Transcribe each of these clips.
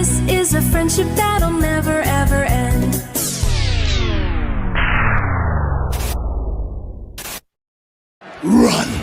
This is a friendship that'll never ever end. Run!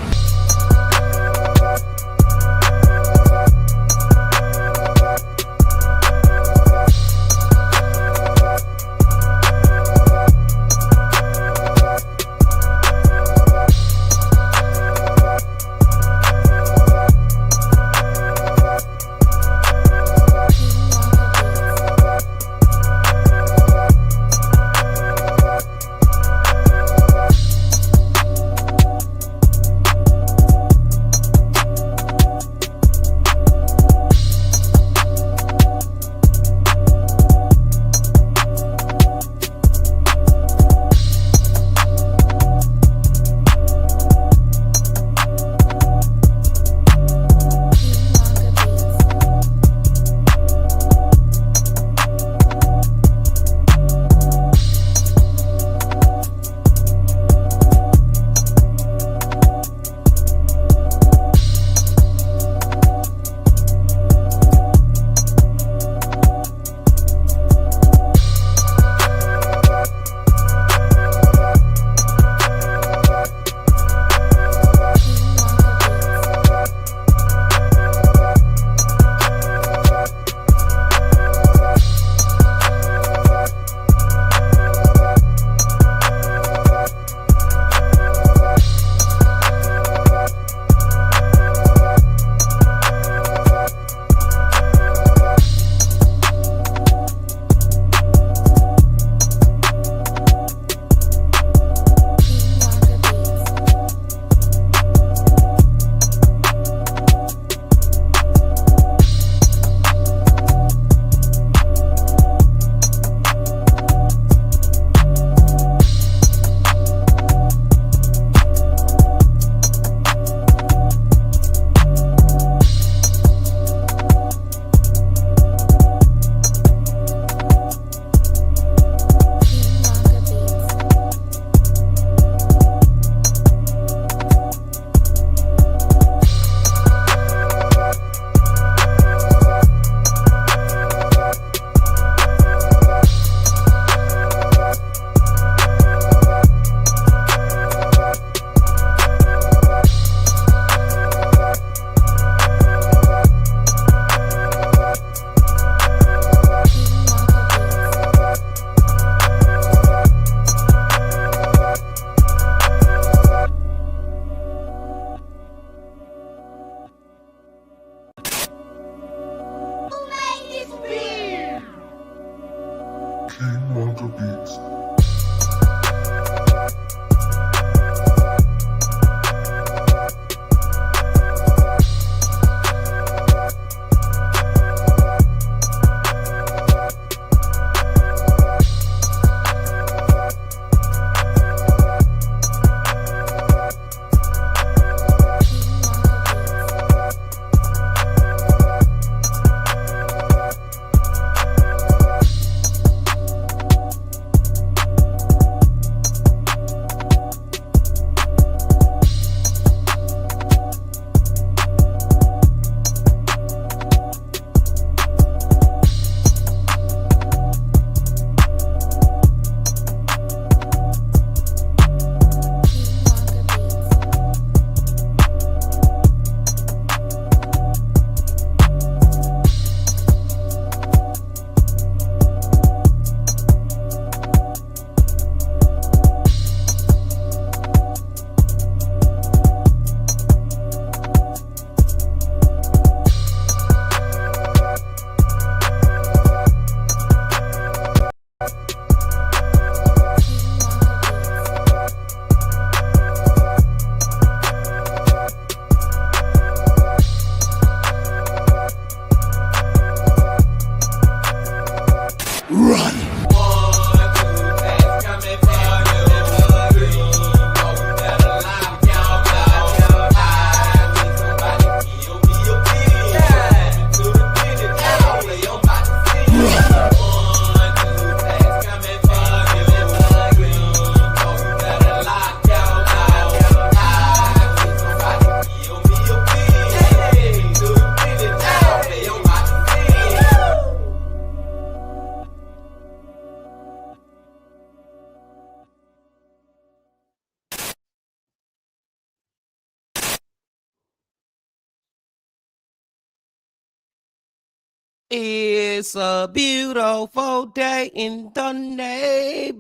It's a beautiful day in the neighborhood.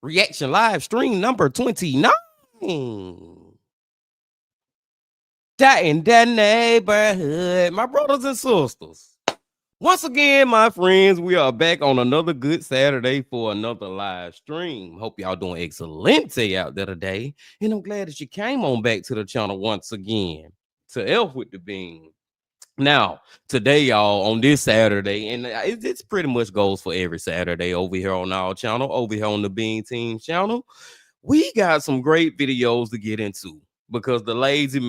Reaction live stream number 29. That in the neighborhood. My brothers and sisters. Once again, my friends, we are back on another good Saturday for another live stream. Hope y'all doing excellent out there today. And I'm glad that you came on back to the channel once again. To Elf with the Bean. Now, today, y'all, on this Saturday, and it's pretty much goes for every Saturday over here on our channel, over here on the Bean Team channel, we got some great videos to get into because the Lazy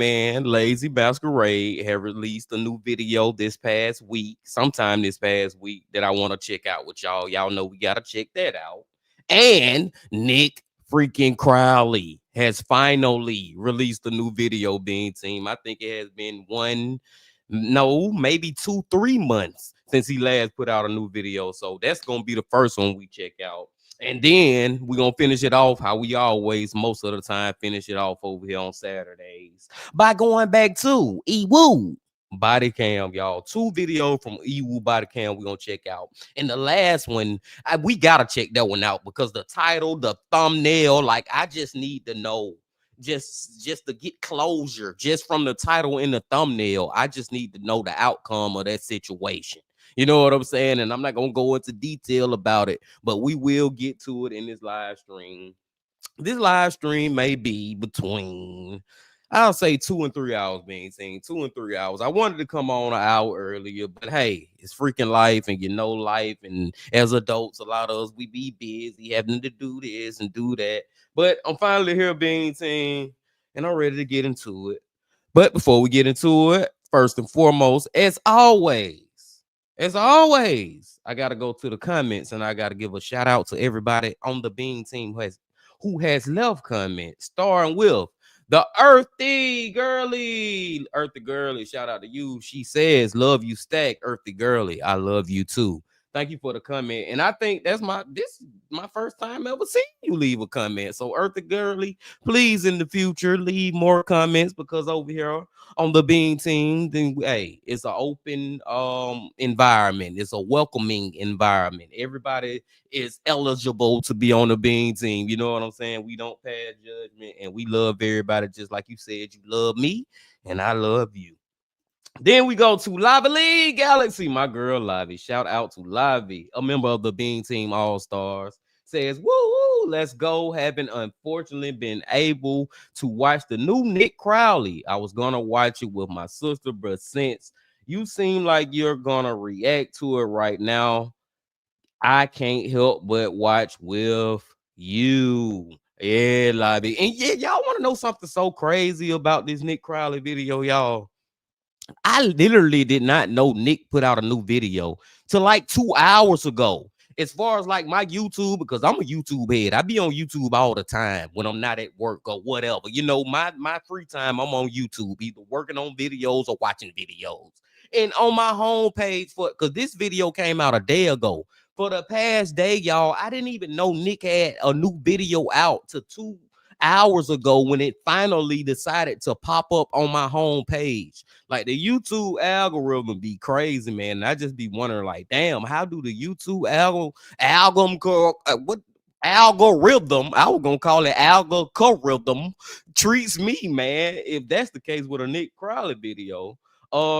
Masquerade, have released a new video this past week, sometime this past week, that I want to check out with y'all. Y'all know we got to check that out. And Nick freaking Crowley has finally released a new video, Bean Team. I think it has been maybe 2-3 months since he last put out a new video. So that's going to be the first one we check out. And then we're going to finish it off how we always, most of the time, finish it off over here on Saturdays by going back to EWU Bodycam, y'all. 2 videos from EWU Bodycam we're going to check out. And the last one, we got to check that one out because the title, the thumbnail, like I just need to know. Just to get closure, just from the title and the thumbnail, I just need to know the outcome of that situation. You know what I'm saying? And I'm not going to go into detail about it, but we will get to it in this live stream. This live stream may be between, I'll say 2 and 3 hours, being seen 2 and 3 hours. I wanted to come on an hour earlier, but hey, it's freaking life, and life. And as adults, a lot of us, we be busy having to do this and do that. But I'm finally here, being seen, and I'm ready to get into it. But before we get into it, first and foremost, as always, I got to go to the comments and I got to give a shout out to everybody on the Bean Team who has left comments, starting with the Earthy Girly. Earthy Girly, shout out to you. She says, love you, Stack. Earthy Girly, I love you too. Thank you for the comment. And I think this is my first time ever seeing you leave a comment. So Earthy Girly, please in the future leave more comments, because over here on the Bean Team, then hey, it's an open environment. It's a welcoming environment. Everybody is eligible to be on the Bean Team. You know what I'm saying? We don't pass judgment, and we love everybody just like you said you love me, and I love you. Then we go to Lively Galaxy, my girl Lively. Shout out to Lively, a member of the Bean Team All Stars. Says, woo, let's go. Haven't unfortunately been able to watch the new Nick Crowley. I was gonna watch it with my sister, but since you seem like you're gonna react to it right now, I can't help but watch with you. Yeah, Lively. And yeah, y'all want to know something so crazy about this Nick Crowley video, y'all? I literally did not know Nick put out a new video till like 2 hours ago. As far as like my YouTube, because I'm a YouTube head, I be on YouTube all the time when I'm not at work or whatever. You know, my free time, I'm on YouTube, either working on videos or watching videos. And on my homepage, because this video came out a day ago. For the past day, y'all, I didn't even know Nick had a new video out to 2 hours ago when it finally decided to pop up on my homepage. Like the YouTube algorithm be crazy, man. And I just be wondering, like, damn, how do the YouTube algorithm, I was gonna call it algorithm, treats me, man? If that's the case with a Nick Crowley video.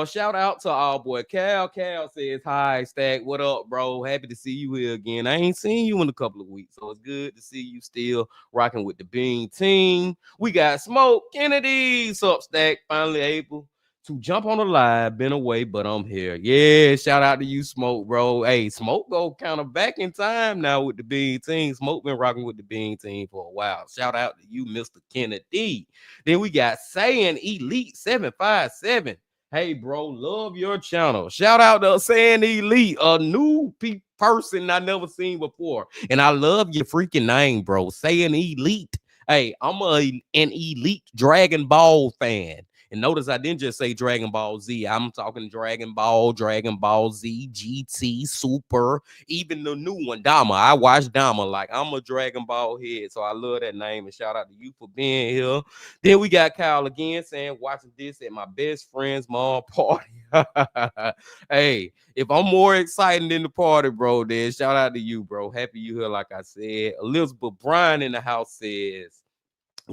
Shout out to our boy Cal. Cal says, hi, Stack. What up, bro? Happy to see you here again. I ain't seen you in a couple of weeks, so it's good to see you still rocking with the Bean Team. We got Smoke Kennedy. Sup, Stack? Finally able to jump on the live. Been away, but I'm here. Yeah, shout out to you, Smoke, bro. Hey, Smoke go kind of back in time now with the Bean Team. Smoke been rocking with the Bean Team for a while. Shout out to you, Mr. Kennedy. Then we got Saying Elite 757. Hey, bro, love your channel. Shout out to Saying Elite, a new person I never seen before. And I love your freaking name, bro. Saying Elite. Hey, I'm an Elite Dragon Ball fan. And notice I didn't just say Dragon Ball Z. I'm talking Dragon Ball Z, GT, Super, even the new one, Dama. I watch Dama. Like, I'm a Dragon Ball head, so I love that name. And shout out to you for being here. Then we got Kyle again saying, watching this at my best friend's mom party. Hey, if I'm more exciting than the party, bro, then shout out to you, bro. Happy you here, like I said. Elizabeth Bryan in the house says,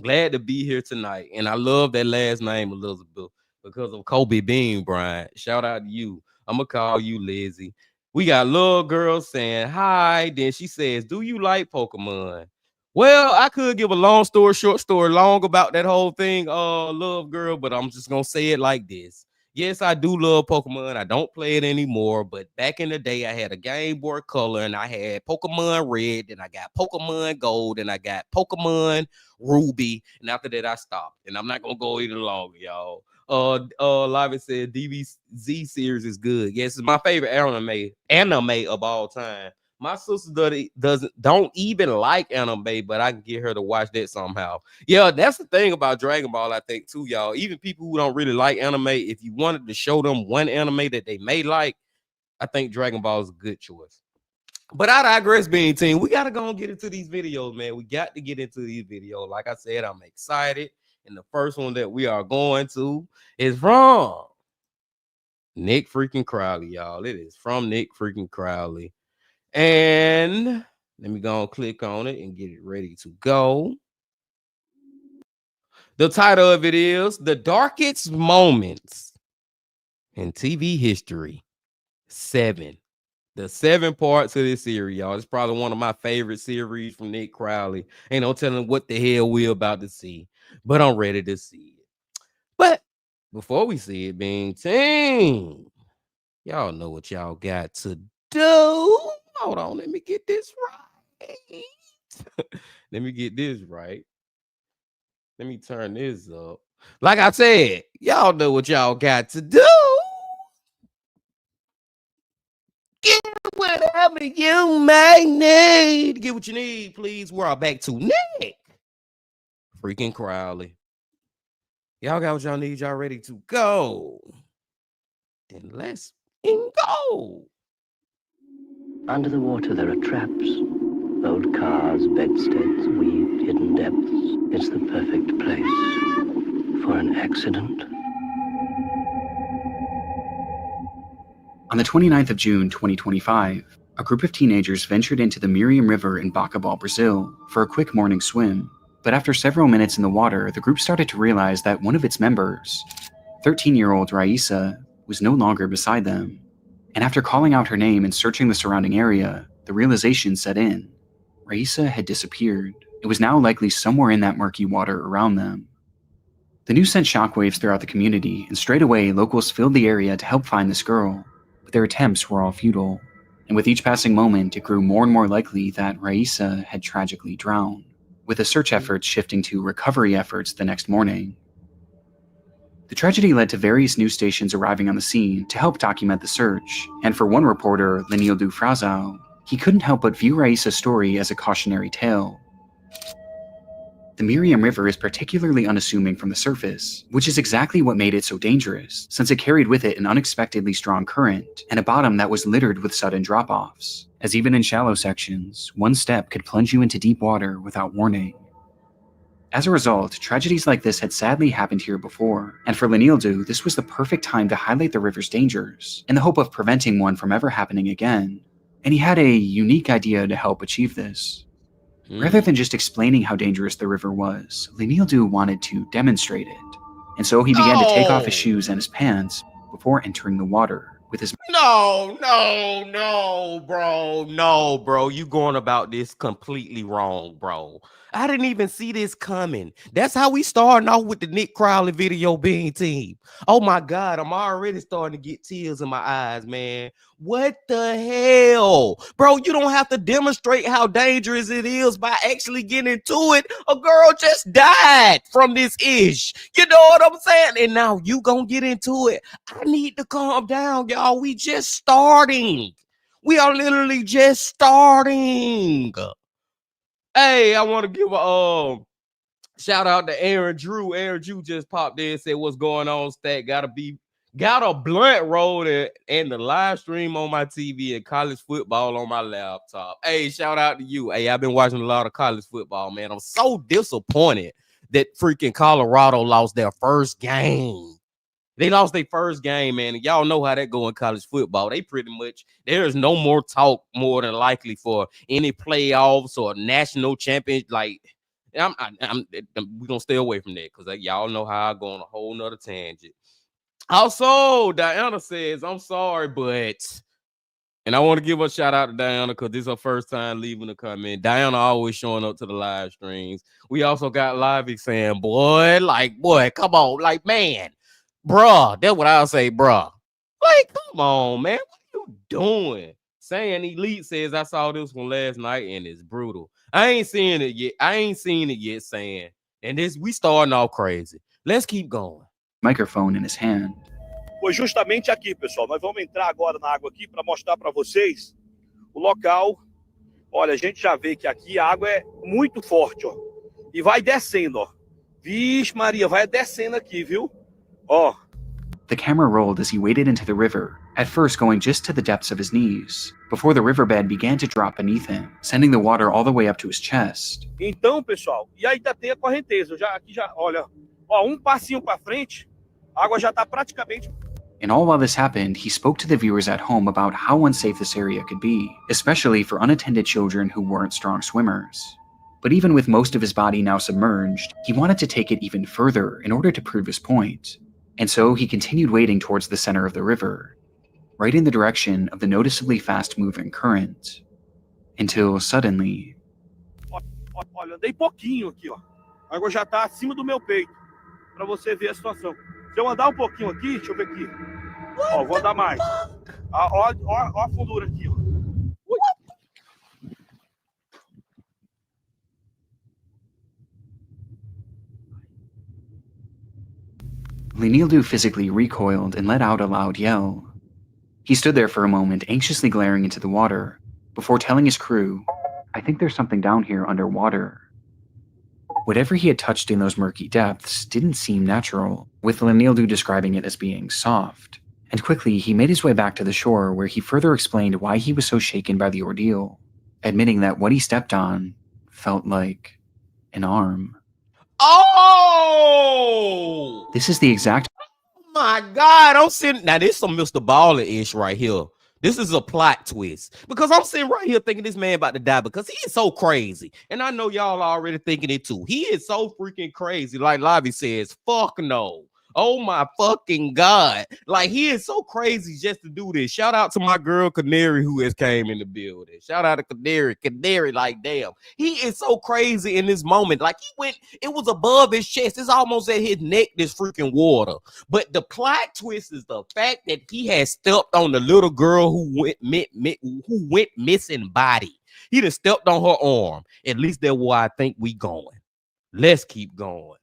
glad to be here tonight. And I love that last name, Elizabeth, because of Kobe Bean Bryant. Shout out to you. I'm going to call you Lizzie. We got little girl saying hi. Then she says, do you like Pokemon? Well, I could give a long story, short story, long about that whole thing, love girl, but I'm just going to say it like this. Yes, I do love Pokemon. I don't play it anymore, but back in the day, I had a Game Boy Color, and I had Pokemon Red, and I got Pokemon Gold, and I got Pokemon Ruby, and after that, I stopped. And I'm not gonna go any longer, y'all. Live said DBZ series is good. Yes, it's my favorite anime of all time. My sister don't even like anime, but I can get her to watch that somehow. Yeah, that's the thing about Dragon Ball, I think, too, y'all. Even people who don't really like anime, if you wanted to show them one anime that they may like, I think Dragon Ball is a good choice. But I digress, Bean Team. We got to go and get into these videos, man. We got to get into these videos. Like I said, I'm excited. And the first one that we are going to is from Nick freaking Crowley, y'all. It is from Nick freaking Crowley. And let me go and click on it and get it ready to go. The title of it is The Darkest Moments in TV History 7. The 7 parts of this series, y'all. It's probably one of my favorite series from Nick Crowley. Ain't no telling what the hell we're about to see, but I'm ready to see it. But before we see it, Bean Team, y'all know what y'all got to do. Hold on, let me get this right. Let me get this right. Let me turn this up. Like I said, y'all know what y'all got to do. Get whatever you may need. Get what you need, please. We're all back to Nick freaking Crowley. Y'all got what y'all need. Y'all ready to go? Then let's go. Under the water, there are traps. Old cars, bedsteads, weaved, hidden depths. It's the perfect place for an accident. On the 29th of June, 2025, a group of teenagers ventured into the Miriam River in Bacabal, Brazil, for a quick morning swim. But after several minutes in the water, the group started to realize that one of its members, 13-year-old Raisa, was no longer beside them. And after calling out her name and searching the surrounding area, the realization set in. Raisa had disappeared. It was now likely somewhere in that murky water around them. The news sent shockwaves throughout the community, and straight away locals filled the area to help find this girl. But their attempts were all futile, and with each passing moment it grew more and more likely that Raisa had tragically drowned, with the search efforts shifting to recovery efforts the next morning. The tragedy led to various news stations arriving on the scene to help document the search, and for one reporter, Lenildo Frazão, he couldn't help but view Raisa's story as a cautionary tale. The Miriam River is particularly unassuming from the surface, which is exactly what made it so dangerous, since it carried with it an unexpectedly strong current and a bottom that was littered with sudden drop-offs, as even in shallow sections, one step could plunge you into deep water without warning. As a result, tragedies like this had sadly happened here before, and for Lenildo, this was the perfect time to highlight the river's dangers, in the hope of preventing one from ever happening again. And he had a unique idea to help achieve this. Rather than just explaining how dangerous the river was, Lenildo wanted to demonstrate it. And so he began to take off his shoes and his pants before entering the water with his... No, bro. You going about this completely wrong, bro. I didn't even see this coming. That's how we starting off with the Nick Crowley video, Bean Team. Oh my God, I'm already starting to get tears in my eyes, man. What the hell? Bro, you don't have to demonstrate how dangerous it is by actually getting into it. A girl just died from this ish. You know what I'm saying? And now you gonna get into it. I need to calm down, y'all. We just starting. We are literally just starting. Hey, I want to give a Shout out to Aaron Drew. Aaron Drew just popped in and said, what's going on, Stat? Got a blunt rolled and the live stream on my TV and college football on my laptop. Hey, shout out to you. Hey, I've been watching a lot of college football, man. I'm so disappointed that freaking Colorado lost their first game. They lost their first game, man. And y'all know how that go in college football. They pretty much, there's no more talk more than likely for any playoffs or national champions. Like, we're going to stay away from that because y'all know how I go on a whole nother tangent. Also, Diana says, I'm sorry, but, and I want to give a shout out to Diana because this is her first time leaving the comment. Diana always showing up to the live streams. We also got Livey saying, boy, come on, like, man. Bruh, that's what I'll say, bruh. Like, come on, man. What are you doing? Saying Elite says, I saw this one last night and it's brutal. I ain't seen it yet, saying. And we starting off crazy. Let's keep going. Microphone in his hand. Pois justamente aqui, pessoal. Nós vamos entrar agora na água aqui para mostrar para vocês o local. Olha, a gente já vê que aqui a água é muito forte, ó. E vai descendo, ó. Vixe, Maria, vai descendo aqui, viu? Oh. The camera rolled as he waded into the river, at first going just to the depths of his knees, before the riverbed began to drop beneath him, sending the water all the way up to his chest. Então, pessoal, e ainda tem a correnteza. Aqui já, olha, ó, passinho para frente, a água já está praticamente. And all while this happened, he spoke to the viewers at home about how unsafe this area could be, especially for unattended children who weren't strong swimmers. But even with most of his body now submerged, he wanted to take it even further in order to prove his point. And so he continued wading towards the center of the river, right in the direction of the noticeably fast-moving current, until suddenly... Olha, andei pouquinho aqui, ó. A água já está acima do meu peito, para você ver a situação. Se eu andar pouquinho aqui, deixa eu ver aqui. Ó, vou andar mais. Ó a fundura aqui, ó. Lenildu physically recoiled and let out a loud yell. He stood there for a moment, anxiously glaring into the water, before telling his crew, I think there's something down here underwater. Whatever he had touched in those murky depths didn't seem natural, with Lenildu describing it as being soft. And quickly, he made his way back to the shore where he further explained why he was so shaken by the ordeal, admitting that what he stepped on felt like an arm. Oh! This is the exact... Oh my God, I'm sitting... Now, this is some Mr. Baller-ish right here. This is a plot twist. Because I'm sitting right here thinking this man about to die because he is so crazy. And I know y'all are already thinking it too. He is so freaking crazy. Like Lavi says, fuck no. Oh my fucking God. Like, he is so crazy just to do this. Shout out to my girl Canary who has came in the building. Shout out to Canary. Canary, like, damn. He is so crazy in this moment. Like, it was above his chest. It's almost at his neck, this freaking water. But the plot twist is the fact that he has stepped on the little girl who went missing body. He done stepped on her arm. At least that's where I think we going. Let's keep going.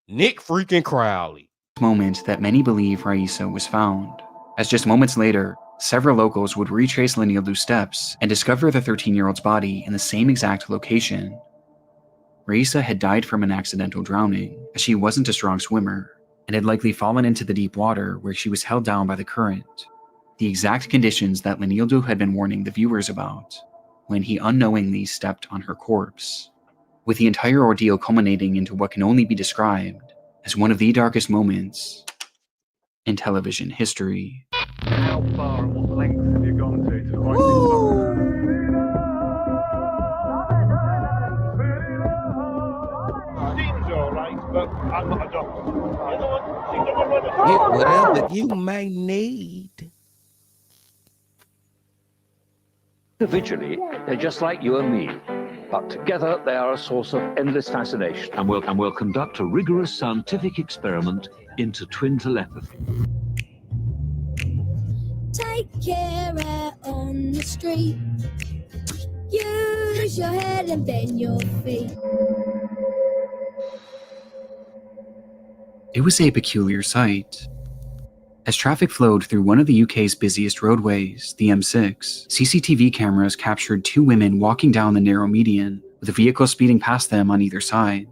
Nick freaking Crowley. Moment that many believe Raisa was found, as just moments later, several locals would retrace Lenildu's steps and discover the 13-year-old's body in the same exact location. Raisa had died from an accidental drowning, as she wasn't a strong swimmer, and had likely fallen into the deep water where she was held down by the current, the exact conditions that Lenildu had been warning the viewers about, when he unknowingly stepped on her corpse, with the entire ordeal culminating into what can only be described as one of the darkest moments in television history. How far and what lengths have you gone to find Seems all right, but I'm not a doctor. You know what? Get whatever you may need. Individually, they're just like you and me. But together, they are a source of endless fascination. And we'll conduct a rigorous scientific experiment into twin telepathy. Take care out on the street. Use your head and bend your feet. It was a peculiar sight. As traffic flowed through one of the UK's busiest roadways, the M6, CCTV cameras captured two women walking down the narrow median, with a vehicle speeding past them on either side.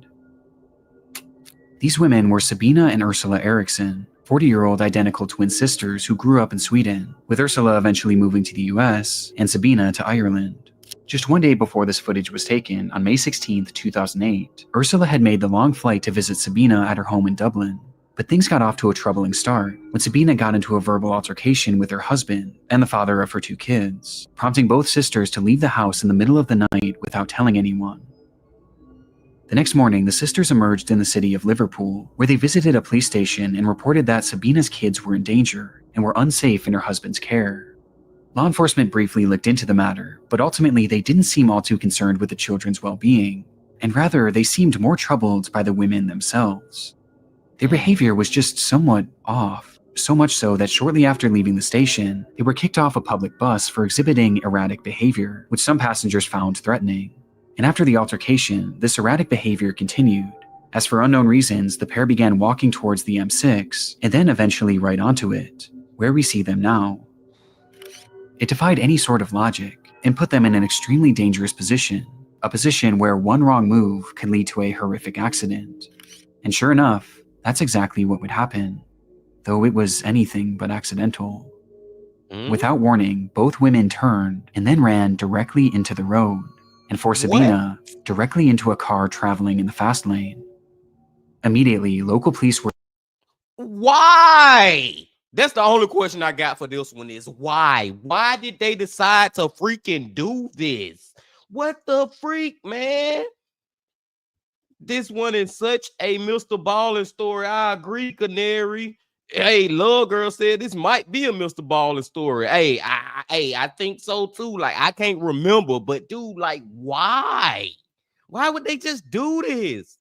These women were Sabina and Ursula Eriksson, 40-year-old identical twin sisters who grew up in Sweden, with Ursula eventually moving to the US and Sabina to Ireland. Just one day before this footage was taken, on May 16, 2008, Ursula had made the long flight to visit Sabina at her home in Dublin. But things got off to a troubling start when Sabina got into a verbal altercation with her husband and the father of her 2 kids, prompting both sisters to leave the house in the middle of the night without telling anyone. The next morning, the sisters emerged in the city of Liverpool, where they visited a police station and reported that Sabina's kids were in danger and were unsafe in her husband's care. Law enforcement briefly looked into the matter, but ultimately they didn't seem all too concerned with the children's well-being, and rather they seemed more troubled by the women themselves. Their behavior was just somewhat off, so much so that shortly after leaving the station, they were kicked off a public bus for exhibiting erratic behavior, which some passengers found threatening. And after the altercation, this erratic behavior continued, as for unknown reasons, the pair began walking towards the M6, and then eventually right onto it, where we see them now. It defied any sort of logic, and put them in an extremely dangerous position, a position where one wrong move could lead to a horrific accident. And sure enough, that's exactly what would happen, though it was anything but accidental. Without warning, both women turned and then ran directly into the road, and for Sabina, directly into a car traveling in the fast lane. Immediately, local police were— Why? That's the only question I got for this one is why? Why did they decide to freaking do this? What the freak, man? This one is such a Mr. Ballin story. I agree, Canary. Hey, Love Girl said this might be a Mr. Ballin story. Hey, I think so too. Like, I can't remember, but dude, like, why? Why would they just do this?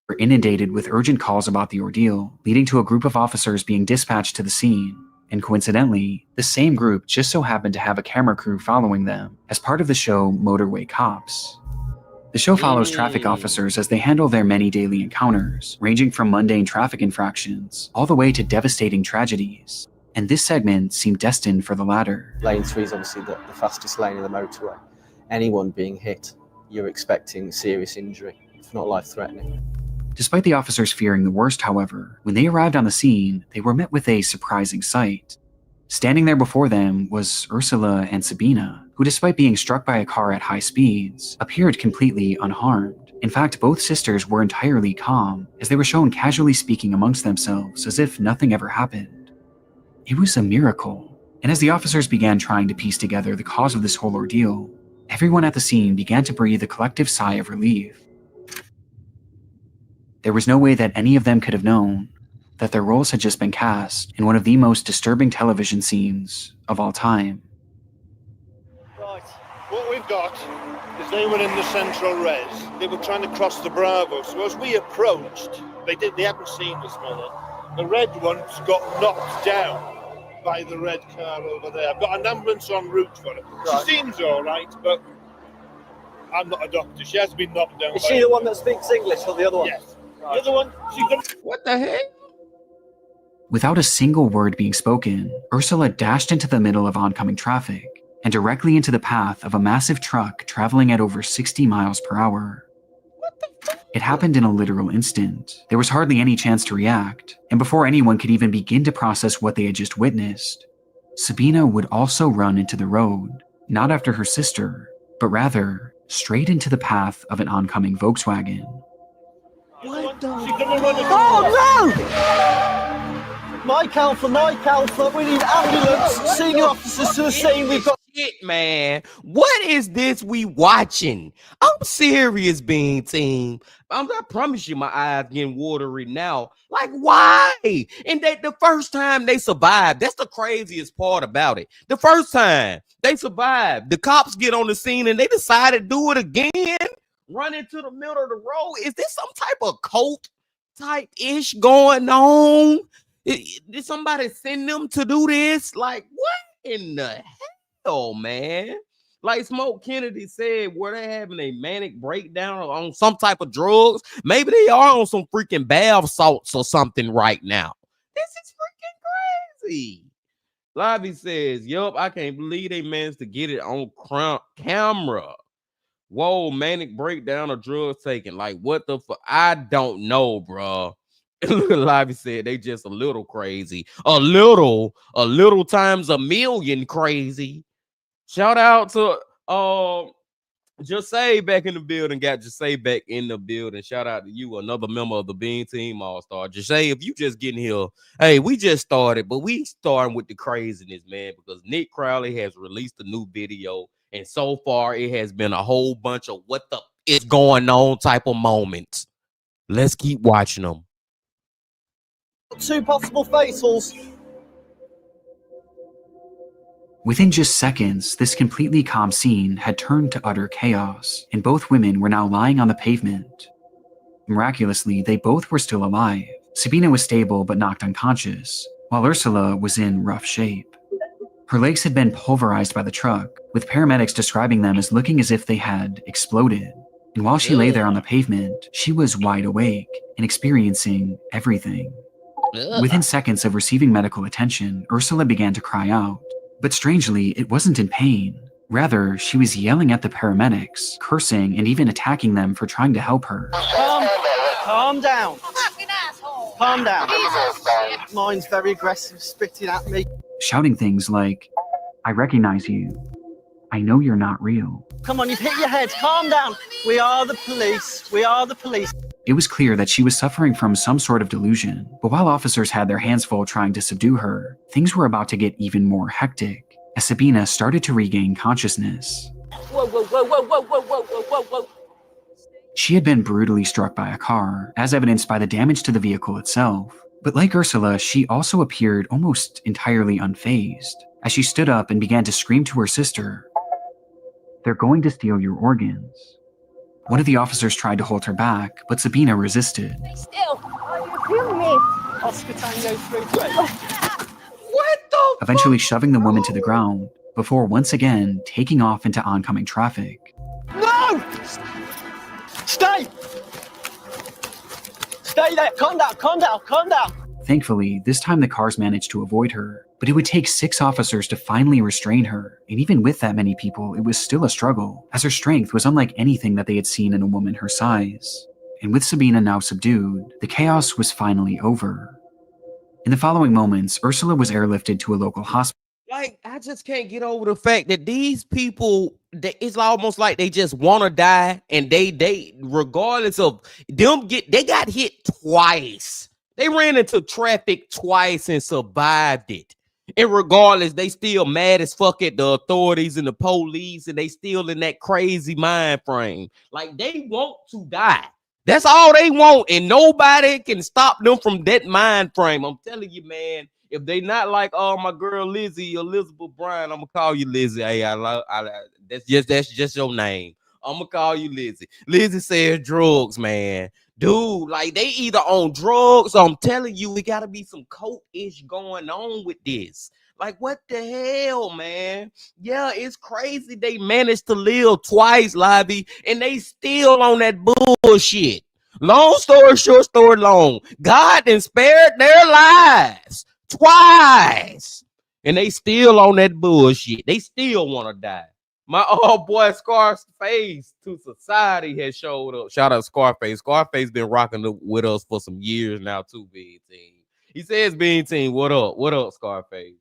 were inundated with urgent calls about the ordeal, leading to a group of officers being dispatched to the scene. And coincidentally, the same group just so happened to have a camera crew following them as part of the show Motorway Cops. The show follows traffic officers as they handle their many daily encounters, ranging from mundane traffic infractions all the way to devastating tragedies. And this segment seemed destined for the latter. Lane 3 is obviously the fastest lane of the motorway. Anyone being hit, you're expecting serious injury, if not life-threatening. Despite the officers fearing the worst, however, when they arrived on the scene, they were met with a surprising sight. Standing there before them was Ursula and Sabina, who, despite being struck by a car at high speeds, appeared completely unharmed. In fact, both sisters were entirely calm, as they were shown casually speaking amongst themselves as if nothing ever happened. It was a miracle, and as the officers began trying to piece together the cause of this whole ordeal, everyone at the scene began to breathe a collective sigh of relief. There was no way that any of them could have known that their roles had just been cast in one of the most disturbing television scenes of all time. Right, what we've got is they were in the central res. They were trying to cross the Bravo, so as we approached, they hadn't seen us, mother. The red ones got knocked down by the red car over there. I've got an ambulance en route for her. Right. She seems all right, but I'm not a doctor. She has been knocked down. Is she the one that speaks English or the other one? Yes. Right. The other one, she's got... What the heck? Without a single word being spoken, Ursula dashed into the middle of oncoming traffic and directly into the path of a massive truck traveling at over 60 miles per hour. It happened in a literal instant. There was hardly any chance to react, and before anyone could even begin to process what they had just witnessed, Sabina would also run into the road, not after her sister, but rather straight into the path of an oncoming Volkswagen. What the... Oh no! Mike Alpha, we need ambulance, senior officers to the scene, we've got... Shit, man. What is this we watching? I'm serious, Bean Team. I promise you my eyes getting watery now. Like, why? And the first time they survived, that's the craziest part about it. The first time they survived, the cops get on the scene and they decide to do it again, run into the middle of the road. Is this some type of cult type ish going on? Did somebody send them to do this? Like, what in the hell, man? Like Smoke Kennedy said, were they having a manic breakdown on some type of drugs? Maybe they are on some freaking bath salts or something right now. This is freaking crazy. Lobby says, yup, I can't believe they managed to get it on camera. Whoa, manic breakdown or drugs taken. Like, what the fuck? I don't know, bro. Look at Lively said they just a little crazy. A little times a million crazy. Shout out to Just Say back in the building. Got Just Say back in the building. Shout out to you, another member of the Bean Team All-Star. Just Say, if you just getting here, hey, we just started, but we starting with the craziness, man, because Nick Crowley has released a new video, and so far it has been a whole bunch of what the is going on type of moments. Let's keep watching them. 2 possible fatals. Within just seconds, this completely calm scene had turned to utter chaos, and both women were now lying on the pavement. Miraculously, they both were still alive. Sabina was stable but knocked unconscious, while Ursula was in rough shape. Her legs had been pulverized by the truck, with paramedics describing them as looking as if they had exploded. And while she lay there on the pavement, she was wide awake and experiencing everything. Within seconds of receiving medical attention, Ursula began to cry out. But strangely, it wasn't in pain. Rather, she was yelling at the paramedics, cursing, and even attacking them for trying to help her. Calm down. Fucking asshole. Calm down. Jesus. Mine's very aggressive, spitting at me. Shouting things like, "I recognize you. I know you're not real." Come on, you've hit your head. Calm down. We are the police. We are the police. It was clear that she was suffering from some sort of delusion, but while officers had their hands full trying to subdue her, things were about to get even more hectic as Sabina started to regain consciousness. Whoa, whoa, whoa, whoa, whoa, whoa, whoa, whoa, whoa. She had been brutally struck by a car, as evidenced by the damage to the vehicle itself. But like Ursula, she also appeared almost entirely unfazed, as she stood up and began to scream to her sister, "They're going to steal your organs." One of the officers tried to hold her back, but Sabina resisted. Stay still. Are you feeling me? Oscar Tango 3-2. What the Eventually shoving the woman to the ground, before once again taking off into oncoming traffic. No! Stay! Stay there. Calm down, calm down, calm down. Thankfully, this time the cars managed to avoid her, but it would take 6 officers to finally restrain her, and even with that many people, it was still a struggle, as her strength was unlike anything that they had seen in a woman her size. And with Sabina now subdued, the chaos was finally over. In the following moments, Ursula was airlifted to a local hospital. Like, I just can't get over the fact that these people, it's almost like they just want to die, and they regardless of them they got hit twice. They ran into traffic twice and survived it. And regardless, they still mad as fuck at the authorities and the police, and they still in that crazy mind frame. Like, they want to die. That's all they want, and nobody can stop them from that mind frame. I'm telling you, man, if they not like, oh, my girl Lizzie, Elizabeth Bryan, I'm gonna call you Lizzie. Hey, that's just your name. I'm gonna call you Lizzie. Lizzie says drugs, man. Dude, like, they either on drugs, so I'm telling you, we gotta be some coke-ish going on with this. Like, what the hell, man? Yeah, it's crazy they managed to live twice, Libby, and they still on that bullshit. Long story short, story long. God done spared their lives twice, and they still on that bullshit. They still want to die. My old boy Scarface to Society has showed up. Shout out Scarface. Scarface been rocking with us for some years now too, Bean Team. He says, Bean Team, what up? What up, Scarface?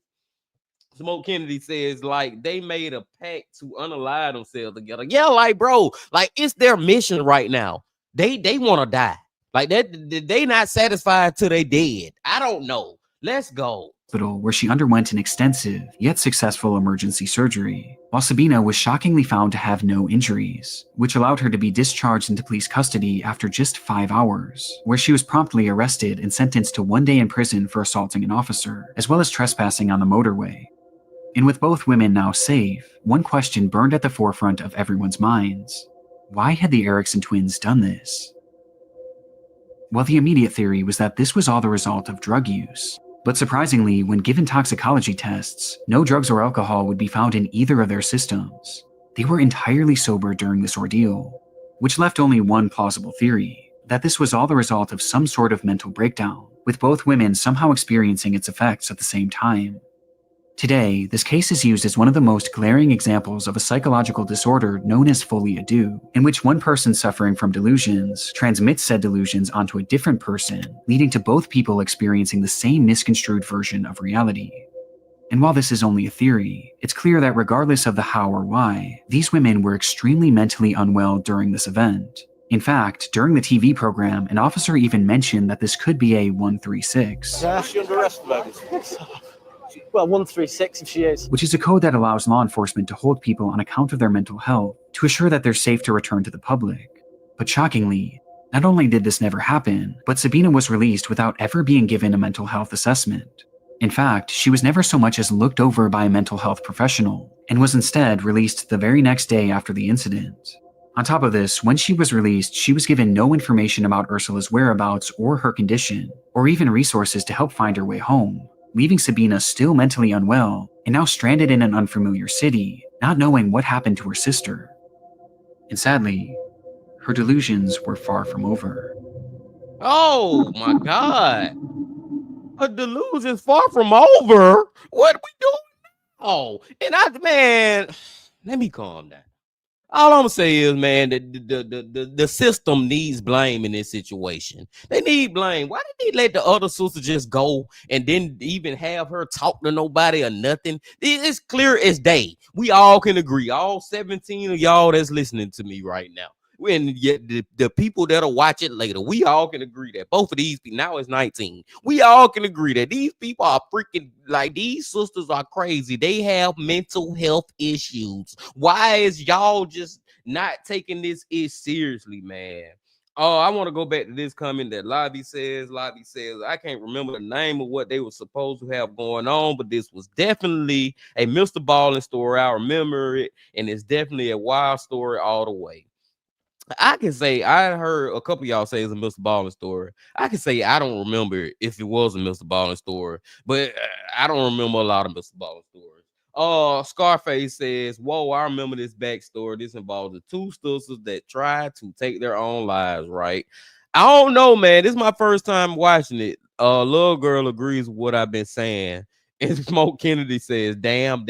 Smoke Kennedy says, like, they made a pact to unalive themselves together. Yeah, like, bro, like, it's their mission right now. They want to die. Like, they not satisfied till they dead. I don't know. Let's go. Where she underwent an extensive yet successful emergency surgery, while Sabina was shockingly found to have no injuries, which allowed her to be discharged into police custody after just 5 hours, where she was promptly arrested and sentenced to 1 day in prison for assaulting an officer, as well as trespassing on the motorway. And with both women now safe, one question burned at the forefront of everyone's minds. Why had the Erickson twins done this? Well, the immediate theory was that this was all the result of drug use. But surprisingly, when given toxicology tests, no drugs or alcohol would be found in either of their systems. They were entirely sober during this ordeal, which left only one plausible theory, that this was all the result of some sort of mental breakdown, with both women somehow experiencing its effects at the same time. Today, this case is used as one of the most glaring examples of a psychological disorder known as folie à deux, in which one person suffering from delusions transmits said delusions onto a different person, leading to both people experiencing the same misconstrued version of reality. And while this is only a theory, it's clear that regardless of the how or why, these women were extremely mentally unwell during this event. In fact, during the TV program, an officer even mentioned that this could be a 136. Is she under arrest, ladies? Well, 136 if she is. Which is a code that allows law enforcement to hold people on account of their mental health to assure that they're safe to return to the public. But shockingly, not only did this never happen, but Sabina was released without ever being given a mental health assessment. In fact, she was never so much as looked over by a mental health professional, and was instead released the very next day after the incident. On top of this, when she was released, she was given no information about Ursula's whereabouts or her condition, or even resources to help find her way home, leaving Sabina still mentally unwell and now stranded in an unfamiliar city, not knowing what happened to her sister. And sadly, her delusions were far from over. Oh my God. A delusion's far from over. What we doing? Oh, and man, let me calm down. All I'm gonna say is, man, the system needs blame in this situation. They need blame. Why did they let the other sister just go and didn't even have her talk to nobody or nothing? It's clear as day. We all can agree. All 17 of y'all that's listening to me right now. And yet the people that'll watch it later, we all can agree that both of these people, now it's 19. We all can agree that these people are freaking, like, these sisters are crazy. They have mental health issues. Why is y'all just not taking this seriously, man? Oh, I want to go back to this comment that Lobby says. Lobby says, I can't remember the name of what they were supposed to have going on, but this was definitely a Mr. Ballin story. I remember it, and it's definitely a wild story all the way. I can say I heard a couple of y'all say it's a Mr. Ballin story. I can say I don't remember if it was a Mr. Ballin story, but I don't remember a lot of Mr. Ballin stories. Scarface says, whoa, I remember this backstory. This involves the two sisters that tried to take their own lives, right? I don't know, man. This is my first time watching it. Little girl agrees with what I've been saying. And Smoke Kennedy says, damn.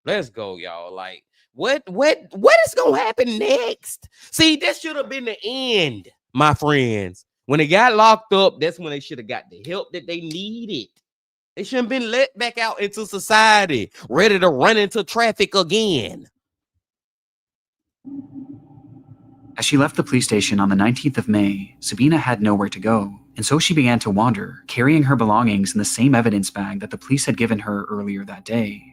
Let's go, y'all. Like, what is gonna happen next? See, that should have been the end, my friends. When they got locked up, that's when they should have got the help that they needed. They shouldn't have been let back out into society, ready to run into traffic again. As she left the police station on the 19th of May, Sabina had nowhere to go, and so she began to wander, carrying her belongings in the same evidence bag that the police had given her earlier that day.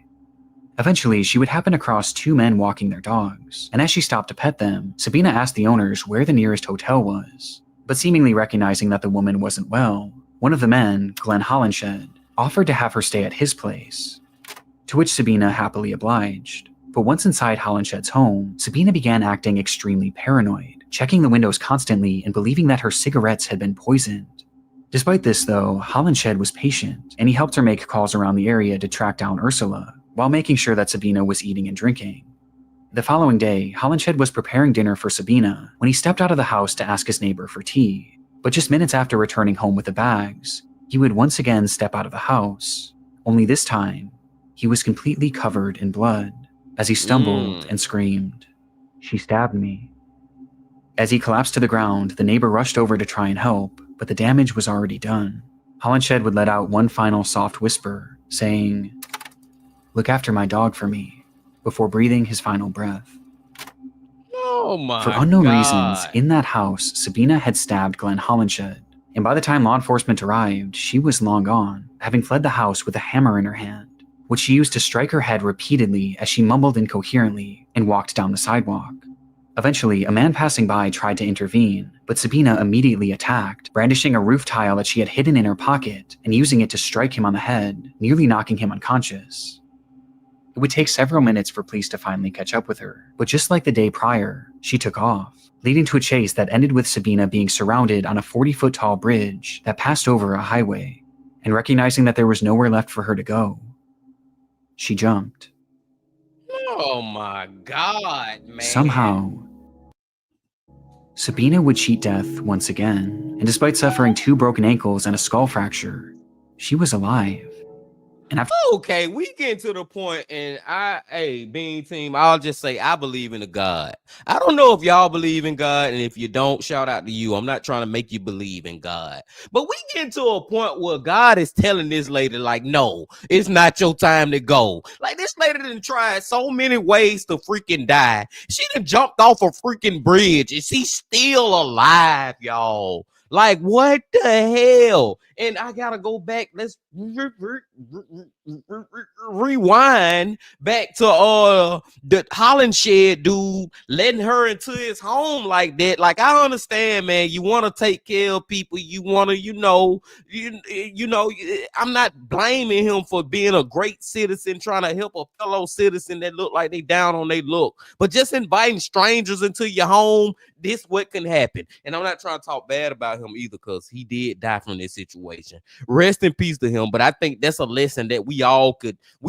Eventually, she would happen across two men walking their dogs, and as she stopped to pet them, Sabina asked the owners where the nearest hotel was. But seemingly recognizing that the woman wasn't well, one of the men, Glenn Hollenshed, offered to have her stay at his place, to which Sabina happily obliged. But once inside Hollenshed's home, Sabina began acting extremely paranoid, checking the windows constantly and believing that her cigarettes had been poisoned. Despite this, though, Hollenshed was patient, and he helped her make calls around the area to track down Ursula, while making sure that Sabina was eating and drinking. The following day, Hollenshed was preparing dinner for Sabina when he stepped out of the house to ask his neighbor for tea. But just minutes after returning home with the bags, he would once again step out of the house, only this time, he was completely covered in blood, as he stumbled and screamed, "She stabbed me." As he collapsed to the ground, the neighbor rushed over to try and help, but the damage was already done. Hollenshed would let out one final soft whisper, saying, "Look after my dog for me," before breathing his final breath. Oh my For unknown God. reasons, in that house, Sabina had stabbed Glenn Hollenshed, and by the time law enforcement arrived, she was long gone, having fled the house with a hammer in her hand, which she used to strike her head repeatedly as she mumbled incoherently and walked down the sidewalk. Eventually, a man passing by tried to intervene, but Sabina immediately attacked, brandishing a roof tile that she had hidden in her pocket and using it to strike him on the head, nearly knocking him unconscious. It would take several minutes for police to finally catch up with her, but just like the day prior, she took off, leading to a chase that ended with Sabina being surrounded on a 40-foot tall bridge that passed over a highway, and recognizing that there was nowhere left for her to go, she jumped. Oh my God, man. Somehow, Sabina would cheat death once again, and despite suffering 2 broken ankles and a skull fracture, she was alive. And after Okay, we get to the point, and hey, Bean Team, I'll just say I believe in a God. I don't know if y'all believe in God, and if you don't, shout out to you. I'm not trying to make you believe in God, but we get to a point where God is telling this lady, like, no, it's not your time to go. Like, this lady done tried so many ways to freaking die. She done jumped off a freaking bridge, and she's still alive, y'all. Like, what the hell? And I gotta go back. Let's rewind back to the Holland Shed dude letting her into his home like that. Like, I understand, man. You want to take care of people. You want to, you know, I'm not blaming him for being a great citizen, trying to help a fellow citizen that look like they down on their look. But just inviting strangers into your home, this what can happen. And I'm not trying to talk bad about him either, because he did die from this situation. Rest in peace to him. But I think that's a lesson that we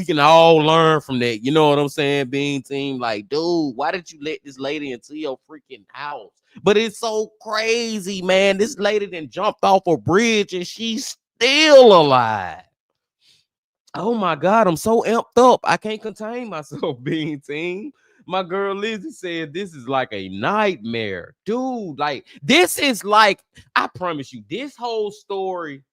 can all learn from that. You know what I'm saying, Bean Team? Like, dude, why did you let this lady into your freaking house? But it's so crazy, man. This lady then jumped off a bridge and she's still alive. Oh my God, I'm so amped up. I can't contain myself, Bean Team. My girl Lizzie said this is like a nightmare. Dude, like, this is like, I promise you, this whole story,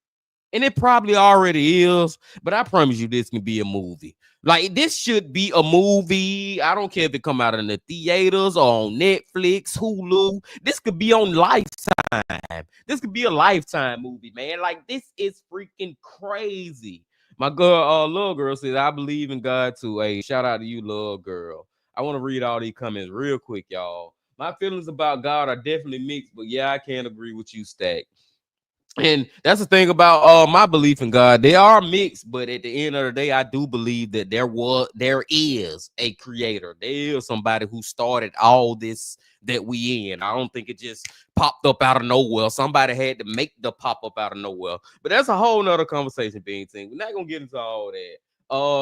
and it probably already is, but I promise you this can be a movie. Like, this should be a movie. I don't care if it come out in the theaters or on Netflix, Hulu. This could be on Lifetime. This could be a Lifetime movie, man. Like, this is freaking crazy. My girl, little girl says, I believe in God too. Hey, shout out to you, little girl. I want to read all these comments real quick, y'all. My feelings about God are definitely mixed, but yeah, I can't agree with you, Stack. And that's the thing about my belief in God. They are mixed, but at the end of the day, I do believe that there is a creator. There is somebody who started all this that we in. I don't think it just popped up out of nowhere. Somebody had to make the pop up out of nowhere. But that's a whole nother conversation, Bean Team. We're not gonna get into all that.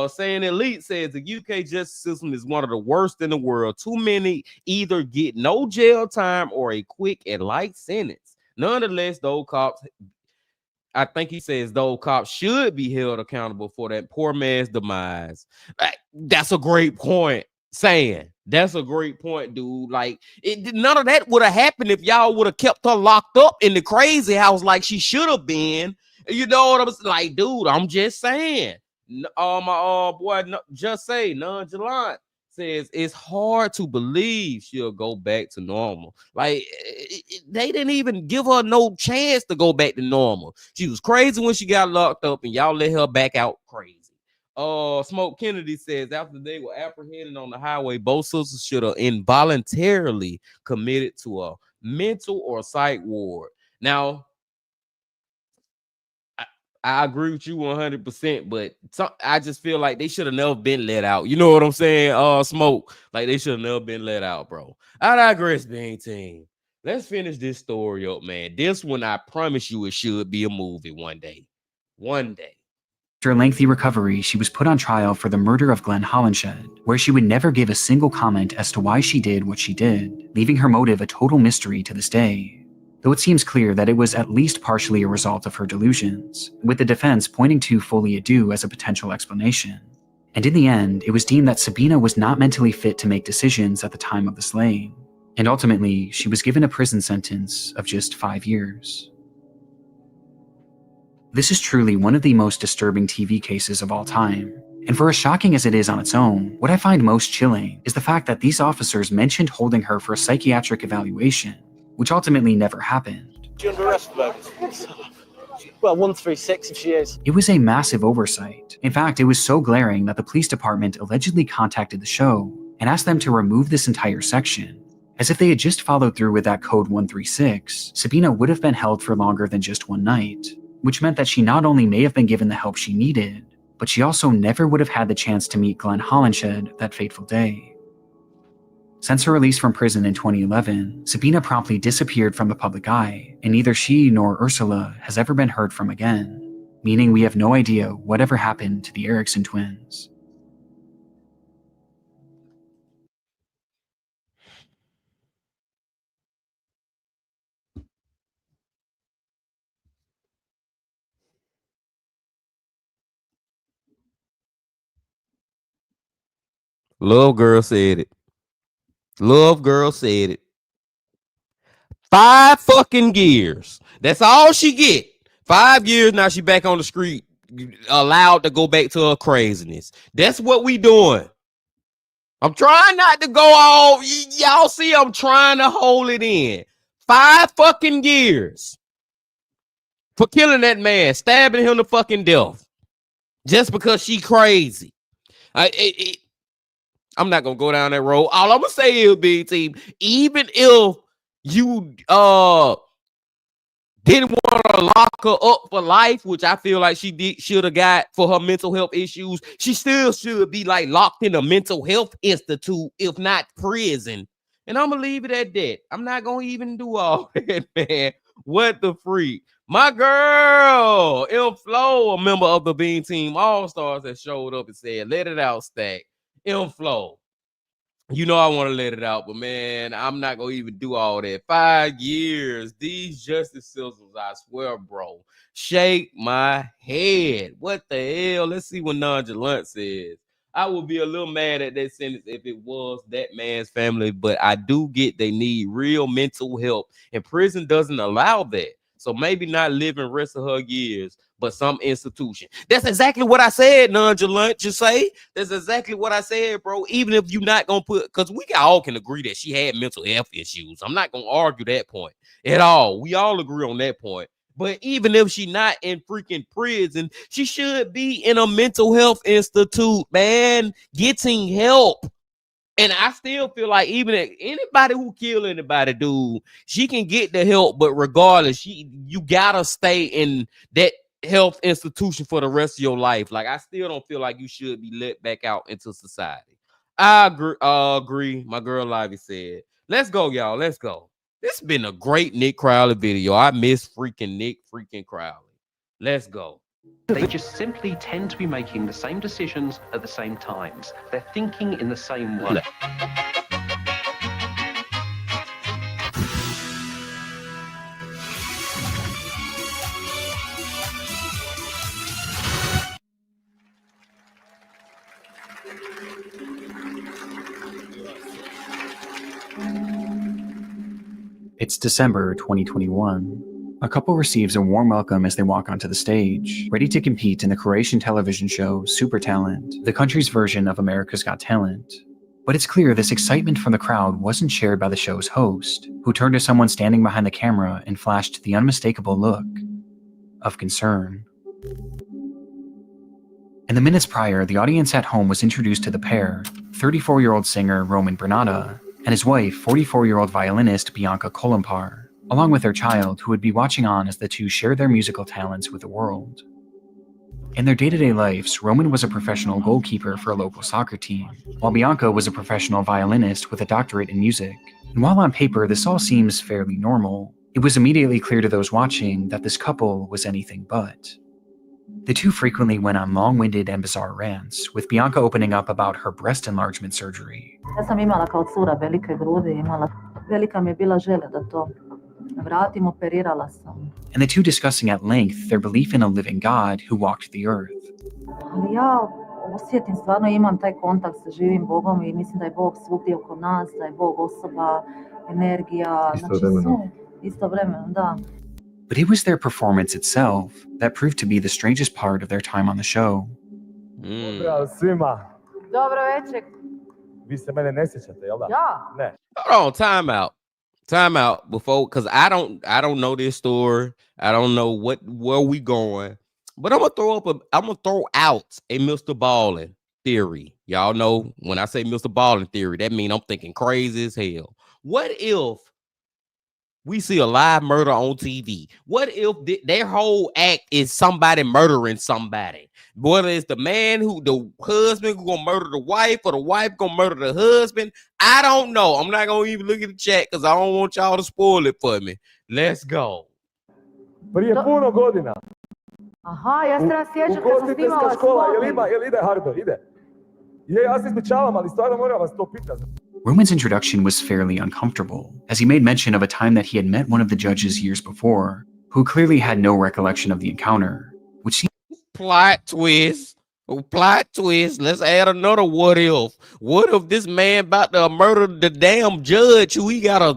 Saying Elite says the UK justice system is one of the worst in the world. Too many either get no jail time or a quick and light sentence. Nonetheless, those cops, I think he says those cops should be held accountable for that poor man's demise. That's a great point. Saying that's a great point, dude. Like, none of that would have happened if y'all would have kept her locked up in the crazy house like she should have been. You know what I'm like, dude? I'm just saying. My boy, just say nonchalant says it's hard to believe she'll go back to normal. Like, they didn't even give her no chance to go back to normal. She was crazy when she got locked up, and y'all let her back out crazy. Smoke Kennedy says after they were apprehended on the highway, both sisters should have involuntarily committed to a mental or psych ward. Now, I agree with you 100%, but I just feel like they should have never been let out. You know what I'm saying? Smoke, like, they should have never been let out, bro. I digress, Bean Team. Let's finish this story up, man. This one, I promise you, it should be a movie one day. One day. After a lengthy recovery, she was put on trial for the murder of Glenn Hollinshed, where she would never give a single comment as to why she did what she did, leaving her motive a total mystery to this day. Though it seems clear that it was at least partially a result of her delusions, with the defense pointing to folie à deux as a potential explanation. And in the end, it was deemed that Sabina was not mentally fit to make decisions at the time of the slaying, and ultimately, she was given a prison sentence of just 5 years. This is truly one of the most disturbing TV cases of all time, and for as shocking as it is on its own, what I find most chilling is the fact that these officers mentioned holding her for a psychiatric evaluation, which ultimately never happened. She under arrest at the moment? Well, 136 if she is. It was a massive oversight. In fact, it was so glaring that the police department allegedly contacted the show and asked them to remove this entire section. As if they had just followed through with that code 136, Sabina would have been held for longer than just one night, which meant that she not only may have been given the help she needed, but she also never would have had the chance to meet Glenn Hollinshed that fateful day. Since her release from prison in 2011, Sabina promptly disappeared from the public eye, and neither she nor Ursula has ever been heard from again, meaning we have no idea whatever happened to the Erickson twins. Love girl said it. Love girl said it. 5 fucking years. That's all she get. 5 years now. She back on the street, allowed to go back to her craziness. That's what we doing. I'm trying not to go off. Y'all see, I'm trying to hold it in. 5 fucking years for killing that man, stabbing him to fucking death, just because she crazy. I'm not gonna go down that road. All I'm gonna say is, big team, even if you didn't want to lock her up for life, which I feel like she should have got for her mental health issues, she still should be like locked in a mental health institute, if not prison. And I'm gonna leave it at that. I'm not gonna even do all that, man. What the freak? My girl, M Flow, a member of the Bean Team All-Stars, that showed up and said, "Let it out, Stack." M Flow, you know I want to let it out, but man, I'm not gonna even do all that. 5 years, these justice systems, I swear, bro. Shake my head. What the hell? Let's see what Nonchalant says. I would be a little mad at that sentence if it was that man's family, but I do get they need real mental help, and prison doesn't allow that. So maybe not living rest of her years, but some institution. That's exactly what I said, Nonchalant. Just say that's exactly what I said, bro. Even if you're not gonna put, because we all can agree that she had mental health issues. I'm not gonna argue that point at all. We all agree on that point. But even if she not in freaking prison, she should be in a mental health institute, man, getting help. And I still feel like even if anybody who kill anybody, dude, she can get the help, but regardless, you gotta stay in that health institution for the rest of your life. Like, I still don't feel like you should be let back out into society. I agree. My girl Livy said, "Let's go, y'all. Let's go." This has been a great Nick Crowley video. I miss freaking Nick freaking Crowley. Let's go. They just simply tend to be making the same decisions at the same times. They're thinking in the same way. It's December 2021. A couple receives a warm welcome as they walk onto the stage, ready to compete in the Croatian television show Super Talent, the country's version of America's Got Talent. But it's clear this excitement from the crowd wasn't shared by the show's host, who turned to someone standing behind the camera and flashed the unmistakable look of concern. In the minutes prior, the audience at home was introduced to the pair, 34-year-old singer Roman Bernata and his wife, 44-year-old violinist Bianca Kolompar, along with their child, who would be watching on as the two shared their musical talents with the world. In their day-to-day lives, Roman was a professional goalkeeper for a local soccer team, while Bianca was a professional violinist with a doctorate in music. And while on paper this all seems fairly normal, it was immediately clear to those watching that this couple was anything but. The two frequently went on long-winded and bizarre rants, with Bianca opening up about her breast enlargement surgery. Ja sam imala kao cura velike grudi, velika mi je bila želja da to vratim, operirala sam. And the two discussing at length their belief in a living God who walked the earth. Ali ja osjetim, stvarno imam taj kontakt sa živim Bogom i mislim da je Bog svugdje oko nas, da je Bog osoba, energija, znači istovremeno, da. But it was their performance itself that proved to be the strangest part of their time on the show. Pozdrav svima. Dobro večer. Vi se mene ne sjećate, jel da? Ja. Ne. Hold on, time out before, because I don't know this story. I don't know where we going, but I'm gonna throw out a Mr. Ballin theory. Y'all know when I say Mr. Ballin theory, that means I'm thinking crazy as hell. What if we see a live murder on TV? What if their whole act is somebody murdering somebody? Whether it's the husband who gonna murder the wife, or the wife gonna murder the husband, I don't know. I'm not gonna even look at the chat because I don't want y'all to spoil it for me. Let's go. Prije puno godina. Aha, ja se sjećam kad sam snimala škola, jel ide Hardo, ide. Ja se ispričavam, ali stvarno moram vas to pitati. Roman's introduction was fairly uncomfortable, as he made mention of a time that he had met one of the judges years before, who clearly had no recollection of the encounter, which seemed plot twist. Plot twist. Let's add another what if. What if this man about to murder the damn judge who he got a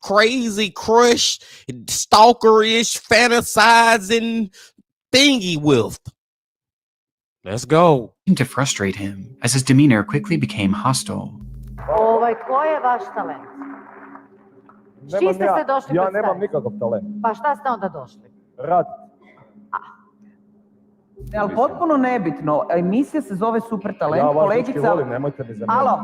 crazy crush, stalkerish, fantasizing thingy with? Let's go. To frustrate him, as his demeanor quickly became hostile. Ko je vaš talent? S čim ste se došli Ja predstaviti? nemam nikakav talent. Pa šta ste onda došli? Rad. Ali potpuno nebitno, emisija se zove Super talent, Ja vas kolegica... dečki volim, nemojte mi zamjeriti. Alo,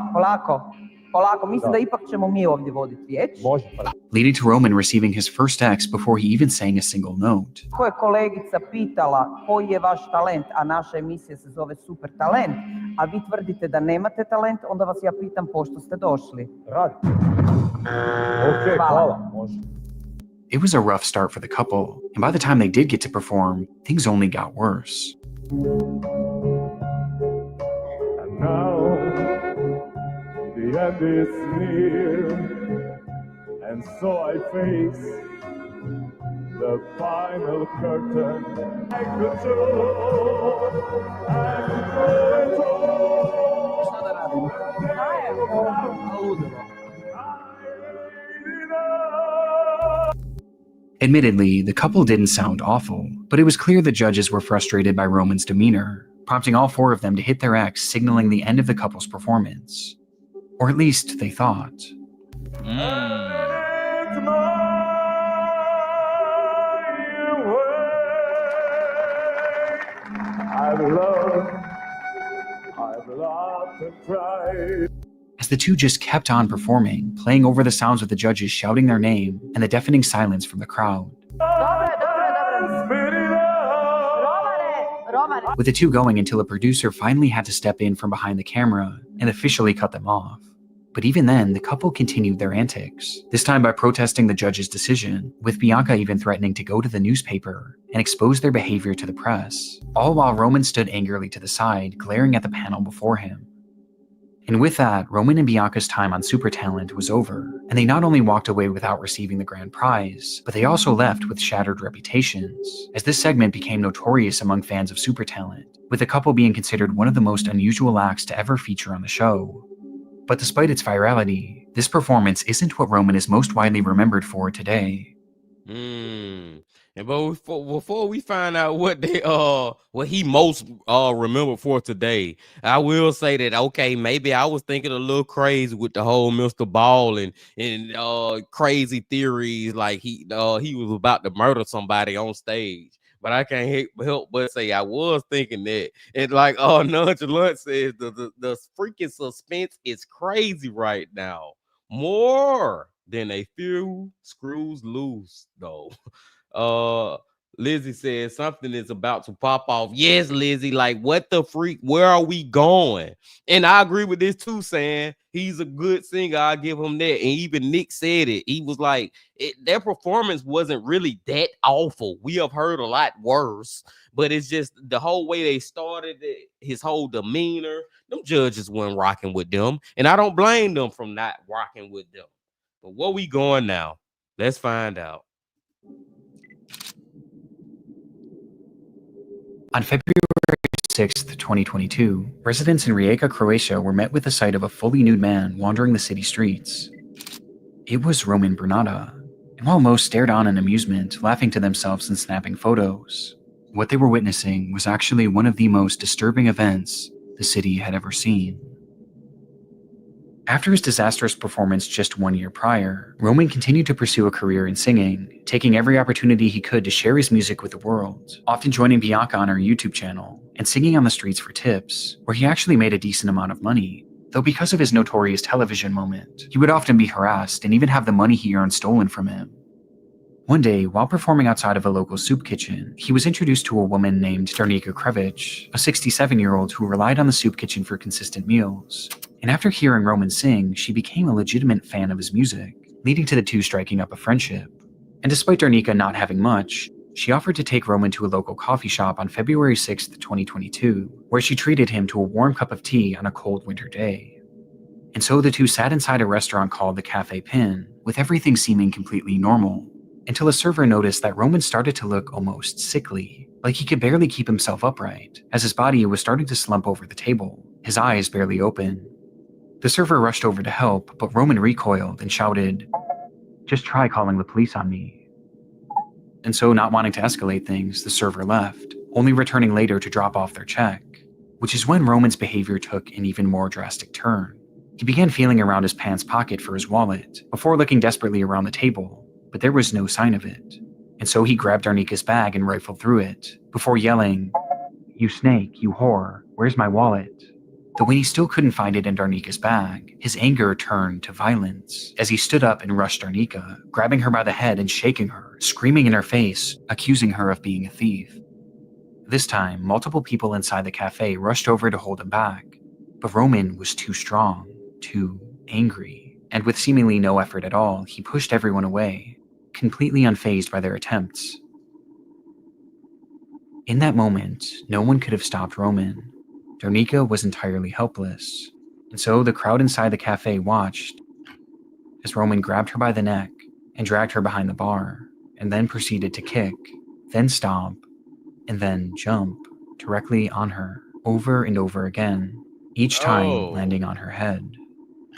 polako, mislim da ipak ćemo mi ovdje voditi riječ. Može, pa. Leading to Roman receiving his first text before he even sang a single note. Ko je kolegica pitala koji je vaš talent, a naša emisija se zove Super talent, a vi tvrdite da nemate talent, onda vas ja pitam pošto ste došli. Rad. Okej, hvala, može. It was a rough start for the couple, and by the time they did get to perform, things only got worse. And now, the end is near, and so I face the final curtain. I could show, and Šta da radim? Admittedly, the couple didn't sound awful, but it was clear the judges were frustrated by Roman's demeanor, prompting all four of them to hit their X, signaling the end of the couple's performance. Or at least they thought. I've loved and cried. As the two just kept on performing, playing over the sounds of the judges shouting their name and the deafening silence from the crowd. With the two going until a producer finally had to step in from behind the camera and officially cut them off. But even then, the couple continued their antics, this time by protesting the judge's decision, with Bianca even threatening to go to the newspaper and expose their behavior to the press, all while Roman stood angrily to the side, glaring at the panel before him. And with that, Roman and Bianca's time on Super Talent was over, and they not only walked away without receiving the grand prize, but they also left with shattered reputations, as this segment became notorious among fans of Super Talent, with the couple being considered one of the most unusual acts to ever feature on the show. But despite its virality, this performance isn't what Roman is most widely remembered for today. And before we find out what he most remembered for today, I will say that okay, maybe I was thinking a little crazy with the whole Mr. Ball and crazy theories like he was about to murder somebody on stage. But I can't help but say I was thinking that. And like Nonchalant says, the freaking suspense is crazy right now. More than a few screws loose, though. Lizzie says something is about to pop off. Yes, Lizzie, like what the freak? Where are we going? And I agree with this too, saying he's a good singer. I give him that. And even Nick said it. He was like, their performance wasn't really that awful. We have heard a lot worse, but it's just the whole way they started it, his whole demeanor. Them judges weren't rocking with them, and I don't blame them from not rocking with them. But where we going now? Let's find out. On February 6th, 2022, residents in Rijeka, Croatia were met with the sight of a fully nude man wandering the city streets. It was Roman Bernata, and while most stared on in amusement, laughing to themselves and snapping photos, what they were witnessing was actually one of the most disturbing events the city had ever seen. After his disastrous performance just 1 year prior, Roman continued to pursue a career in singing, taking every opportunity he could to share his music with the world, often joining Bianca on her YouTube channel, and singing on the streets for tips, where he actually made a decent amount of money, though because of his notorious television moment, he would often be harassed and even have the money he earned stolen from him. One day, while performing outside of a local soup kitchen, he was introduced to a woman named Darnika Krevic, a 67-year-old who relied on the soup kitchen for consistent meals. And after hearing Roman sing, she became a legitimate fan of his music, leading to the two striking up a friendship. And despite Darnika not having much, she offered to take Roman to a local coffee shop on February 6th, 2022, where she treated him to a warm cup of tea on a cold winter day. And so the two sat inside a restaurant called the Café Pin, with everything seeming completely normal. until a server noticed that Roman started to look almost sickly, like he could barely keep himself upright, as his body was starting to slump over the table, his eyes barely open. The server rushed over to help, but Roman recoiled and shouted, "Just try calling the police on me." And so, not wanting to escalate things, the server left, only returning later to drop off their check, which is when Roman's behavior took an even more drastic turn. He began feeling around his pants pocket for his wallet, before looking desperately around the table, but there was no sign of it. And so he grabbed Darnika's bag and rifled through it, before yelling, "You snake, you whore, where's my wallet?" Though when he still couldn't find it in Darnika's bag, his anger turned to violence as he stood up and rushed Darnika, grabbing her by the head and shaking her, screaming in her face, accusing her of being a thief. This time, multiple people inside the cafe rushed over to hold him back, but Roman was too strong, too angry, and with seemingly no effort at all, he pushed everyone away, completely unfazed by their attempts. In that moment, no one could have stopped Roman. Darnika was entirely helpless, and so the crowd inside the cafe watched as Roman grabbed her by the neck and dragged her behind the bar, and then proceeded to kick, then stomp, and then jump directly on her over and over again, each time landing on her head.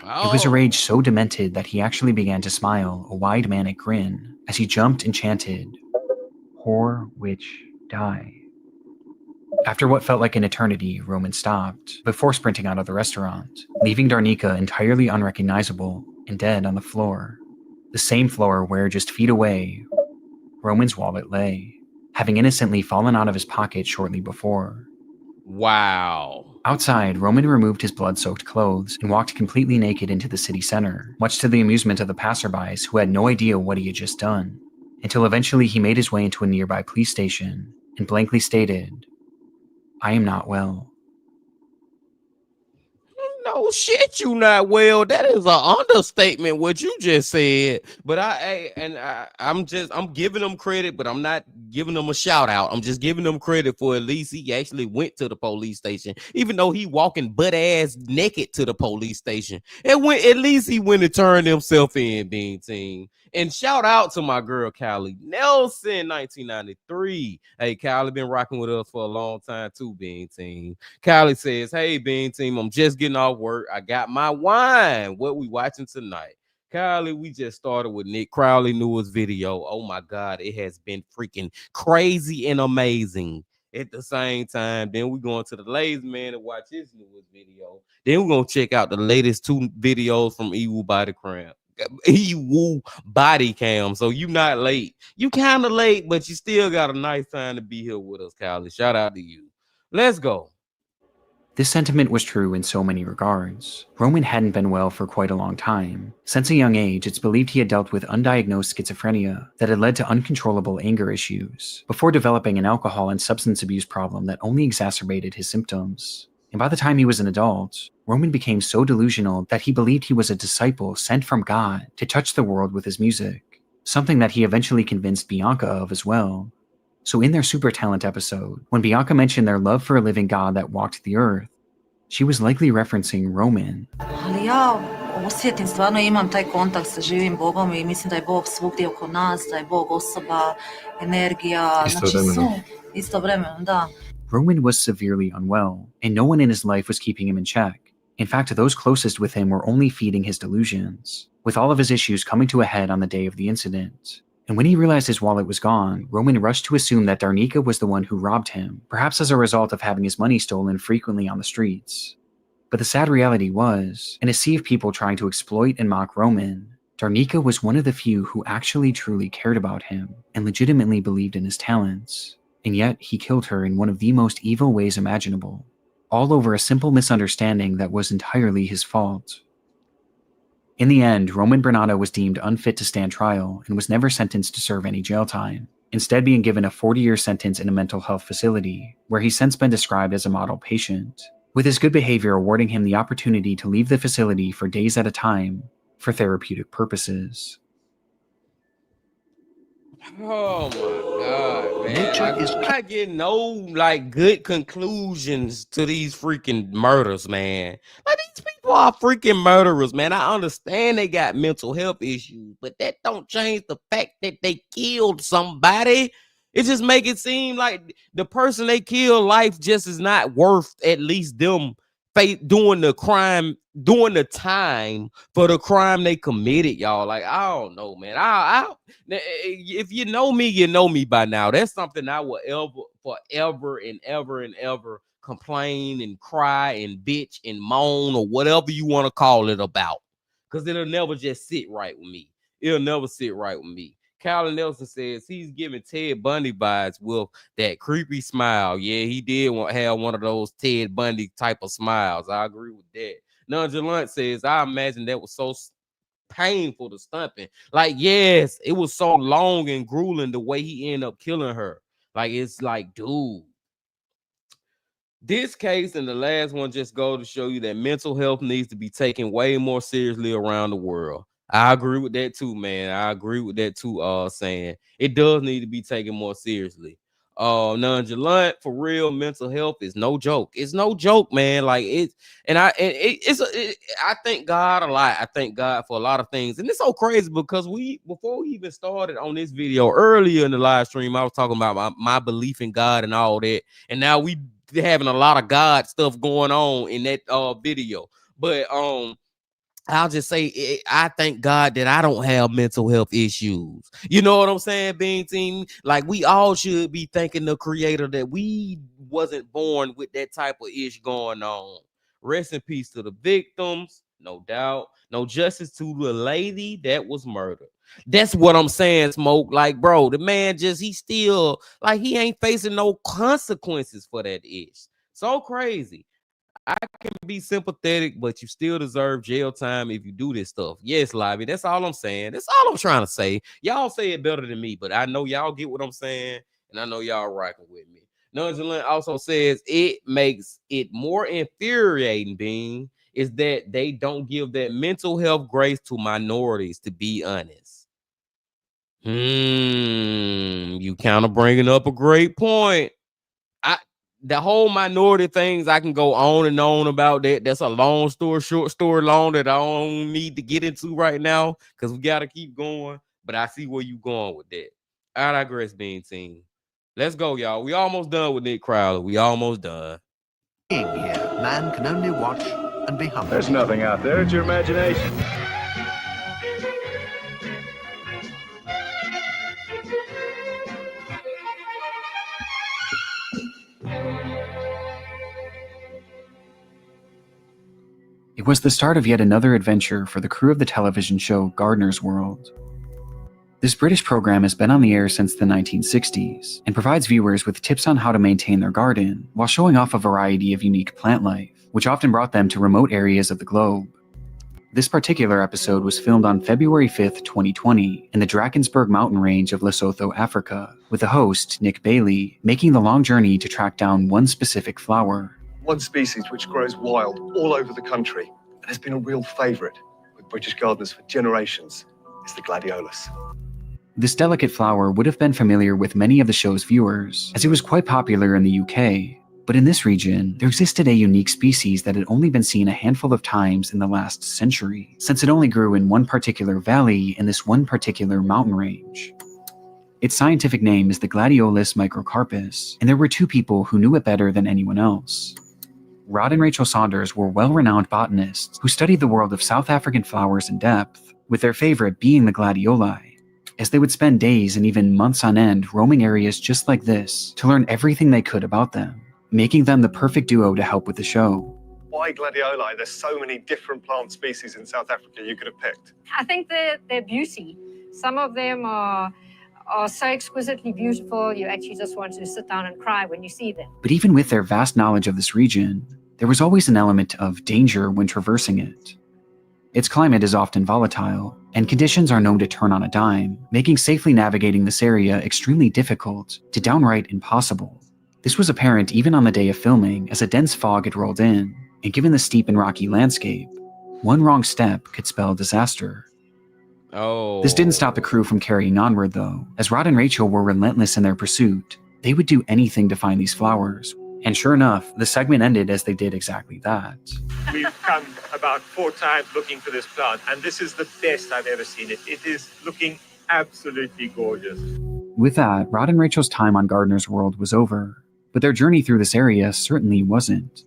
It was a rage so demented that he actually began to smile a wide manic grin as he jumped and chanted, "Whore, witch, die." After what felt like an eternity, Roman stopped, before sprinting out of the restaurant, leaving Darnika entirely unrecognizable and dead on the floor. The same floor where, just feet away, Roman's wallet lay, having innocently fallen out of his pocket shortly before. Wow. Outside, Roman removed his blood-soaked clothes and walked completely naked into the city center, much to the amusement of the passerbys who had no idea what he had just done, until eventually he made his way into a nearby police station and blankly stated, "I am not well." No shit, you not well. That is an understatement what you just said. But I'm giving them credit, but I'm not giving them a shout out. I'm just giving them credit for at least he actually went to the police station, even though he walking butt ass naked to the police station. At least he went and turned himself in, Bean Team. And shout out to my girl Callie Nelson, 1993. Hey, Callie been rocking with us for a long time too, Bean Team. Callie says, "Hey, Bean Team, I'm just getting off work. I got my wine. What we watching tonight?" Callie, we just started with Nick Crowley newest video. Oh my God, it has been freaking crazy and amazing at the same time. Then we're going to the Lazy Man to watch his newest video. Then we're going to check out the latest 2 videos from EWU Bodycam. So you not late. You kind of late, but you still got a nice time to be here with us, Callie. Shout out to you. Let's go. This sentiment was true in so many regards. Roman hadn't been well for quite a long time. Since a young age, it's believed he had dealt with undiagnosed schizophrenia that had led to uncontrollable anger issues, before developing an alcohol and substance abuse problem that only exacerbated his symptoms. And by the time he was an adult, Roman became so delusional that he believed he was a disciple sent from God to touch the world with his music, something that he eventually convinced Bianca of as well. So in their Super Talent episode, when Bianca mentioned their love for a living God that walked the earth, she was likely referencing Roman. Ali ja osjetim, stvarno imam taj kontakt sa živim Bogom I mislim da je Bog svugdje oko nas, da je Bog osoba, energija, znači sve, istovremeno, da. Roman was severely unwell, and no one in his life was keeping him in check. In fact, those closest with him were only feeding his delusions, with all of his issues coming to a head on the day of the incident. And when he realized his wallet was gone, Roman rushed to assume that Darnika was the one who robbed him, perhaps as a result of having his money stolen frequently on the streets. But the sad reality was, in a sea of people trying to exploit and mock Roman, Darnika was one of the few who actually truly cared about him and legitimately believed in his talents. And yet he killed her in one of the most evil ways imaginable, all over a simple misunderstanding that was entirely his fault. In the end, Roman Bernardo was deemed unfit to stand trial and was never sentenced to serve any jail time, instead being given a 40-year sentence in a mental health facility, where he's since been described as a model patient, with his good behavior awarding him the opportunity to leave the facility for days at a time for therapeutic purposes. Oh my God, man. I'm not getting no good conclusions to these freaking murders, man. Like these people people are freaking murderers, man. I understand they got mental health issues, but that don't change the fact that they killed somebody. It just make it seem like the person they killed, life just is not worth at least them doing the crime, doing the time for the crime they committed, y'all. Like, I don't know, man. If you know me by now. That's something I will forever and ever complain and cry and bitch and moan or whatever you want to call it about, because it'll never just sit right with me. It'll never sit right with me. Calvin Nelson says he's giving Ted Bundy vibes with that creepy smile. Yeah, he did have one of those Ted Bundy type of smiles. I agree with that. Nonchalant says, I imagine that was so painful to stumping. Like, yes, it was so long and grueling the way he ended up killing her. Like, it's like, dude. This case and the last one just go to show you that mental health needs to be taken way more seriously around the world. I agree with that too, man. I agree with that too. Saying it does need to be taken more seriously. Nonchalant, for real, mental health is no joke. It's no joke, man. Like I thank God a lot. I thank God for a lot of things, and it's so crazy because before we even started on this video earlier in the live stream, I was talking about my belief in God and all that, and now we having a lot of God stuff going on in that video, but I'll just say I thank God that I don't have mental health issues. You know what I'm saying, Bean Team? Like, we all should be thanking the Creator that we wasn't born with that type of ish going on. Rest in peace to the victims, no doubt. No justice to the lady that was murdered. That's what I'm saying, Smoke. Like, bro, the man he still, like, he ain't facing no consequences for that ish. So crazy. I can be sympathetic, but you still deserve jail time if you do this stuff. Yes, Libby, that's all I'm saying. That's all I'm trying to say. Y'all say it better than me, but I know y'all get what I'm saying, and I know y'all rocking with me. Nonchalant also says it makes it more infuriating, Bean, is that they don't give that mental health grace to minorities, to be honest. You kind of bringing up a great point. The whole minority things, I can go on and on about that. That's a long story, short story long that I don't need to get into right now because we got to keep going. But I see where you going with that. I digress, Bean Team. Let's go, y'all. We almost done with Nick Crowley. We almost done. Here, man can only watch and be humble. There's nothing out there. It's your imagination. It was the start of yet another adventure for the crew of the television show Gardener's World. This British program has been on the air since the 1960s and provides viewers with tips on how to maintain their garden while showing off a variety of unique plant life, which often brought them to remote areas of the globe. This particular episode was filmed on February 5th, 2020 in the Drakensberg mountain range of Lesotho, Africa, with the host, Nick Bailey, making the long journey to track down one specific flower. One species which grows wild all over the country and has been a real favourite with British gardeners for generations is the gladiolus. This delicate flower would have been familiar with many of the show's viewers, as it was quite popular in the UK, but in this region, there existed a unique species that had only been seen a handful of times in the last century, since it only grew in one particular valley in this one particular mountain range. Its scientific name is the Gladiolus microcarpus, and there were two people who knew it better than anyone else. Rod and Rachel Saunders were well-renowned botanists who studied the world of South African flowers in depth, with their favorite being the gladioli, as they would spend days and even months on end roaming areas just like this to learn everything they could about them, making them the perfect duo to help with the show. Why gladioli? There's so many different plant species in South Africa you could have picked. I think they're beauty. Some of them are so exquisitely beautiful, you actually just want to sit down and cry when you see them. But even with their vast knowledge of this region, there was always an element of danger when traversing it. Its climate is often volatile, and conditions are known to turn on a dime, making safely navigating this area extremely difficult to downright impossible. This was apparent even on the day of filming as a dense fog had rolled in, and given the steep and rocky landscape, one wrong step could spell disaster. This didn't stop the crew from carrying onward though, as Rod and Rachel were relentless in their pursuit. They would do anything to find these flowers, And sure enough, the segment ended as they did exactly that. We've come about 4 times looking for this plant, and this is the best I've ever seen it. It is looking absolutely gorgeous. With that, Rod and Rachel's time on Gardener's World was over, but their journey through this area certainly wasn't.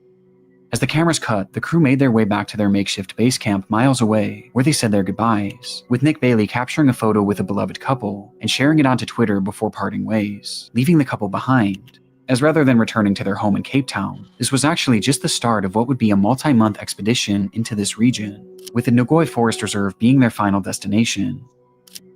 As the cameras cut, the crew made their way back to their makeshift base camp miles away, where they said their goodbyes, with Nick Bailey capturing a photo with a beloved couple and sharing it onto Twitter before parting ways, leaving the couple behind. As rather than returning to their home in Cape Town, this was actually just the start of what would be a multi-month expedition into this region, with the Ngoi Forest Reserve being their final destination.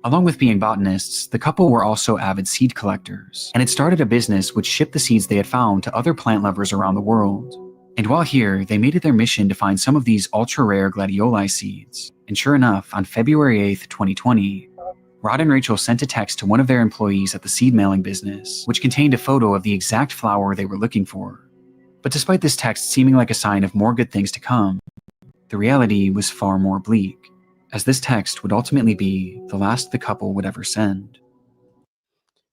Along with being botanists, the couple were also avid seed collectors, and had started a business which shipped the seeds they had found to other plant lovers around the world. And while here, they made it their mission to find some of these ultra-rare gladioli seeds. And sure enough, on February 8th, 2020, Rod and Rachel sent a text to one of their employees at the seed mailing business, which contained a photo of the exact flower they were looking for. But despite this text seeming like a sign of more good things to come, the reality was far more bleak, as this text would ultimately be the last the couple would ever send.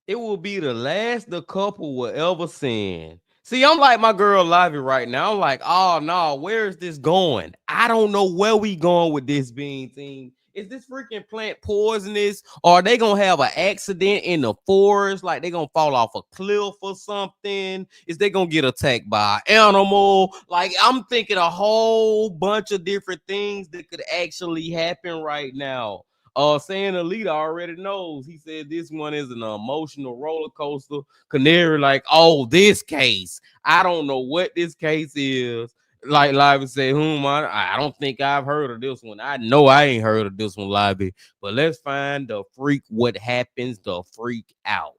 It will be the last the couple will ever send. See, I'm like my girl Livy right now. I'm like, oh no, where is this going? I don't know where we going with this bean team. Is this freaking plant poisonous? Or are they gonna have an accident in the forest? Like they gonna fall off a cliff or something? Is they gonna get attacked by an animal? Like I'm thinking a whole bunch of different things that could actually happen right now. Saying Alita already knows. He said this one is an emotional roller coaster. Canary, like, oh, this case. I don't know what this case is. Like Libby said, I don't think I've heard of this one. I know I ain't heard of this one, Libby. But let's find the freak. What happens to freak out?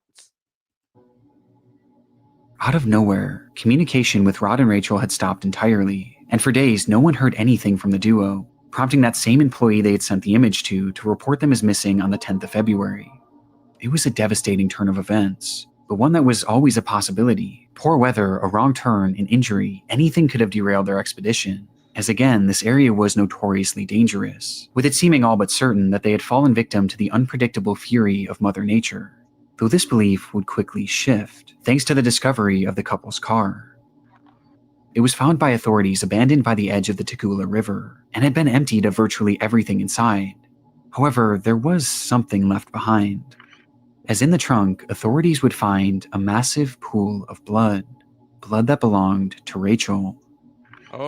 Out of nowhere, communication with Rod and Rachel had stopped entirely, and for days no one heard anything from the duo, prompting that same employee they had sent the image to report them as missing on the 10th of February. It was a devastating turn of events, but one that was always a possibility. Poor weather, a wrong turn, an injury, anything could have derailed their expedition, as again, this area was notoriously dangerous, with it seeming all but certain that they had fallen victim to the unpredictable fury of Mother Nature, though this belief would quickly shift, thanks to the discovery of the couple's car. It was found by authorities abandoned by the edge of the Tugela River, and had been emptied of virtually everything inside. However, there was something left behind. As in the trunk, authorities would find a massive pool of blood that belonged to Rachel.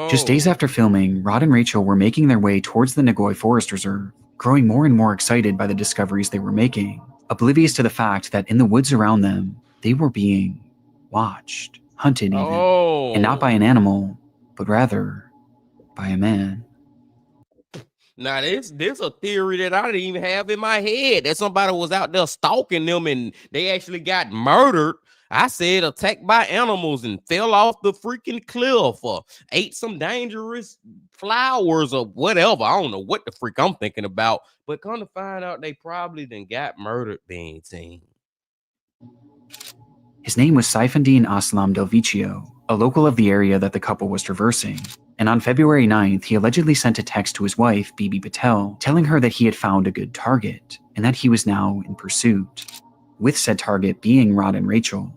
Just days after filming, Rod and Rachel were making their way towards the Ngoi Forest Reserve, growing more and more excited by the discoveries they were making, oblivious to the fact that in the woods around them, they were being watched, hunted even, and not by an animal, but rather by a man. Now, this a theory that I didn't even have in my head, that somebody was out there stalking them and they actually got murdered. I said attacked by animals and fell off the freaking cliff or ate some dangerous flowers or whatever. I don't know what the freak I'm thinking about, but come to find out they probably then got murdered, being seen. His name was Saifandine Aslam Delvicio, a local of the area that the couple was traversing, and on February 9th, he allegedly sent a text to his wife, Bibi Patel, telling her that he had found a good target, and that he was now in pursuit, with said target being Rod and Rachel.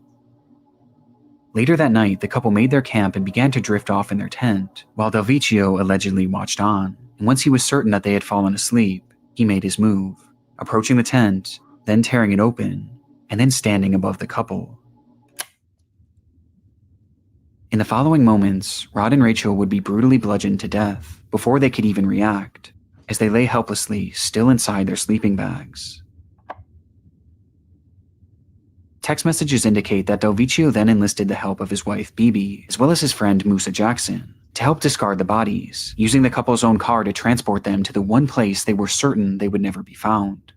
Later that night, the couple made their camp and began to drift off in their tent, while Delvicio allegedly watched on, and once he was certain that they had fallen asleep, he made his move, approaching the tent, then tearing it open, and then standing above the couple. In the following moments, Rod and Rachel would be brutally bludgeoned to death before they could even react, as they lay helplessly still inside their sleeping bags. Text messages indicate that Delvicio then enlisted the help of his wife Bibi, as well as his friend Musa Jackson, to help discard the bodies, using the couple's own car to transport them to the one place they were certain they would never be found: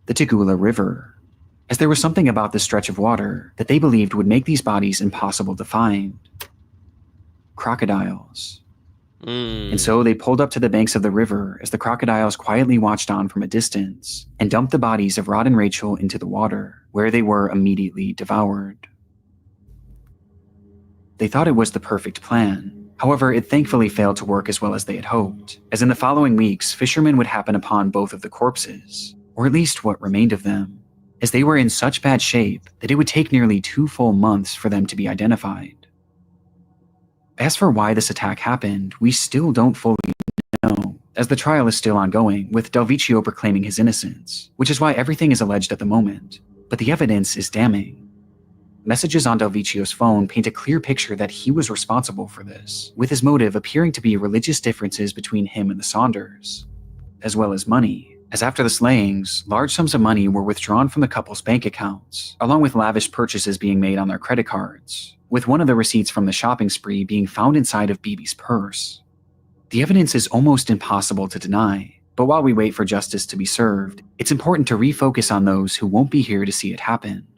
the Tugela River, as there was something about this stretch of water that they believed would make these bodies impossible to find: crocodiles. And so they pulled up to the banks of the river as the crocodiles quietly watched on from a distance and dumped the bodies of Rod and Rachel into the water, where they were immediately devoured. They thought it was the perfect plan. However, it thankfully failed to work as well as they had hoped, as in the following weeks, fishermen would happen upon both of the corpses, or at least what remained of them, as they were in such bad shape that it would take nearly 2 full months for them to be identified. As for why this attack happened, we still don't fully know, as the trial is still ongoing, with Del Vecchio proclaiming his innocence, which is why everything is alleged at the moment, but the evidence is damning. Messages on Del Vecchio's phone paint a clear picture that he was responsible for this, with his motive appearing to be religious differences between him and the Saunders, as well as money, as after the slayings, large sums of money were withdrawn from the couple's bank accounts, along with lavish purchases being made on their credit cards, with one of the receipts from the shopping spree being found inside of Bibi's purse. The evidence is almost impossible to deny, but while we wait for justice to be served, it's important to refocus on those who won't be here to see it happen.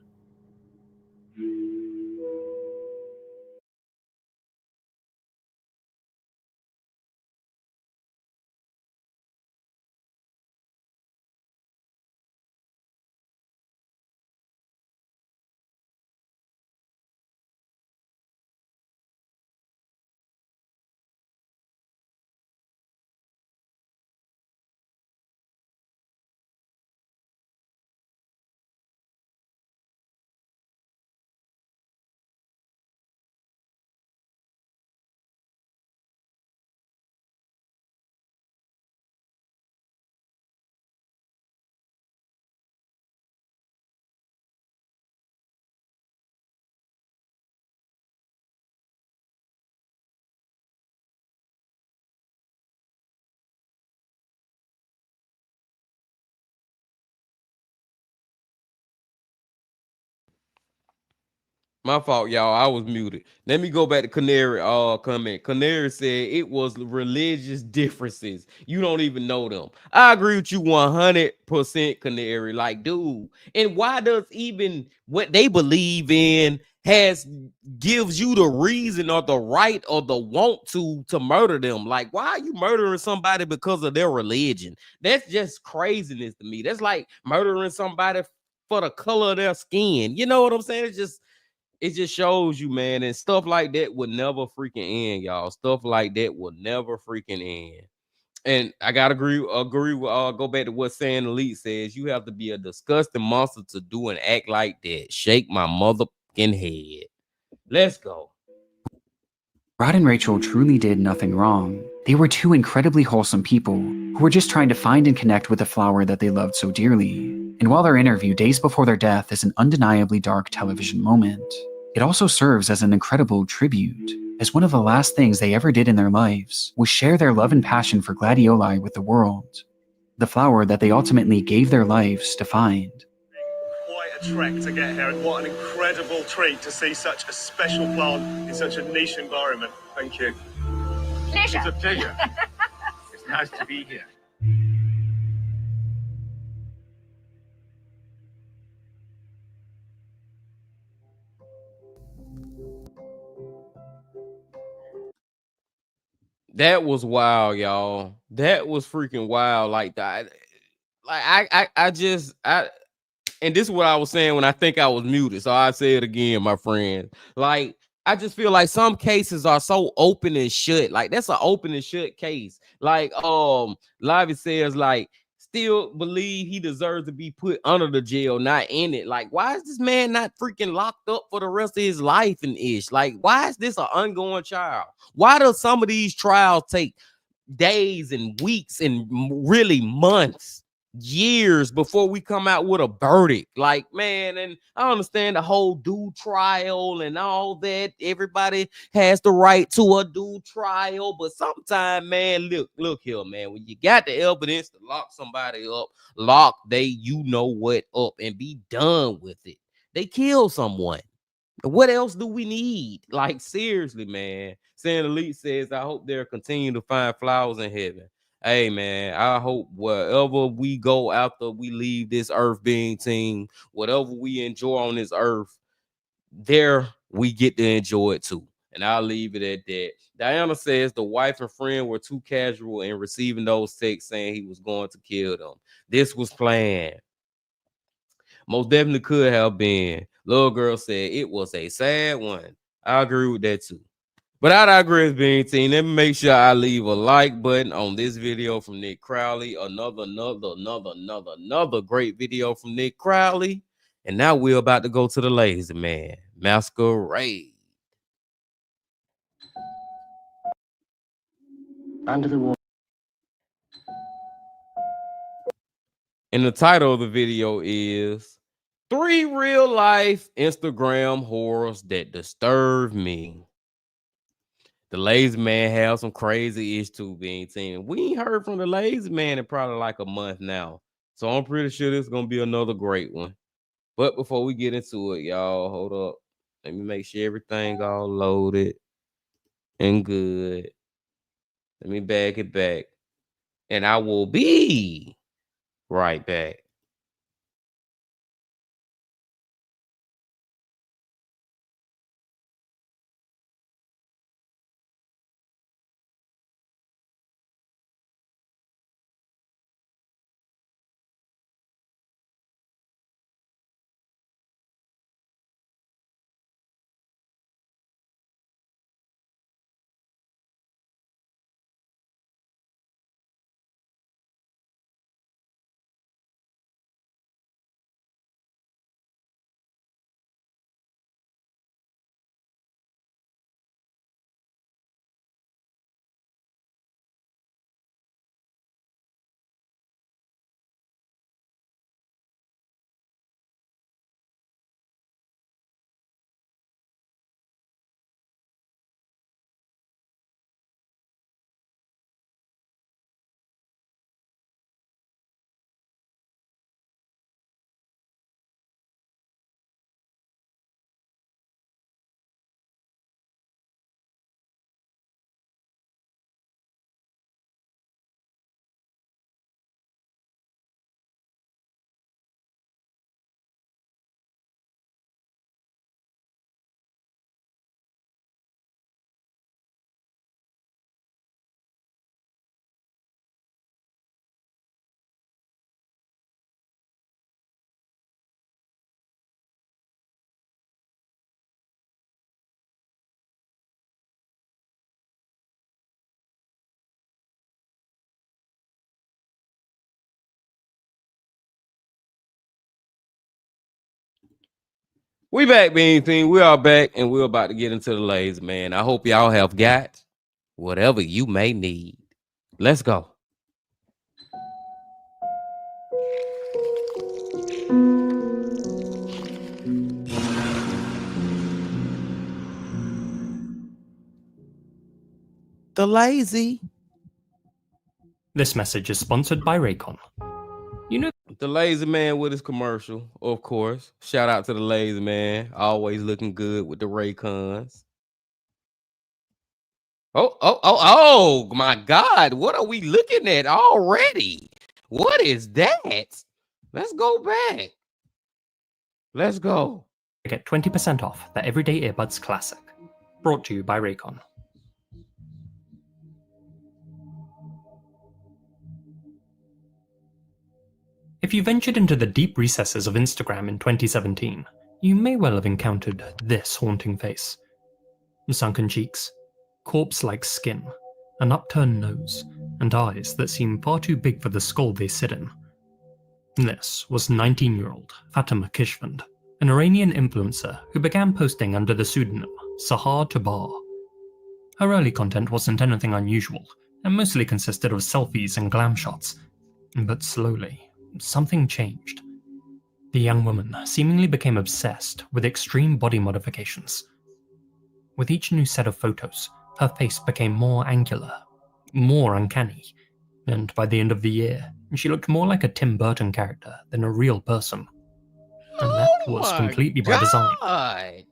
My fault, y'all. I was muted. Let me go back to Canary comment. Canary said it was religious differences. You don't even know them. I agree with you 100%, Canary. Like, dude. And why does even what they believe in gives you the reason or the right or the want to murder them? Like, why are you murdering somebody because of their religion? That's just craziness to me. That's like murdering somebody for the color of their skin. You know what I'm saying? It just shows you, man, and stuff like that would never freaking end, y'all. Stuff like that would never freaking end. And I gotta agree with go back to what Sam Elite says. You have to be a disgusting monster to do and act like that. Shake my motherfucking head. Let's go. Rod and Rachel truly did nothing wrong. They were two incredibly wholesome people who were just trying to find and connect with the flower that they loved so dearly. And while their interview days before their death is an undeniably dark television moment, it also serves as an incredible tribute, as one of the last things they ever did in their lives was share their love and passion for gladioli with the world, the flower that they ultimately gave their lives to find. Quite a trek to get here, and what an incredible treat to see such a special plant in such a niche environment. Thank you. Pleasure. It's a pleasure. It's nice to be here. That was wild, y'all. That was freaking wild. Like that. Like I and this is what I was saying when I think I was muted. So I say it again, my friend. Like, I just feel like some cases are so open and shut. Like, that's an open and shut case. Like, Livy says, like, still believe he deserves to be put under the jail, not in it. Like, why is this man not freaking locked up for the rest of his life and ish? Like, why is this an ongoing trial? Why do some of these trials take days and weeks and really months, years before we come out with a verdict? Like, man, and I understand the whole due trial and all that. Everybody has the right to a due trial, but sometimes, man, look here, man, when you got the evidence to lock somebody up, lock you know what up and be done with it. They kill someone. What else do we need? Like, seriously, man. Sam Elite says, I hope they'll continue to find flowers in heaven. Hey, man, I hope wherever we go after we leave this earth being team, whatever we enjoy on this earth, there we get to enjoy it too. And I'll leave it at that. Diana says the wife and friend were too casual in receiving those texts saying he was going to kill them. This was planned. Most definitely could have been. Little girl said it was a sad one. I agree with that too. But I digress, being team. Let me make sure I leave a like button on this video from Nick Crowley. Another great video from Nick Crowley. And now we're about to go to the lazy man, Masquerade. Under the water. And the title of the video is 3 Real Life Instagram Horrors That Disturb Me. The lazy man has some crazy ish too, being seen. We ain't heard from the lazy man in probably like a month now. So I'm pretty sure this is gonna be another great one. But before we get into it, y'all, hold up. Let me make sure everything all loaded and good. Let me bag it back. And I will be right back. We back, Bean Team. We are back, and we're about to get into the lazy man. I hope y'all have got whatever you may need. Let's go. The lazy. This message is sponsored by Raycon. You know the lazy man with his commercial, of course. Shout out to the lazy man, always looking good with the Raycons. Oh my God, what are we looking at already? What is that? Let's go back. Let's go. Get 20% off the Everyday Earbuds Classic. Brought to you by Raycon. If you ventured into the deep recesses of Instagram in 2017, you may well have encountered this haunting face. Sunken cheeks, corpse-like skin, an upturned nose, and eyes that seem far too big for the skull they sit in. This was 19-year-old Fatima Kishvand, an Iranian influencer who began posting under the pseudonym Sahar Tabar. Her early content wasn't anything unusual, and mostly consisted of selfies and glam shots. But slowly, something changed. The young woman seemingly became obsessed with extreme body modifications. With each new set of photos, her face became more angular, more uncanny, and by the end of the year, she looked more like a Tim Burton character than a real person. And that was completely by design.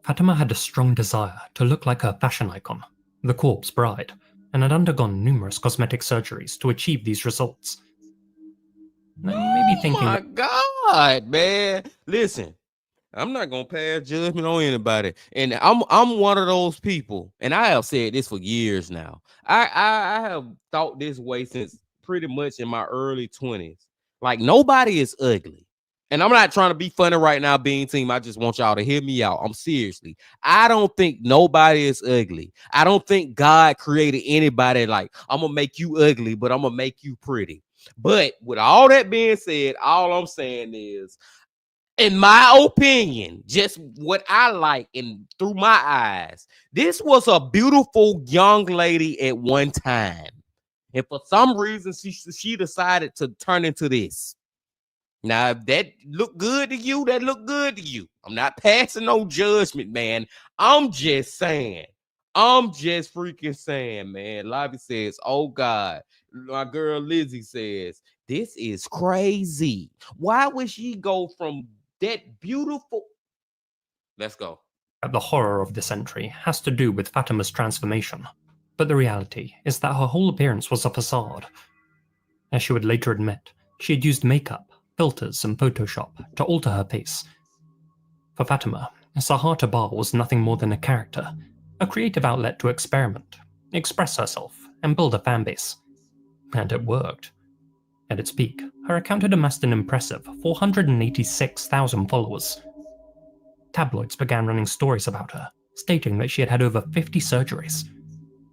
Fatima had a strong desire to look like her fashion icon, the corpse bride, and had undergone numerous cosmetic surgeries to achieve these results. Now, you may be thinking, oh my God, man. Listen, I'm not gonna pass judgment on anybody, and I'm one of those people, and I have said this for years now. I have thought this way since pretty much in my early 20s. Like, nobody is ugly, and I'm not trying to be funny right now, Bean Team. I just want y'all to hear me out. I'm seriously. I don't think nobody is ugly. I don't think God created anybody like, I'm gonna make you ugly, but I'm gonna make you pretty. But with all that being said, all I'm saying is, in my opinion, just what I like and through my eyes, this was a beautiful young lady at one time. And for some reason, she decided to turn into this. Now, if that look good to you, that look good to you. I'm not passing no judgment, man. I'm just saying. I'm just freaking saying, man. Lobby says, oh God. My girl Lizzie says, this is crazy. Why would she go from that beautiful? Let's go. The horror of this entry has to do with Fatima's transformation, but the reality is that her whole appearance was a facade. As she would later admit, she had used makeup, filters, and Photoshop to alter her face. For Fatima, Sahar Tabar was nothing more than a character, a creative outlet to experiment, express herself, and build a fanbase. And it worked. At its peak, her account had amassed an impressive 486,000 followers. Tabloids began running stories about her, stating that she had had over 50 surgeries.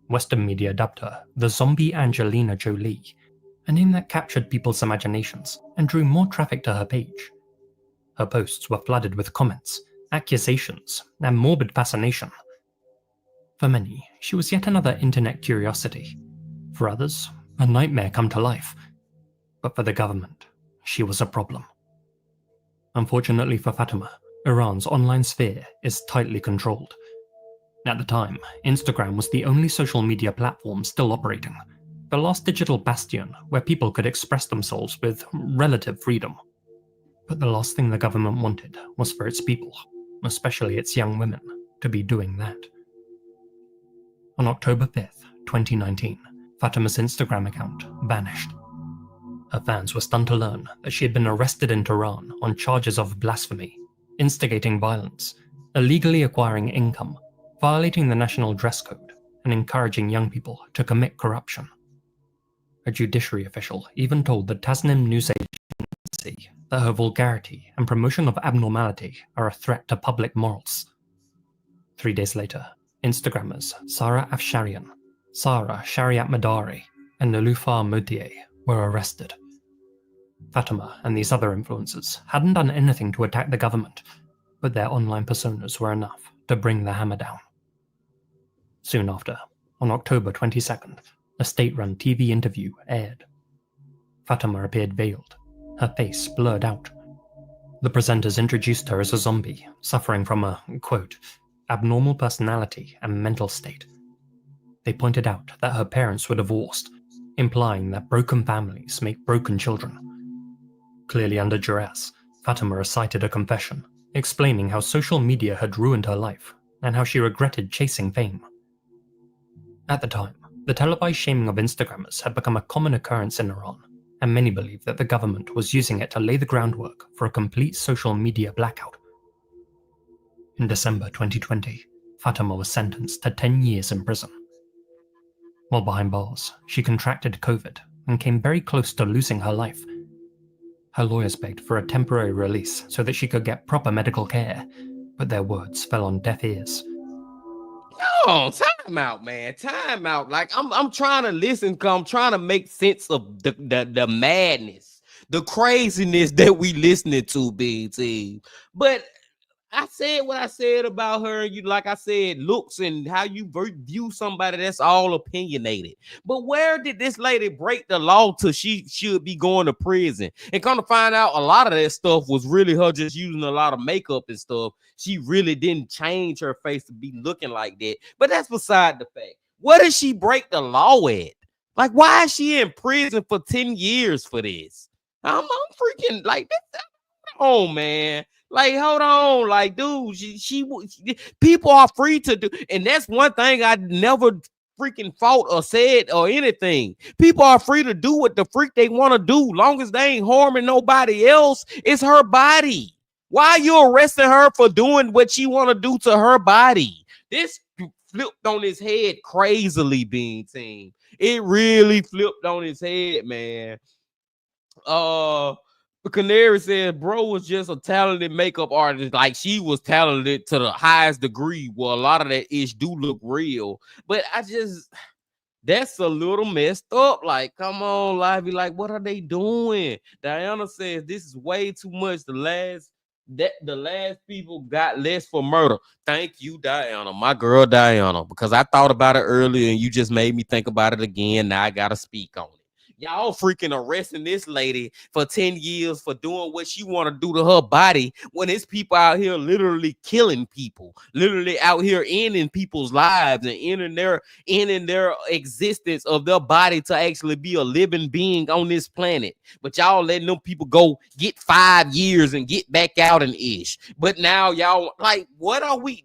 Western media dubbed her the zombie Angelina Jolie, a name that captured people's imaginations and drew more traffic to her page. Her posts were flooded with comments, accusations, and morbid fascination. For many, she was yet another internet curiosity. For others, a nightmare come to life. But for the government, she was a problem. Unfortunately for Fatima, Iran's online sphere is tightly controlled. At the time, Instagram was the only social media platform still operating, the last digital bastion where people could express themselves with relative freedom. But the last thing the government wanted was for its people, especially its young women, to be doing that. On October 5th, 2019, Fatima's Instagram account vanished. Her fans were stunned to learn that she had been arrested in Tehran on charges of blasphemy, instigating violence, illegally acquiring income, violating the national dress code, and encouraging young people to commit corruption. A judiciary official even told the Tasnim news agency that her vulgarity and promotion of abnormality are a threat to public morals. 3 days later, Instagrammers Sarah Afsharian, Sarah Shariat Madari, and Nilufar Modier were arrested. Fatima and these other influencers hadn't done anything to attack the government, but their online personas were enough to bring the hammer down. Soon after, on October 22nd, a state-run TV interview aired. Fatima appeared veiled, her face blurred out. The presenters introduced her as a zombie, suffering from a, quote, abnormal personality and mental state. They pointed out that her parents were divorced, implying that broken families make broken children. Clearly under duress, Fatima recited a confession, explaining how social media had ruined her life and how she regretted chasing fame. At the time, the televised shaming of Instagrammers had become a common occurrence in Iran, and many believed that the government was using it to lay the groundwork for a complete social media blackout. In December 2020, Fatima was sentenced to 10 years in prison. While behind bars, she contracted COVID and came very close to losing her life. Her lawyers begged for a temporary release so that she could get proper medical care, but their words fell on deaf ears. No, time out, man. Time out. Like I'm trying to listen, I'm trying to make sense of the madness, the craziness that we listening to, BT. But I said what I said about her. You, like I said, looks and how you view somebody, that's all opinionated. But where did this lady break the law till she should be going to prison? And come to find out, a lot of that stuff was really her just using a lot of makeup and stuff. She really didn't change her face to be looking like that. But that's beside the fact. Where did she break the law at? Like, why is she in prison for 10 years for this? I'm freaking like this. Oh, man. Like, hold on, like, dude, she people are free to do, and that's one thing I never freaking fought or said or anything. People are free to do what the freak they want to do, long as they ain't harming nobody else. It's her body. Why are you arresting her for doing what she want to do to her body? This flipped on his head crazily, Bean Team. It really flipped on his head, man. The Canary said, bro was just a talented makeup artist. Like, she was talented to the highest degree. Well, a lot of that ish do look real. But that's a little messed up. Like, come on, Lively. Like, what are they doing? Diana says, this is way too much. The last that the last people got less for murder. Thank you, Diana, my girl Diana, because I thought about it earlier and you just made me think about it again. Now I gotta speak on it. Y'all freaking arresting this lady for 10 years for doing what she want to do to her body when it's people out here literally killing people, literally out here ending people's lives and ending their existence of their body to actually be a living being on this planet. But y'all letting them people go get 5 years and get back out and ish. But now y'all like, what are we?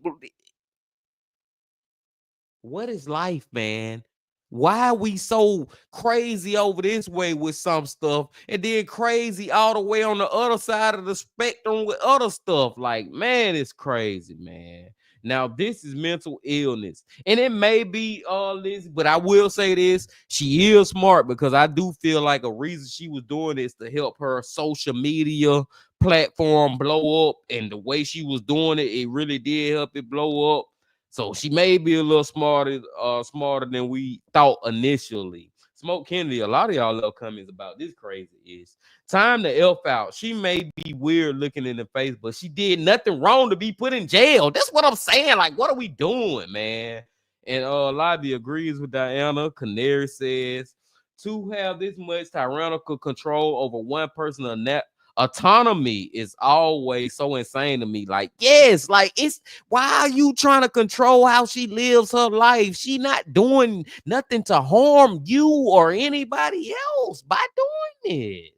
What is life, man? Why are we so crazy over this way with some stuff and then crazy all the way on the other side of the spectrum with other stuff? Like, man, it's crazy, man. Now, this is mental illness. And it may be all this, but I will say this. She is smart because I do feel like a reason she was doing this to help her social media platform blow up. And the way she was doing it, it really did help it blow up. So she may be a little smarter than we thought initially. Smoke Kennedy, a lot of y'all love comments about this crazy is time to F out. She may be weird looking in the face, but she did nothing wrong to be put in jail. That's what I'm saying. Like, what are we doing, man? And Lobby agrees with Diana. Canary says to have this much tyrannical control over one person or not. Autonomy is always so insane to me. Like, yes, like it's why are you trying to control how she lives her life? She not doing nothing to harm you or anybody else by doing this.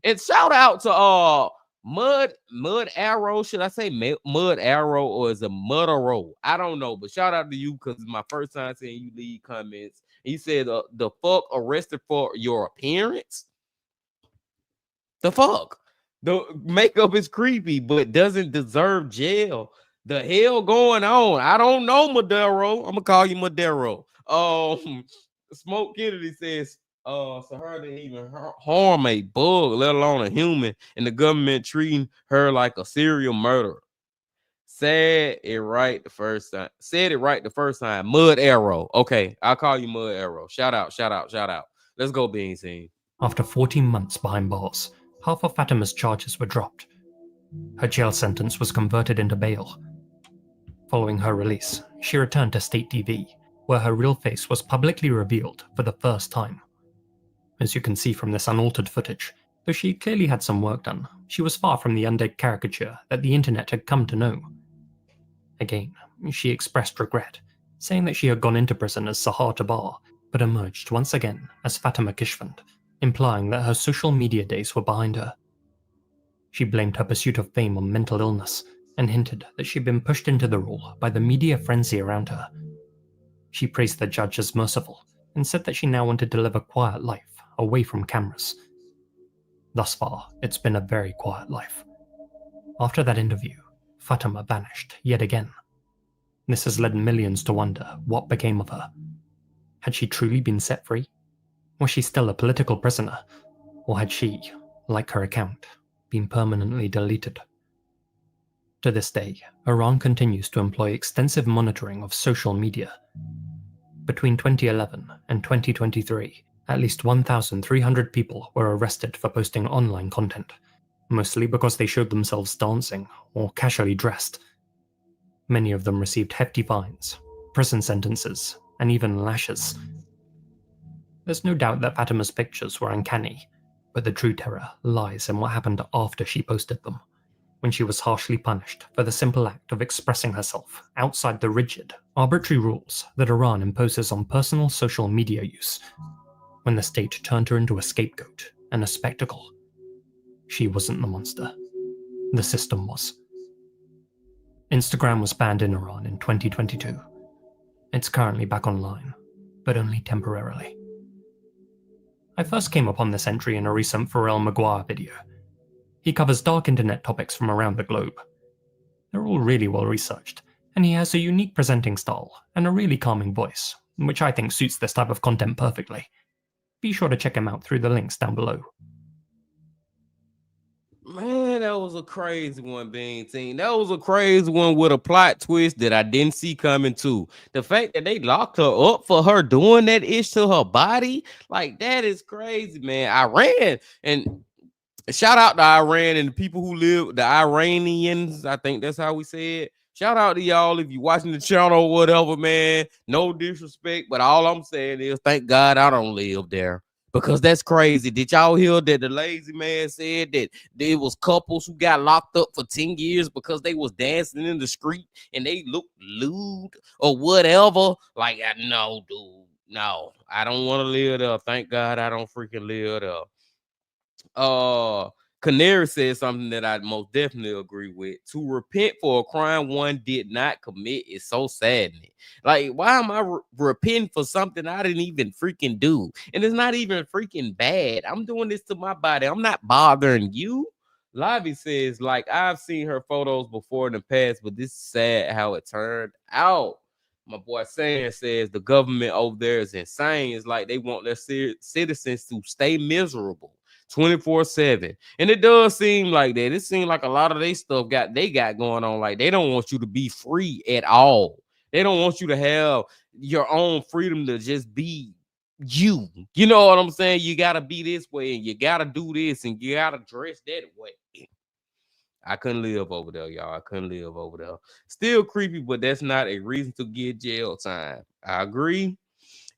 And shout out to Mud Arrow. Should I say Mud Arrow or is it Mud Arrow? I don't know, but shout out to you because it's my first time seeing you leave comments. He said the fuck arrested for your appearance. The fuck. The makeup is creepy, but doesn't deserve jail. The hell going on? I don't know, Madero. I'm gonna call you Madero. Smoke Kennedy says, so her didn't even harm a bug, let alone a human, and the government treating her like a serial murderer. Said it right the first time. Mud Arrow. Okay, I'll call you Mud Arrow. Shout out. Let's go, Bean Scene. After 14 months behind bars, half of Fatima's charges were dropped. Her jail sentence was converted into bail. Following her release, she returned to state TV, where her real face was publicly revealed for the first time. As you can see from this unaltered footage, though she clearly had some work done, she was far from the undead caricature that the internet had come to know. Again, she expressed regret, saying that she had gone into prison as Sahar Tabar, but emerged once again as Fatima Kishvand, implying that her social media days were behind her. She blamed her pursuit of fame on mental illness and hinted that she'd been pushed into the role by the media frenzy around her. She praised the judge as merciful and said that she now wanted to live a quiet life away from cameras. Thus far, it's been a very quiet life. After that interview, Fatima vanished yet again. This has led millions to wonder what became of her. Had she truly been set free? Was she still a political prisoner? Or had she, like her account, been permanently deleted? To this day, Iran continues to employ extensive monitoring of social media. Between 2011 and 2023, at least 1,300 people were arrested for posting online content, mostly because they showed themselves dancing or casually dressed. Many of them received hefty fines, prison sentences, and even lashes. There's no doubt that Fatima's pictures were uncanny, but the true terror lies in what happened after she posted them, when she was harshly punished for the simple act of expressing herself outside the rigid, arbitrary rules that Iran imposes on personal social media use. When the state turned her into a scapegoat and a spectacle. She wasn't the monster. The system was. Instagram was banned in Iran in 2022. It's currently back online, but only temporarily. I first came upon this entry in a recent Pharrell Maguire video. He covers dark internet topics from around the globe. They're all really well researched, and he has a unique presenting style and a really calming voice, which I think suits this type of content perfectly. Be sure to check him out through the links down below. Man, that was a crazy one, Bean Team. That was a crazy one with a plot twist that I didn't see coming too. The fact that they locked her up for her doing that ish to her body, like that is crazy, man. I ran and Shout out to Iran and the people who live, the Iranians. I think that's how we say it. Shout out to y'all if you're watching the channel or whatever, man. No disrespect, but all I'm saying is thank God I don't live there. Because that's crazy. Did y'all hear that the lazy man said that there was couples who got locked up for 10 years because they was dancing in the street and they looked lewd or whatever? Like, no, dude. No, I don't want to live there. Thank God I don't freaking live there. Canary said something that I most definitely agree with. To repent for a crime one did not commit is so saddening. Like, why am I repenting for something I didn't even freaking do? And it's not even freaking bad. I'm doing this to my body. I'm not bothering you. Lavi says, like, I've seen her photos before in the past, but this is sad how it turned out. My boy Sam says the government over there is insane. It's like they want their citizens to stay miserable 24/7. And it does seem like that. It seems like a lot of their stuff they got going on. Like they don't want you to be free at all. They don't want you to have your own freedom to just be you. You know what I'm saying? You gotta be this way and you gotta do this and you gotta dress that way. I couldn't live over there, y'all. I couldn't live over there. Still creepy, but that's not a reason to get jail time. I agree.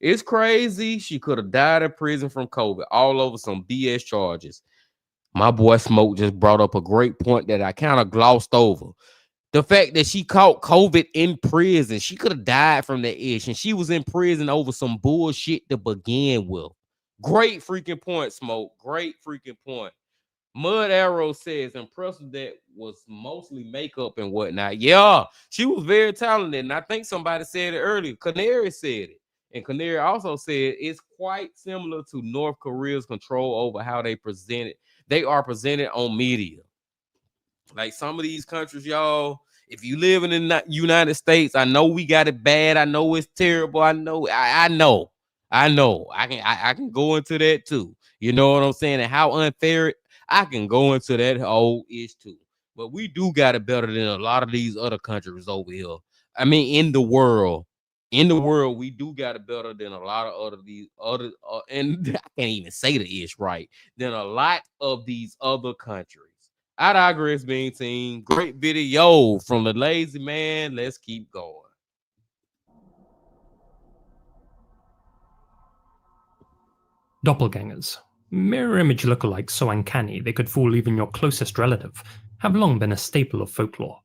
It's crazy. She could have died in prison from COVID all over some BS charges. My boy Smoke just brought up a great point that I kind of glossed over. The fact that she caught COVID in prison. She could have died from that ish, and she was in prison over some bullshit to begin with. Great freaking point, Smoke. Great freaking point. Mud Arrow says impressive that was mostly makeup and whatnot. Yeah, she was very talented. And I think somebody said it earlier. Canary said it. And Canary also said it's quite similar to North Korea's control over how they are presented on media. Like some of these countries, y'all, if you live in the United States, I know we got it bad. I know it's terrible. I know. I can go into that too. You know what I'm saying? And how unfair I can go into that whole ish too. But we do got it better than a lot of these other countries over here. I mean, in the world, we do got it better than a lot of these other, and I can't even say the ish right, than a lot of these other countries. I digress, Bean Team. Great video from the lazy man. Let's keep going. Doppelgangers, mirror image lookalikes so uncanny they could fool even your closest relative, have long been a staple of folklore.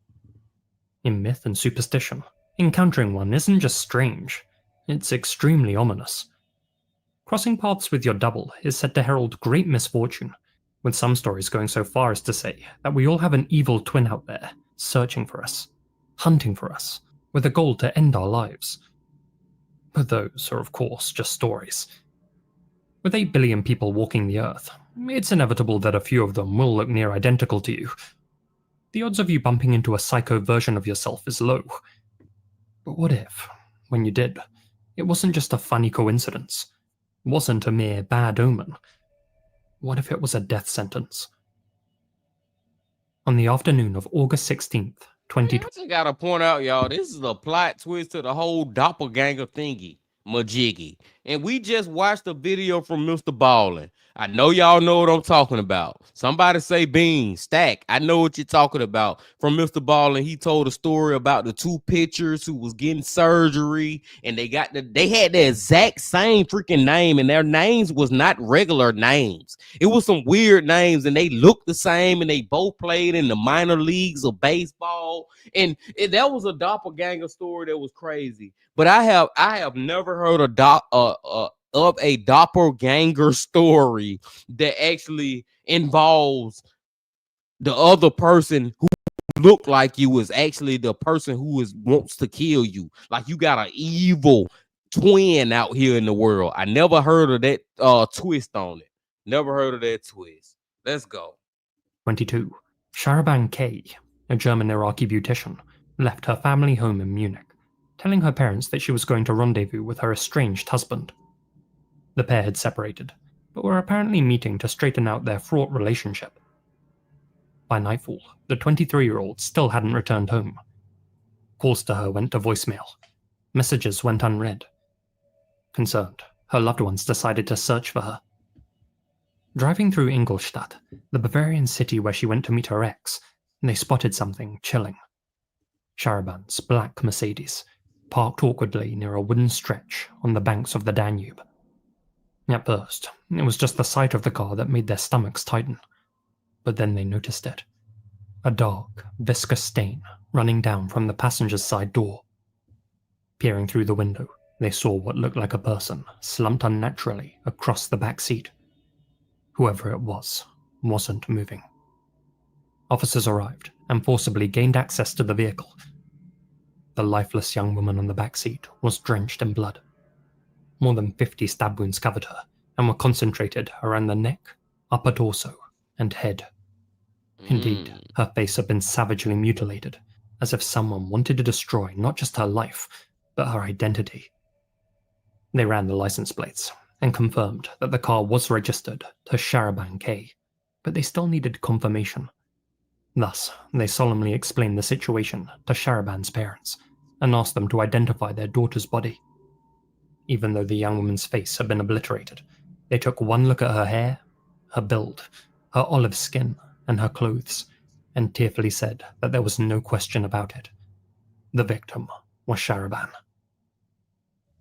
In myth and superstition, encountering one isn't just strange, it's extremely ominous. Crossing paths with your double is said to herald great misfortune, with some stories going so far as to say that we all have an evil twin out there, searching for us, hunting for us, with a goal to end our lives. But those are of course just stories. With 8 billion people walking the earth, it's inevitable that a few of them will look near identical to you. The odds of you bumping into a psycho version of yourself is low. But what if, when you did, it wasn't just a funny coincidence, wasn't a mere bad omen? What if it was a death sentence? On the afternoon of August 16th, 2020... I just gotta point out, y'all, this is a plot twist to the whole doppelganger thingy, majiggy. And we just watched a video from Mr. Ballin. I know y'all know what I'm talking about. Somebody say Bean, Stack. I know what you're talking about. From Mr. Ballin, he told a story about the two pitchers who was getting surgery, and they had the exact same freaking name, and their names was not regular names. It was some weird names, and they looked the same, and they both played in the minor leagues of baseball. And that was a doppelganger story that was crazy. But I have never heard of a doppelganger story that actually involves the other person who look like you is actually the person who wants to kill you. Like you got an evil twin out here in the world. I never heard of that twist on it. Never heard of that twist. Let's go. 22. Sharaban K, a German Iraqi beautician, left her family home in Munich, telling her parents that she was going to rendezvous with her estranged husband. The pair had separated, but were apparently meeting to straighten out their fraught relationship. By nightfall, the 23-year-old still hadn't returned home. Calls to her went to voicemail. Messages went unread. Concerned, her loved ones decided to search for her. Driving through Ingolstadt, the Bavarian city where she went to meet her ex, they spotted something chilling. Sharaban's black Mercedes, parked awkwardly near a wooden stretch on the banks of the Danube. At first, it was just the sight of the car that made their stomachs tighten. But then they noticed it. A dark, viscous stain running down from the passenger's side door. Peering through the window, they saw what looked like a person slumped unnaturally across the back seat. Whoever it was, wasn't moving. Officers arrived and forcibly gained access to the vehicle. The lifeless young woman on the back seat was drenched in blood. More than 50 stab wounds covered her and were concentrated around the neck, upper torso, and head. Indeed, her face had been savagely mutilated, as if someone wanted to destroy not just her life, but her identity. They ran the license plates and confirmed that the car was registered to Sharaban K, but they still needed confirmation. Thus, they solemnly explained the situation to Sharaban's parents and asked them to identify their daughter's body. Even though the young woman's face had been obliterated, they took one look at her hair, her build, her olive skin, and her clothes, and tearfully said that there was no question about it. The victim was Sharaban.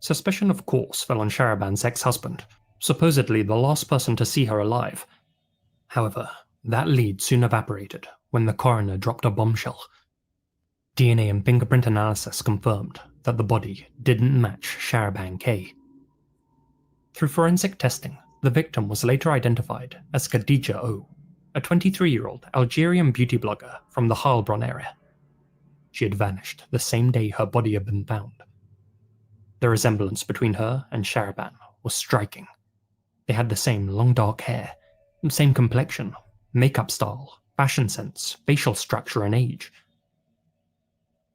Suspicion, of course, fell on Sharaban's ex-husband, supposedly the last person to see her alive. However, that lead soon evaporated when the coroner dropped a bombshell. DNA and fingerprint analysis confirmed that the body didn't match Sharaban K. Through forensic testing, the victim was later identified as Khadija O, a 23-year-old Algerian beauty blogger from the Heilbronn area. She had vanished the same day her body had been found. The resemblance between her and Sharaban was striking. They had the same long dark hair, same complexion, makeup style, fashion sense, facial structure, and age.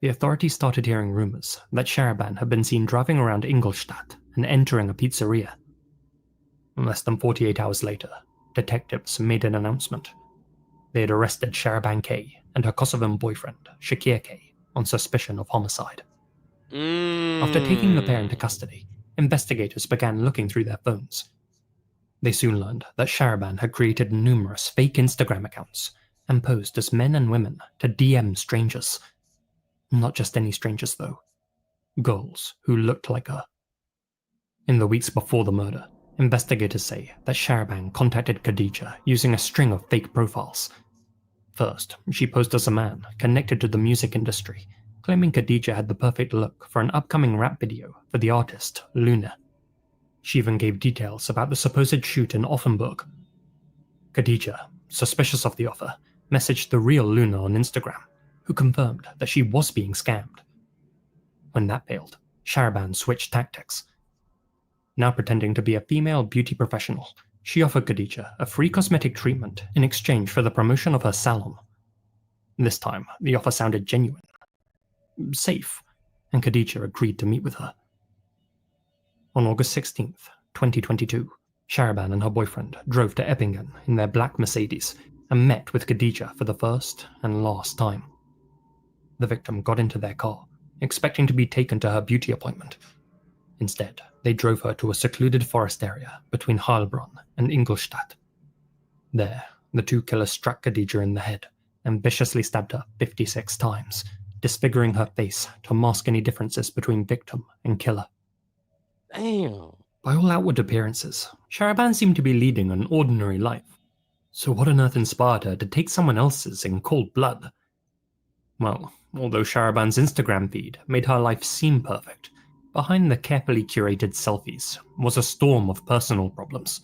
The authorities started hearing rumors that Sharaban had been seen driving around Ingolstadt and entering a pizzeria. Less than 48 hours later, detectives made an announcement. They had arrested Sharaban K and her Kosovan boyfriend, Shakir K, on suspicion of homicide. After taking the pair into custody, investigators began looking through their phones. They soon learned that Sharaban had created numerous fake Instagram accounts and posed as men and women to DM strangers. Not just any strangers, though. Girls who looked like her. In the weeks before the murder, investigators say that Sharaban contacted Khadija using a string of fake profiles. First, she posed as a man connected to the music industry, claiming Khadija had the perfect look for an upcoming rap video for the artist Luna. She even gave details about the supposed shoot in Offenburg. Khadija, suspicious of the offer, messaged the real Luna on Instagram, who confirmed that she was being scammed. When that failed, Sharaban switched tactics. Now pretending to be a female beauty professional, she offered Khadija a free cosmetic treatment in exchange for the promotion of her salon. This time, the offer sounded genuine, safe, and Khadija agreed to meet with her. On August 16th, 2022, Sharaban and her boyfriend drove to Eppingen in their black Mercedes and met with Khadija for the first and last time. The victim got into their car, expecting to be taken to her beauty appointment. Instead, they drove her to a secluded forest area between Heilbronn and Ingolstadt. There, the two killers struck Khadija in the head and viciously stabbed her 56 times, disfiguring her face to mask any differences between victim and killer. Damn. By all outward appearances, Sharaban seemed to be leading an ordinary life. So what on earth inspired her to take someone else's in cold blood? Well, although Sharaban's Instagram feed made her life seem perfect, behind the carefully curated selfies was a storm of personal problems.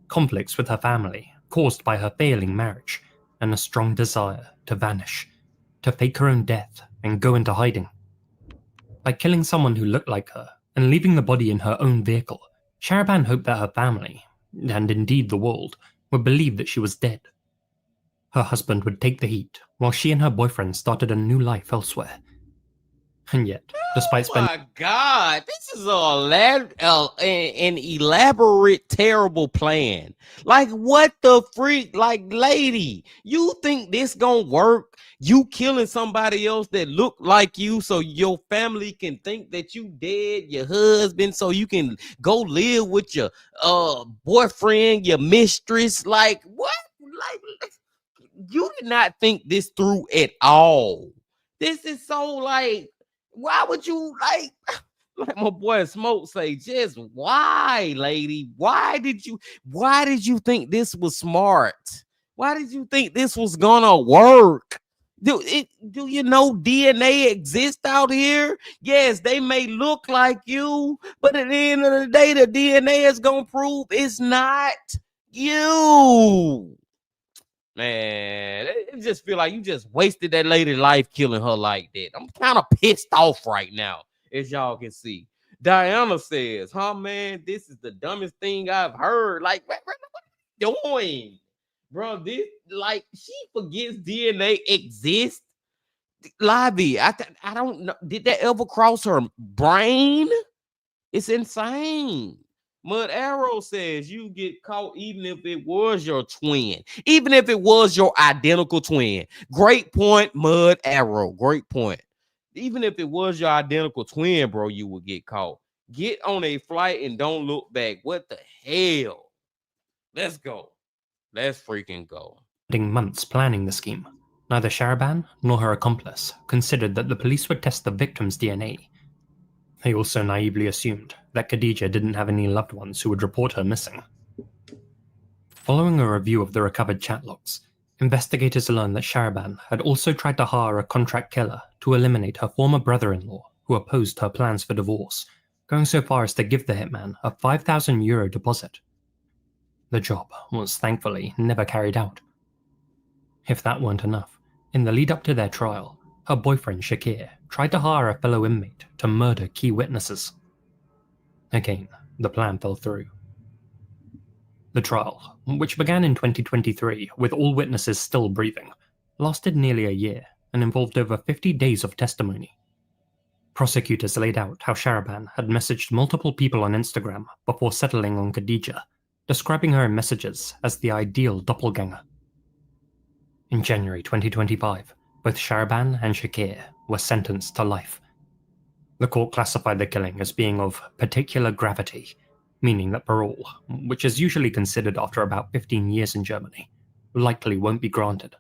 Conflicts with her family, caused by her failing marriage, and a strong desire to vanish, to fake her own death and go into hiding. By killing someone who looked like her and leaving the body in her own vehicle, Sharaban hoped that her family, and indeed the world, would believe that she was dead. Her husband would take the heat, while she and her boyfriend started a new life elsewhere. And yet, despite Oh spending my God, this is an elaborate, terrible plan. Like, what the freak? Like, lady, you think this gonna work? You killing somebody else that look like you so your family can think that you dead, your husband, so you can go live with your boyfriend, your mistress. Like, what? Like, you did not think this through at all. This is so like, why would you like my boy Smoke say, just why, lady? Why did you think this was smart? Why did you think this was gonna work? Do you know DNA exists out here? Yes, they may look like you, but at the end of the day, the DNA is gonna prove it's not you. Man, it just feel like you just wasted that lady's life killing her like that. I'm kind of pissed off right now, as y'all can see. Diana says, huh, man, this is the dumbest thing I've heard. Like, what are you doing? Bro, this, like, she forgets DNA exists. Libby, I don't know. Did that ever cross her brain? It's insane. Mud Arrow says you get caught even if it was your twin, even if it was your identical twin. Great point, Mud Arrow. Great point. Even if it was your identical twin, bro, you would get caught. Get on a flight and don't look back. What the hell? Let's go. Let's freaking go. months planning the scheme, neither Sharaban nor her accomplice considered that the police would test the victim's DNA. They also naively assumed that Khadija didn't have any loved ones who would report her missing. Following a review of the recovered chat logs, investigators learned that Sharaban had also tried to hire a contract killer to eliminate her former brother-in-law who opposed her plans for divorce, going so far as to give the hitman a €5,000 deposit. The job was thankfully never carried out. If that weren't enough, in the lead up to their trial, her boyfriend Shakir tried to hire a fellow inmate to murder key witnesses. Again, the plan fell through. The trial, which began in 2023 with all witnesses still breathing, lasted nearly a year and involved over 50 days of testimony. Prosecutors laid out how Sharaban had messaged multiple people on Instagram before settling on Khadija, describing her in messages as the ideal doppelganger. In January 2025, both Sharaban and Shakir were sentenced to life. The court classified the killing as being of particular gravity, meaning that parole, which is usually considered after about 15 years in Germany, likely won't be granted.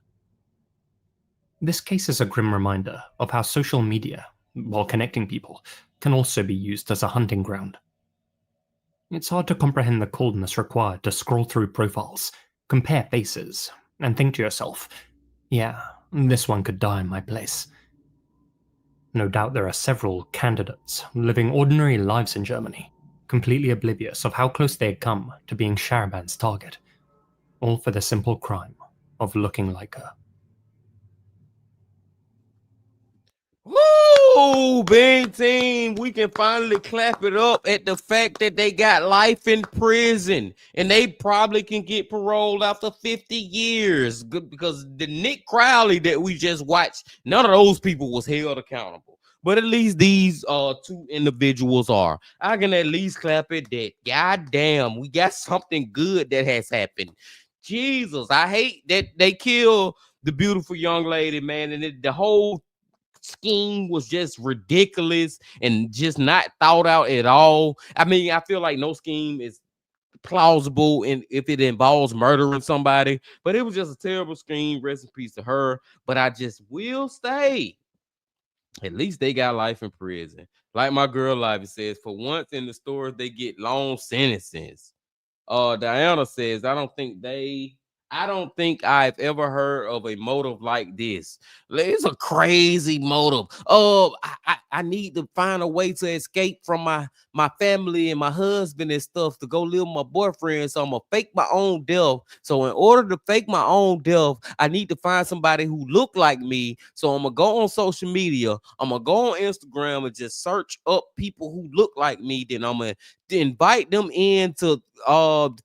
This case is a grim reminder of how social media, while connecting people, can also be used as a hunting ground. It's hard to comprehend the coldness required to scroll through profiles, compare faces, and think to yourself, yeah, this one could die in my place. No doubt there are several candidates living ordinary lives in Germany, completely oblivious of how close they had come to being Sharaban's target, all for the simple crime of looking like her. Woo, Bing Team, we can finally clap it up at the fact that they got life in prison and they probably can get paroled after 50 years. Good, because the Nick Crowley that we just watched, none of those people was held accountable. But at least these two individuals are. I can at least clap it that, goddamn, we got something good that has happened. Jesus, I hate that they killed the beautiful young lady, man, and the whole scheme was just ridiculous and just not thought out at all. I mean, I feel like no scheme is plausible if it involves murdering somebody, but it was just a terrible scheme. Rest in peace to her. But I just will say, at least they got life in prison. Like my girl Livy says, for once in the stores, they get long sentences. Diana says, I don't think I've ever heard of a motive like this. It's a crazy motive. I need to find a way to escape from my family and my husband and stuff to go live with my boyfriend. So I'm gonna fake my own death. So in order to fake my own death, I need to find somebody who look like me. So I'm gonna go on social media. I'm gonna go on Instagram and just search up people who look like me. Then I'm gonna invite them in to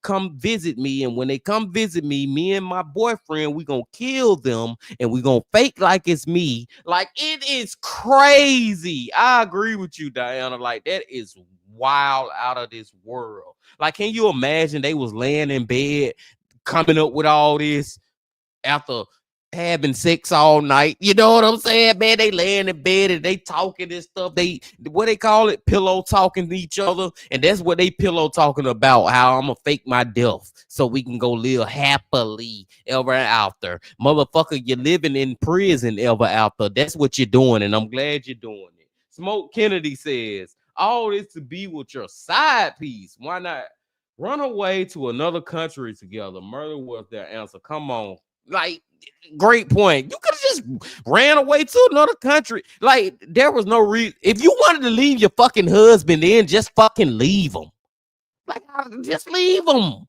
come visit me. And when they come visit me, me and my boyfriend, we gonna kill them and we gonna fake like it's me. Like, it is crazy. I agree with you, Diana. Like, that is wild, out of this world. Like, can you imagine they was laying in bed coming up with all this after having sex all night? You know what I'm saying, man? They laying in bed and they talking this stuff. They, what they call it, pillow talking to each other, and that's what they pillow talking about. How I'm gonna fake my death so we can go live happily ever after. Motherfucker, you're living in prison ever after. That's what you're doing, and I'm glad you're doing it. Smoke Kennedy says, all this to be with your side piece. Why not run away to another country together? Murder was their answer. Come on. Like, great point. You could have just ran away to another country. Like, there was no reason. If you wanted to leave your fucking husband, then just fucking leave him. Like, just leave him.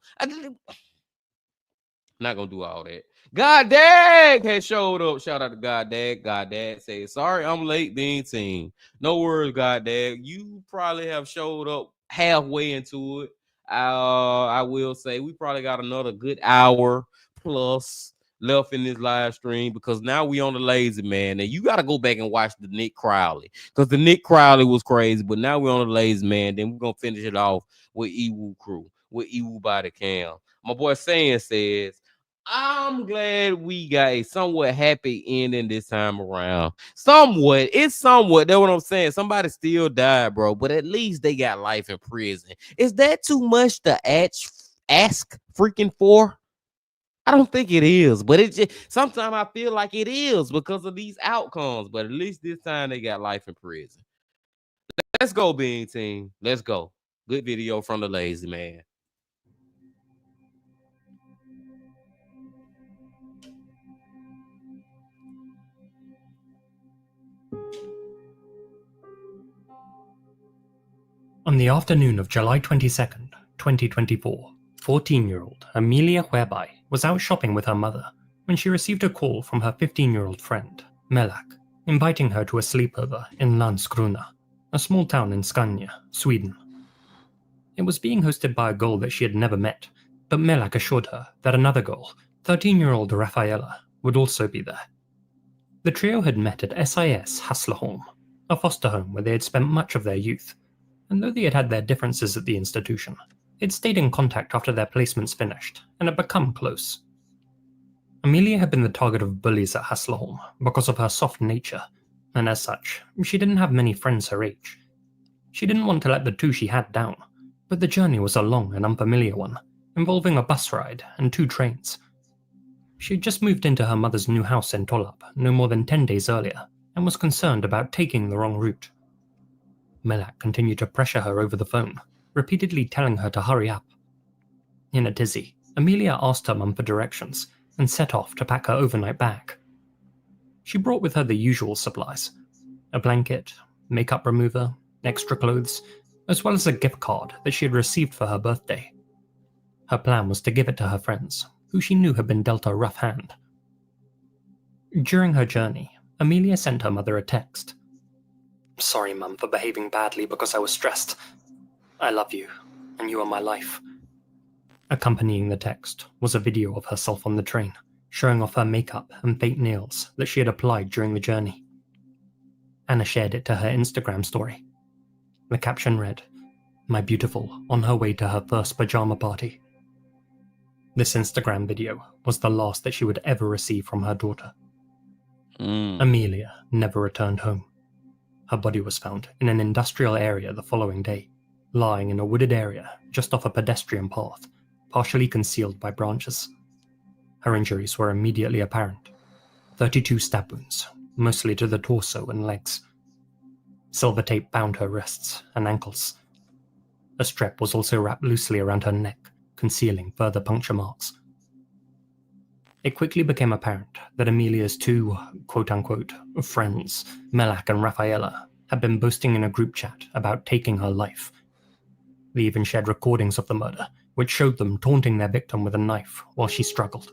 Not gonna do all that. God Dad has showed up. Shout out to God Dad. God Dad says, sorry, I'm late being seen. No worries, God Dad. You probably have showed up halfway into it. I will say we probably got another good hour plus left in this live stream, because now we on the Lazy Man, and you got to go back and watch the Nick Crowley, because the Nick Crowley was crazy, but now we're on the Lazy Man. Then we're gonna finish it off with EWU Crew, with EWU Bodycam. My boy Saying says, I'm glad we got a somewhat happy ending this time around. Somewhat. It's somewhat. That's what I'm saying. Somebody still died, bro, but at least they got life in prison. Is that too much to ask freaking for? I don't think it is, but it just sometimes I feel like it is because of these outcomes. But at least this time they got life in prison. Let's go, Bean Team. Let's go. Good video from the Lazy Man. On the afternoon of July 22nd, 2024, 14-year-old Amelia Whereby was out shopping with her mother when she received a call from her 15-year-old friend, Melak, inviting her to a sleepover in Landskrona, a small town in Scania, Sweden. It was being hosted by a girl that she had never met, but Melak assured her that another girl, 13-year-old Rafaela, would also be there. The trio had met at SIS Hässleholm, a foster home where they had spent much of their youth, and though they had had their differences at the institution, they'd stayed in contact after their placements finished and had become close. Amelia had been the target of bullies at Hässleholm because of her soft nature, and as such, she didn't have many friends her age. She didn't want to let the two she had down, but the journey was a long and unfamiliar one, involving a bus ride and 2 trains. She had just moved into her mother's new house in Tollarp no more than 10 days earlier, and was concerned about taking the wrong route. Melak continued to pressure her over the phone, repeatedly telling her to hurry up. In a tizzy, Amelia asked her mum for directions and set off to pack her overnight bag. She brought with her the usual supplies: a blanket, makeup remover, extra clothes, as well as a gift card that she had received for her birthday. Her plan was to give it to her friends, who she knew had been dealt a rough hand. During her journey, Amelia sent her mother a text. "Sorry, Mum, for behaving badly because I was stressed. I love you, and you are my life." Accompanying the text was a video of herself on the train, showing off her makeup and fake nails that she had applied during the journey. Anna shared it to her Instagram story. The caption read, "My beautiful, on her way to her first pajama party." This Instagram video was the last that she would ever receive from her daughter. Amelia never returned home. Her body was found in an industrial area the following day, lying in a wooded area just off a pedestrian path, partially concealed by branches. Her injuries were immediately apparent: 32 stab wounds, mostly to the torso and legs. Silver tape bound her wrists and ankles. A strap was also wrapped loosely around her neck, concealing further puncture marks. It quickly became apparent that Amelia's 2 quote-unquote friends, Melak and Rafaela, had been boasting in a group chat about taking her life. They even shared recordings of the murder, which showed them taunting their victim with a knife while she struggled.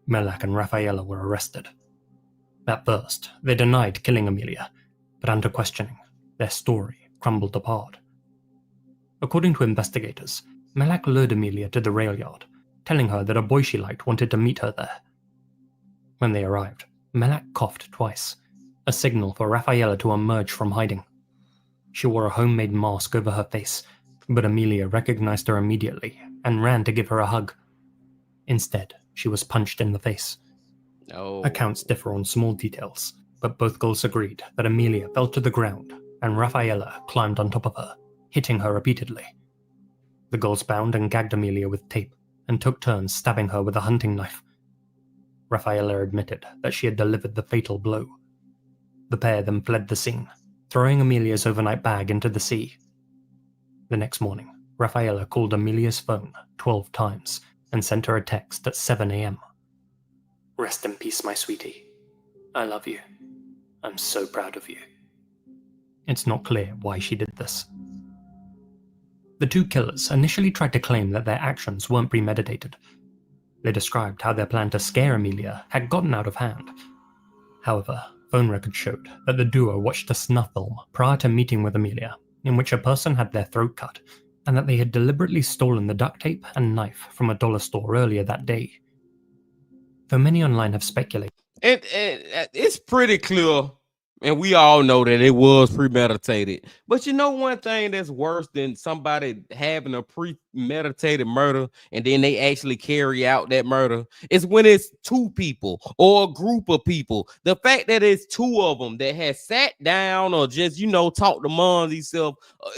Melak and Rafaela were arrested. At first, they denied killing Amelia, but under questioning, their story crumbled apart. According to investigators, Melak lured Amelia to the rail yard, telling her that a boy she liked wanted to meet her there. When they arrived, Melak coughed twice, a signal for Rafaela to emerge from hiding. She wore a homemade mask over her face, but Amelia recognized her immediately and ran to give her a hug. Instead, she was punched in the face. Accounts differ on small details, but both girls agreed that Amelia fell to the ground and Rafaela climbed on top of her, hitting her repeatedly. The girls bound and gagged Amelia with tape and took turns stabbing her with a hunting knife. Rafaela admitted that she had delivered the fatal blow. The pair then fled the scene, throwing Amelia's overnight bag into the sea. The next morning, Rafaela called Amelia's phone 12 times and sent her a text at 7 a.m. "Rest in peace, my sweetie. I love you. I'm so proud of you." It's not clear why she did this. The two killers initially tried to claim that their actions weren't premeditated. They described how their plan to scare Amelia had gotten out of hand. However, phone records showed that the duo watched a snuff film prior to meeting with Amelia, in which a person had their throat cut, and that they had deliberately stolen the duct tape and knife from a dollar store earlier that day. Though many online have speculated. It's pretty clear, and we all know that it was premeditated. But you know one thing that's worse than somebody having a premeditated murder and then they actually carry out that murder is when it's two people or a group of people. The fact that it's two of them that has sat down or just, talked among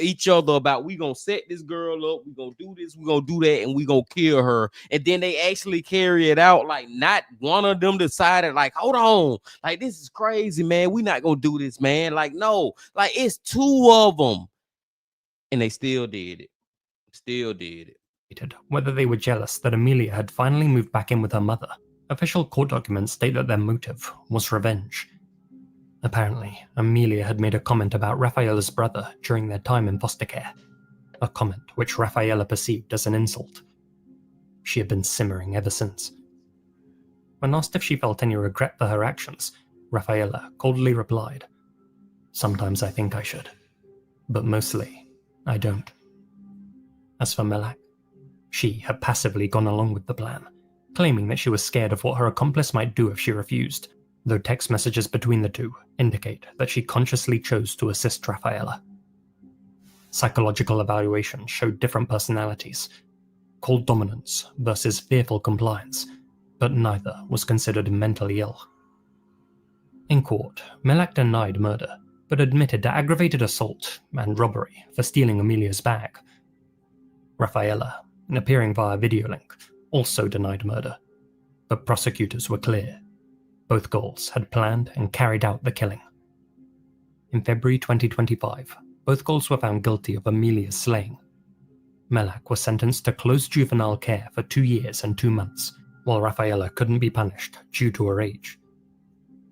each other about, we gonna set this girl up, we gonna do this, we gonna do that, and we gonna kill her. And then they actually carry it out. Like, not one of them decided, like, hold on, like, this is crazy, man. We not gonna do this, man. Like, no, like, it's two of them. And they still did it. Whether they were jealous that Amelia had finally moved back in with her mother. Official court documents state that their motive was revenge. Apparently, Amelia had made a comment about Rafaela's brother during their time in foster care, a comment which Rafaela perceived as an insult. She had been simmering ever since. When asked if she felt any regret for her actions, Rafaela coldly replied, "Sometimes I think I should, but mostly I don't." As for Melak, she had passively gone along with the plan, claiming that she was scared of what her accomplice might do if she refused, though text messages between the two indicate that she consciously chose to assist Rafaela. Psychological evaluations showed different personalities, cold dominance versus fearful compliance, but neither was considered mentally ill. In court, Melak denied murder, but admitted to aggravated assault and robbery for stealing Amelia's bag. Rafaela, appearing via video link, also denied murder, but prosecutors were clear. Both girls had planned and carried out the killing. In February 2025, both girls were found guilty of Amelia's slaying. Melak was sentenced to closed juvenile care for 2 years and 2 months, while Rafaela couldn't be punished due to her age.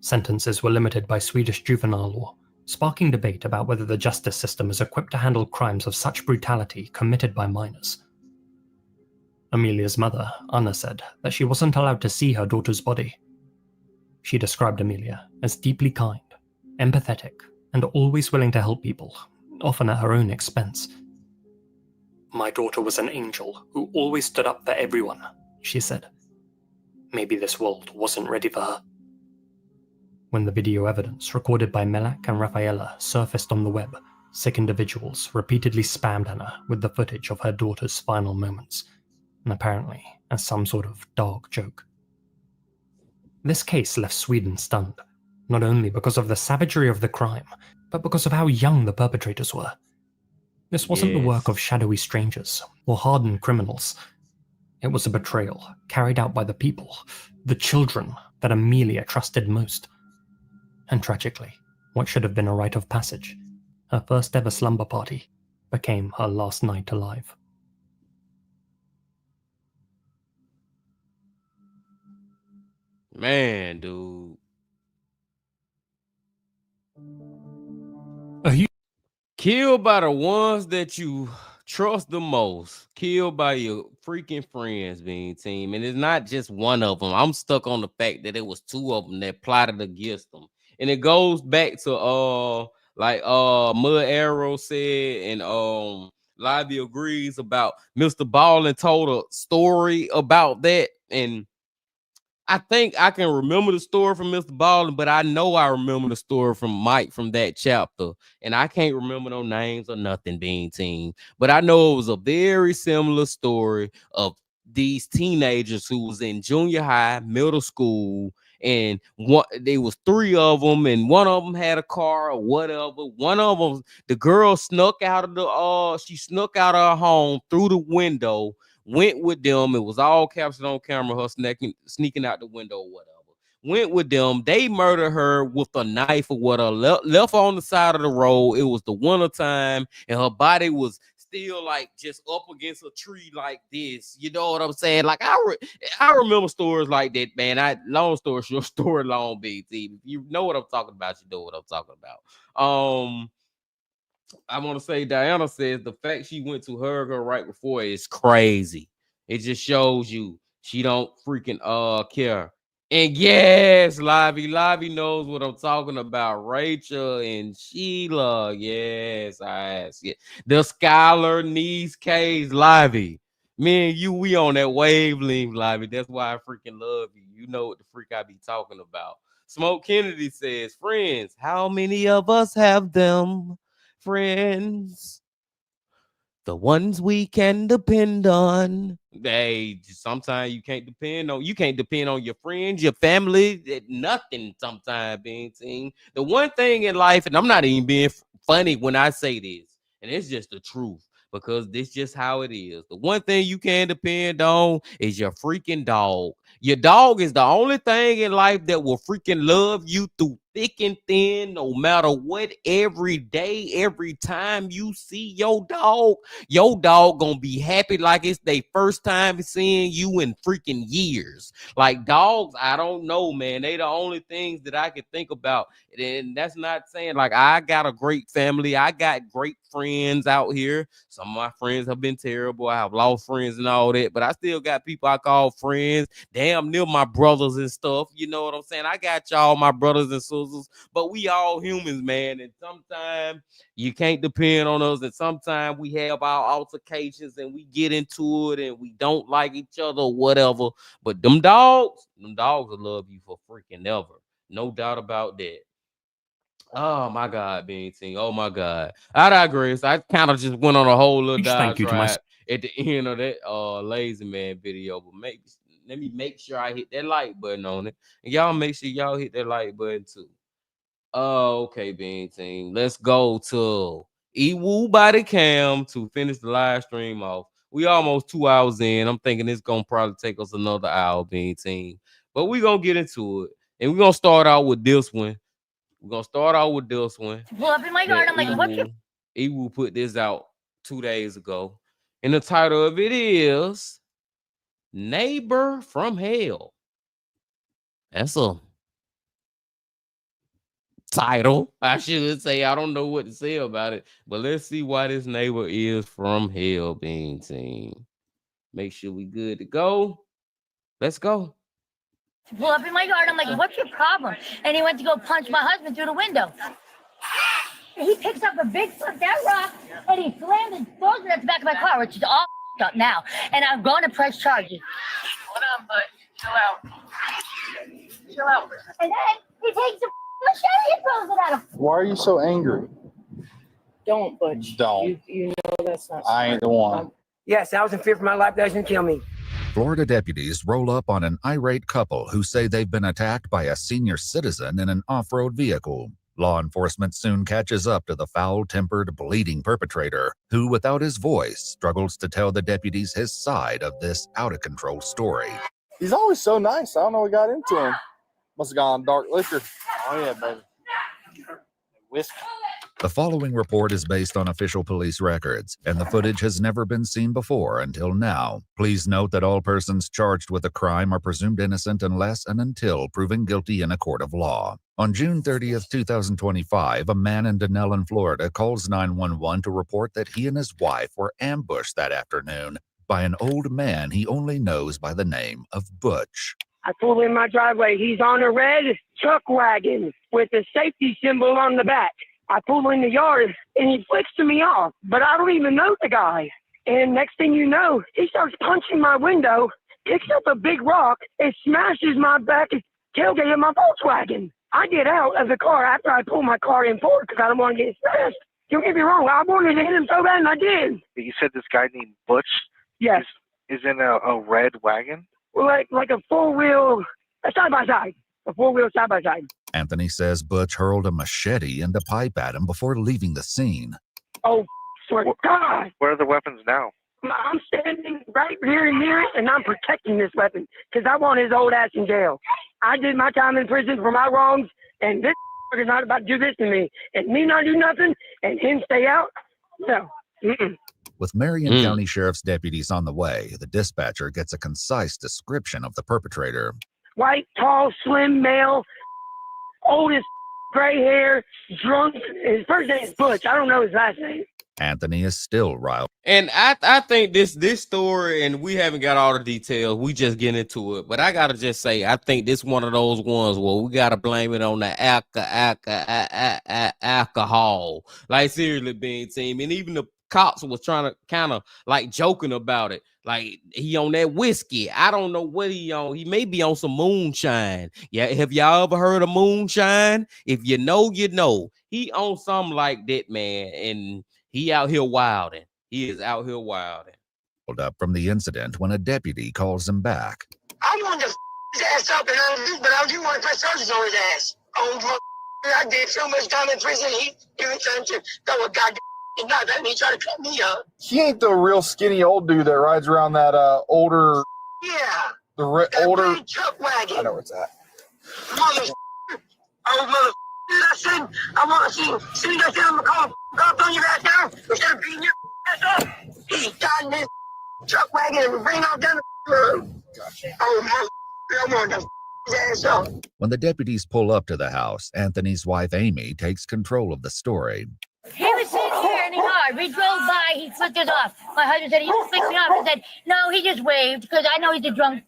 Sentences were limited by Swedish juvenile law, sparking debate about whether the justice system is equipped to handle crimes of such brutality committed by minors. Amelia's mother, Anna, said that she wasn't allowed to see her daughter's body. She described Amelia as deeply kind, empathetic, and always willing to help people, often at her own expense. "My daughter was an angel who always stood up for everyone," she said. "Maybe this world wasn't ready for her." When the video evidence recorded by Melak and Rafaela surfaced on the web, sick individuals repeatedly spammed Anna with the footage of her daughter's final moments, and apparently as some sort of dark joke. This case left Sweden stunned, not only because of the savagery of the crime, but because of how young the perpetrators were. This wasn't the work of shadowy strangers or hardened criminals. It was a betrayal carried out by the people, the children that Amelia trusted most. And tragically, what should have been a rite of passage, her first ever slumber party, became her last night alive. Man, dude. Killed by the ones that you trust the most. Killed by your freaking friends, being team. And it's not just one of them. I'm stuck on the fact that it was two of them that plotted against them. And it goes back to like Mud Arrow said, and Lively agrees about Mr. Ballin told a story about that, and I think I can remember the story from Mr. Ballin, but I know I remember the story from Mike from that chapter, and I can't remember no names or nothing, Bean Team. But I know it was a very similar story of these teenagers who was in junior high, middle school, and there was three of them, and one of them had a car or whatever. One of them, the girl snuck out of she snuck out of her home through the window. Went with them. It was all captured on camera, her sneaking out the window or whatever. Went with them. They murdered her with a knife or whatever, left her on the side of the road. It was the winter time, and her body was still like just up against a tree like this. You know what I'm saying? Like I remember stories like that, man. Long story short, story long, BT. If you know what I'm talking about, you know what I'm talking about. I want to say Diana says the fact she went to hug her right before is crazy. It just shows you she don't freaking care. And yes, Lively knows what I'm talking about. Rachel and Sheila. Yes, yeah. The Skylar Niece K's Lively. Me and you, we on that wavelength, Lively. That's why I freaking love you. You know what the freak I be talking about. Smoke Kennedy says, friends, how many of us have them? Friends, the ones we can depend on. Hey, sometimes you can't depend on your friends, your family, nothing. Sometimes being seen. The one thing in life, and I'm not even being funny when I say this, and it's just the truth because this just how it is. The one thing you can depend on is your freaking dog. Your dog is the only thing in life that will freaking love you through thick and thin, no matter what. Every day, every time you see your dog gonna be happy like it's their first time seeing you in freaking years. Like dogs, I don't know, man. They the only things that I can think about. And that's not saying like I got a great family. I got great friends out here. Some of my friends have been terrible. I have lost friends and all that, but I still got people I call friends. Damn near my brothers and stuff. You know what I'm saying? I got y'all, my brothers and sisters, but we all humans, man. And sometimes you can't depend on us. And sometimes we have our altercations and we get into it and we don't like each other or whatever. But them dogs will love you for freaking ever. No doubt about that. Oh my God, Bean Team. Oh my God. I digress. I kind of just went on a whole little Thank you to my diatribe at the end of that Lazy Man video. But let me make sure I hit that like button on it. And y'all make sure y'all hit that like button too. Okay, Bean Team. Let's go to EWU Bodycam to finish the live stream off. We almost 2 hours in. I'm thinking it's gonna probably take us another hour, Bean Team. But we're gonna get into it. And we're gonna start out with this one. Pull up in my yard. I'm like, what you? EWU put this out 2 days ago. And the title of it is Neighbor from Hell. That's a title, I should say. I don't know what to say about it, but let's see why this neighbor is from hell, Bean Team. Make sure we good to go. Let's go. Pull up in my yard. I'm like, what's your problem? And he went to go punch my husband through the window. He picks up a big foot, that rock, and he slams and throws it at the back of my car, which is all up now. And I'm going to press charges. Hold on, bud. Chill out. Chill out. And then he takes a machete and throws it at him. Why are you so angry? Don't, Butch. Don't. You know that's not. I ain't the one. Yes, I was in fear for my life. That doesn't kill me. Florida deputies roll up on an irate couple who say they've been attacked by a senior citizen in an off-road vehicle. Law enforcement soon catches up to the foul-tempered, bleeding perpetrator, who, without his voice, struggles to tell the deputies his side of this out-of-control story. He's always so nice. I don't know what got into him. Must have gone dark liquor. Oh, yeah, baby. Whiskey. The following report is based on official police records, and the footage has never been seen before until now. Please note that all persons charged with a crime are presumed innocent unless and until proven guilty in a court of law. On June 30th, 2025, a man in Denellen, Florida calls 911 to report that he and his wife were ambushed that afternoon by an old man he only knows by the name of Butch. I pull in my driveway. He's on a red truck wagon with a safety symbol on the back. I pull in the yard and he flicks me off, but I don't even know the guy. And next thing you know, he starts punching my window, picks up a big rock, and smashes my back tailgate of my Volkswagen. I get out of the car after I pull my car in forward because I don't want to get smashed. Don't get me wrong, I wanted to hit him so bad, and I did. You said this guy named Butch Yes. is in a red wagon? Well, like a four-wheel, side-by-side. A four-wheel side-by-side. Anthony says Butch hurled a machete and a pipe at him before leaving the scene. Oh, swear to God. Where are the weapons now? I'm standing right here near it, and I'm protecting this weapon because I want his old ass in jail. I did my time in prison for my wrongs, and this is not about to do this to me. And me not do nothing, and him stay out? No. With Marion County Sheriff's deputies on the way, the dispatcher gets a concise description of the perpetrator. White, tall, slim male, old as gray hair, drunk. His first name is Butch. I don't know his last name. Anthony is still riled. And I think this story, and we haven't got all the details. We just get into it. But I gotta just say, I think this one of those ones where we gotta blame it on the alcohol. Like seriously, being team, and even the cops was trying to kind of like joking about it. Like he on that whiskey. I don't know what he on. He may be on some moonshine. Yeah, have y'all ever heard of moonshine? If you know, you know. He on something like that, man, and he out here wilding. He is out here wilding. Pulled up from the incident when a deputy calls him back. I wanted to his ass up, but I didn't want to press charges on his ass. Oh, I did so much time in prison. He was trying to throw a goddamn knife at me, trying to cut me up. He ain't the real skinny old dude that rides around that older. Yeah. Older truck wagon. I know where it's at. I said, I want to see you. As soon as I get on the car, on your ass down instead of beating your ass up. He got in his truck wagon and bring off down the road. Gotcha. Oh, I want to his ass up. When the deputies pull up to the house, Anthony's wife Amy takes control of the story. He was sitting here in the yard. We drove by. He flicked us off. My husband said, he just flicked me off. I said, no, he just waved because I know he's a drunk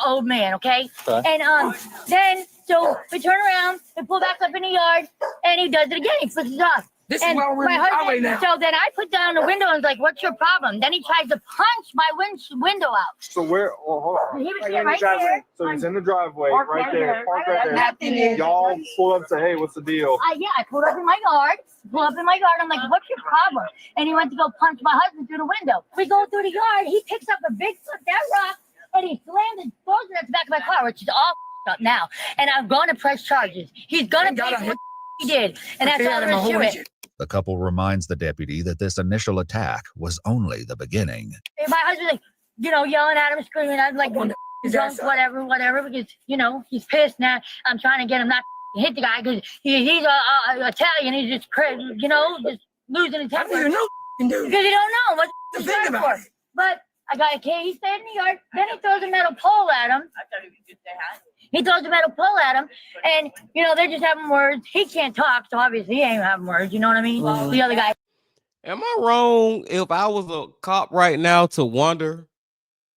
old man, okay? And then, so we turn around and pull back up in the yard, and he does it again. He flicks us off. This is where we're in the highway now. So then I put down the window and was like, what's your problem? Then he tries to punch my window out. So where? Well, hold on. He was right there. So he's in the driveway, Park right right there. there. Park Right right there. there. Y'all pull up and say, hey, what's the deal? Yeah, I pulled up in my yard. I'm like, what's your problem? And he went to go punch my husband through the window. We go through the yard. He picks up a big foot, that rock, and he slammed and throws it at the back of my car, which is all up now. And I'm going to press charges. He's going to pay for what he did. And that's all there is to it. The couple reminds the deputy that this initial attack was only the beginning. And my husband's like, yelling at him, screaming. I'm like, drunk, whatever, because, he's pissed now. I'm trying to get him not to hit the guy because he's Italian. He's just, just losing his temper. Because he don't know what he's trying for. But I got a kid. He stayed in the yard. Then he throws a metal pole at him. He throws a metal pole at him, and they're just having words. He can't talk, so obviously he ain't having words. You know what I mean? The other guy. Am I wrong if I was a cop right now to wonder,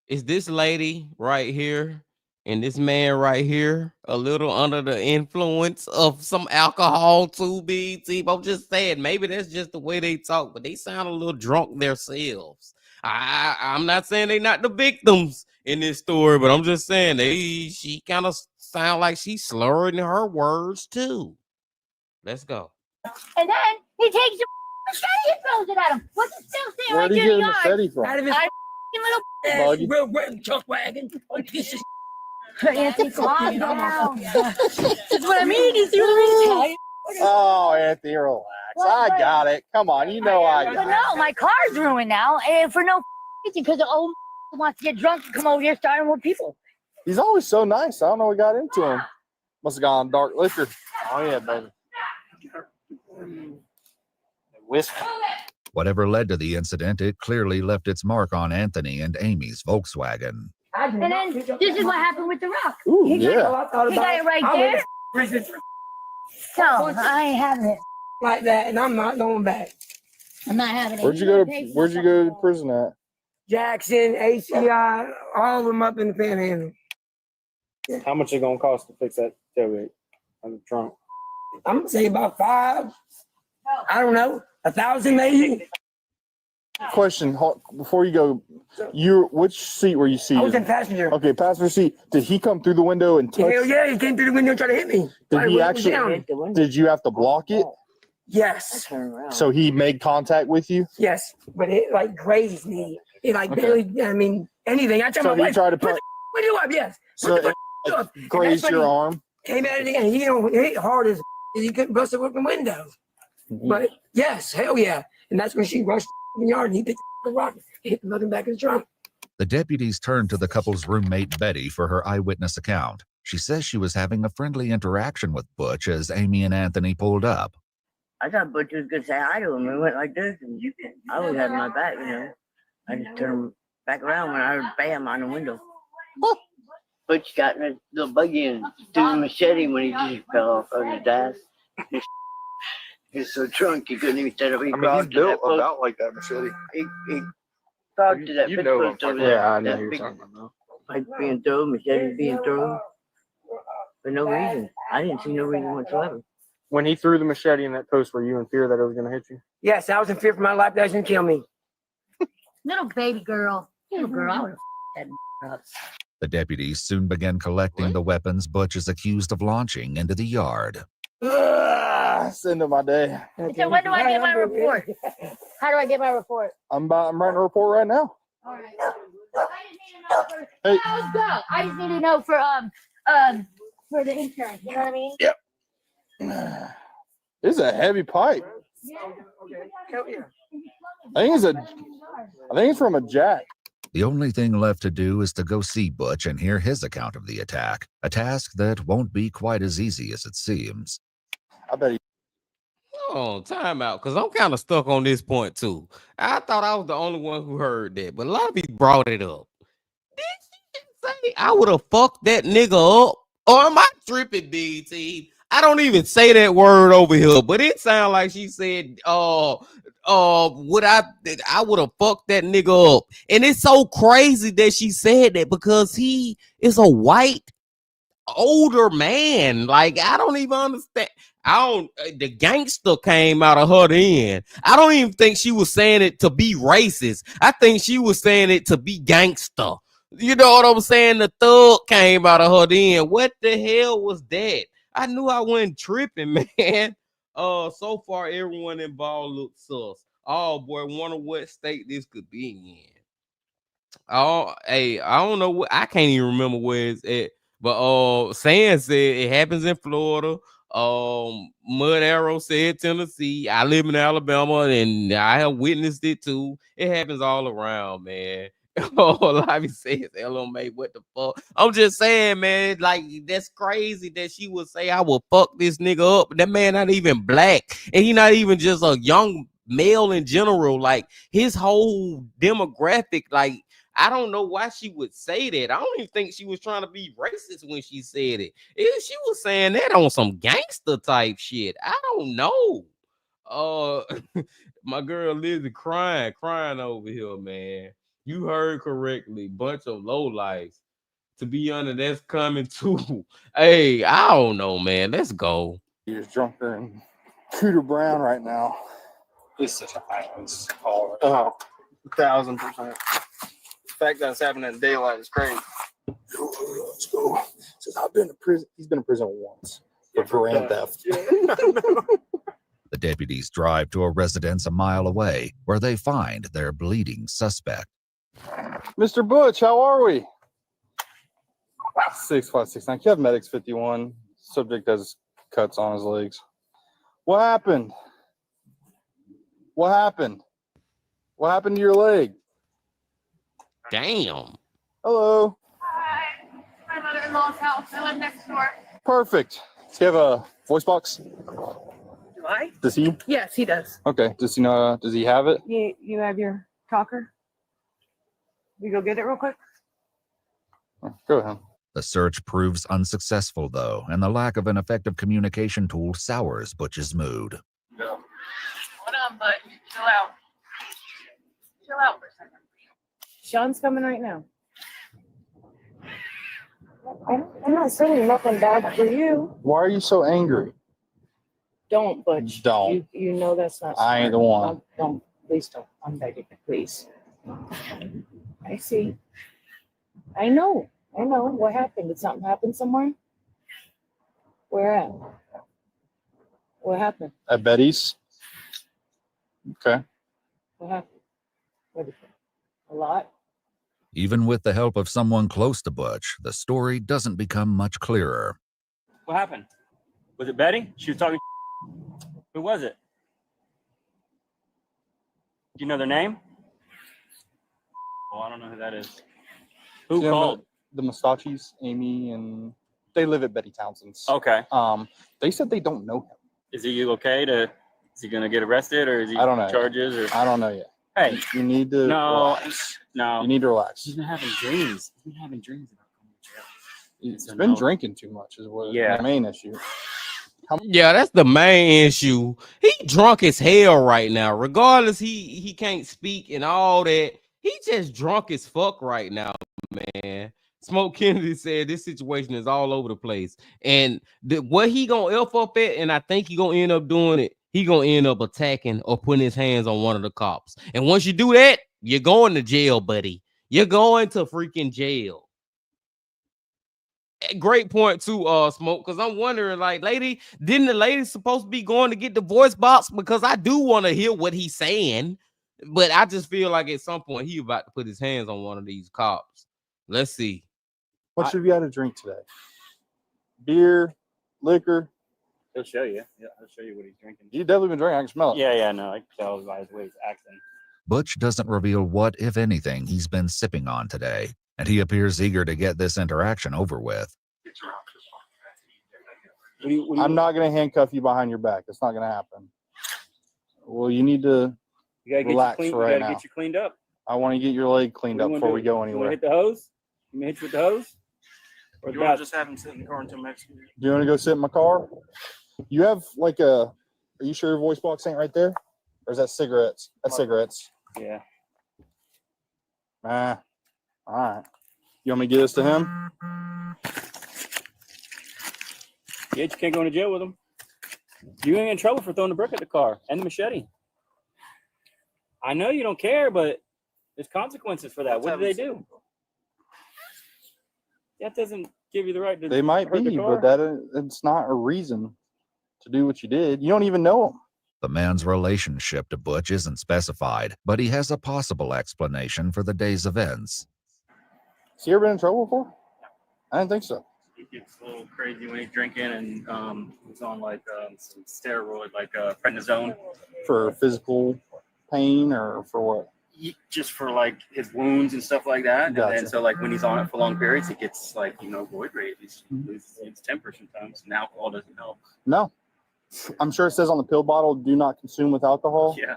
is this lady right here and this man right here a little under the influence of some alcohol too, BT? I'm just saying, maybe that's just the way they talk, but they sound a little drunk themselves. I'm not saying they're not the victims in this story, but I'm just saying she kind of sound like she's slurring her words too. Let's go. And then he takes a machete and throws it at him. What's it still saying Where right did he there in get the a machete yard? from? Out of his little Buggy. Truck wagon. Piece of Anthony, calm down. That's what I mean. He's doing Oh, Anthony, relax. I got it. Come on, I But got it. no, my car's ruined now, and for no reason, because the old wants to get drunk and come over here starting with people. He's always so nice. I don't know what got into him. Must have gone dark liquor. Oh, yeah, baby. Whiskey. Whatever led to the incident, it clearly left its mark on Anthony and Amy's Volkswagen. And then this is what happened with the rock. Ooh, he yeah. got it right there. So I ain't having it like that, and I'm not going back. I'm not having it. Where'd you go to prison at? Jackson, ACI, all of them up in the Panhandle. How much it gonna cost to fix that tailgate on the trunk? I'm gonna say about $5. I don't know, 1,000 maybe. Question before you go, which seat were you seated? I was in passenger. Okay, passenger seat. Did he come through the window and touch? Hell yeah, he came through the window and tried to hit me. Did he actually? Did you have to block it? Yes. So he made contact with you? Yes, but it like grazed me. It like barely. I mean, anything. I tried So my he wife. tried to Put the window up. Yes. So it grazed your arm. Came at it and he hit hard as he couldn't bust it with the window. But yes, hell yeah. And that's when she rushed in the yard and he picked the rock, hit the mother back in the trunk. The deputies turned to the couple's roommate, Betty, for her eyewitness account. She says she was having a friendly interaction with Butch as Amy and Anthony pulled up. I thought Butch was going to say hi to him. We went like this, and I always had my back, you know. I just turned back around when I heard bam on the window. Butch got in a little buggy and threw the machete when he just fell off of his ass. He's so drunk he couldn't even stand up. He he's built about like that machete. He crawled to that You fence know post him. over there. Yeah, I know That who you're big talking about. pipe being thrown, machetes being thrown. For no reason. I didn't see no reason whatsoever. When he threw the machete in that post, were you in fear that it was going to hit you? Yes, I was in fear for my life. That was going to kill me. Little baby girl. Little girl, I would have that up. The deputies soon began collecting the weapons Butch is accused of launching into the yard. It's the end of my day. So when do I get my report? How do I get my report? I'm writing a report right now. All right. Hey. Let's go. I just need to know for the insurance. You know what I mean? Yep. This is a heavy pipe. Yeah. Hell yeah. I think it's from a jack. The only thing left to do is to go see Butch and hear his account of the attack, a task that won't be quite as easy as it seems. I bet he... Oh, time out, because I'm kind of stuck on this point too. I thought I was the only one who heard that, but a lot of people brought it up. Did she say I would have fucked that nigga up? Or am I tripping, BT? I don't even say that word over here, but it sounds like she said, would I would have fucked that nigga up. And it's so crazy that she said that because he is a white older man. Like, I don't even understand. The gangster came out of her then. I don't even think she was saying it to be racist. I think she was saying it to be gangster. You know what I'm saying? The thug came out of her then. What the hell was that? I knew I wasn't tripping, man. So far everyone involved looks sus. Oh boy, wonder what state this could be in. Oh, hey, I don't know what, I can't even remember where it's at. But San said it happens in Florida. Mud Arrow said Tennessee. I live in Alabama and I have witnessed it too. It happens all around, man. Lavi says LMA, what the fuck? I'm just saying, man, like that's crazy that she would say I will fuck this nigga up. That man not even black, and he not even just a young male in general. Like his whole demographic, like I don't know why she would say that. I don't even think she was trying to be racist when she said it. She was saying that on some gangster type shit. I don't know. My girl Lizzie crying over here, man. You heard correctly. Bunch of lowlifes. To be honest, that's coming too. Hey, I don't know, man. Let's go. You're drunker than Cooter Brown right now. This is violence. Oh, 1,000%. The fact that it's happening in daylight is crazy. Let's go. Says I've been to prison. He's been to prison once for grand theft. The deputies drive to a residence a mile away where they find their bleeding suspect. Mr. Butch, how are we? 6569. You have Medics 51. Subject has cuts on his legs. What happened? What happened? What happened to your leg? Damn. Hello. Hi. My mother-in-law's house. I live next door. Perfect. Does he have a voice box? Do I? Does he? Yes, he does. Okay. Does he know? Does he have it? You have your talker? We go get it real quick? Go ahead. The search proves unsuccessful, though, and the lack of an effective communication tool sours Butch's mood. Hold on, bud. Chill out. Chill out for a second. Sean's coming right now. I'm not saying nothing bad for you. Why are you so angry? Don't, Butch. Don't. You know that's not. I ain't the smart. one. Don't. Please don't. I'm begging you, please. I see. I know. What happened? Did something happen somewhere? Where at? What happened? At Betty's. Okay. What happened? Everything. A lot? Even with the help of someone close to Butch, the story doesn't become much clearer. What happened? Was it Betty? She was talking. Who was it? Do you know their name? Well, I don't know who that is. Who called? The Mustachis, Amy, and they live at Betty Townsend's. Okay. They said they don't know him. Is he okay to? Is he gonna get arrested or is he I don't know. charges or? I don't know yet. Hey, you need to relax. No. You need to relax. He's been having dreams. He's been having dreams about going to jail. He's been drinking too much is what the main issue. Yeah, that's the main issue. He drunk as hell right now. Regardless, he can't speak and all that. He just drunk as fuck right now, man. Smoke Kennedy said this situation is all over the place. And what he gonna F up at, and I think he gonna end up doing it, he gonna end up attacking or putting his hands on one of the cops. And once you do that, you're going to jail, buddy. You're going to freaking jail. Great point too, Smoke, because I'm wondering, like, didn't the lady supposed to be going to get the voice box? Because I do want to hear what he's saying, but I just feel like at some point he about to put his hands on one of these cops. Let's see. What should we have to drink today? Beer, liquor. He'll show you. Yeah, he'll show you what he's drinking. He's definitely been drinking. I can smell it. Yeah, no, I can tell by his way he's acting. Butch doesn't reveal what, if anything, he's been sipping on today, and he appears eager to get this interaction over with. I'm not going to handcuff you behind your back. It's not going to happen. Well, you need to relax right now. You gotta get you cleaned up. I want to get your leg cleaned up before we go anywhere. You want to hit the hose? You want to hit you with the hose? Or You want to just have him sit in the car until Mexico? Do you want to go sit in my car? You have like are you sure your voice box ain't right there? Or is that cigarettes? That's cigarettes. Yeah. All right. You want me to get this to him? Yeah, you can't go into jail with him. You ain't in trouble for throwing the brick at the car and the machete. I know you don't care, but there's consequences for that. What did they do? That doesn't give you the right to. They might hurt be, the car. but it's not a reason to do what you did. You don't even know him. The man's relationship to Butch isn't specified, but he has a possible explanation for the day's events. Has he ever been in trouble before? I didn't think so. He gets a little crazy when he's drinking and he's on like some steroid, like prednisone. For physical pain or for what? Just for like his wounds and stuff like that. Gotcha. And so like when he's on it for long periods, it gets like, void rage. He loses his temper sometimes, and alcohol doesn't help. No. I'm sure it says on the pill bottle, do not consume with alcohol. Yeah.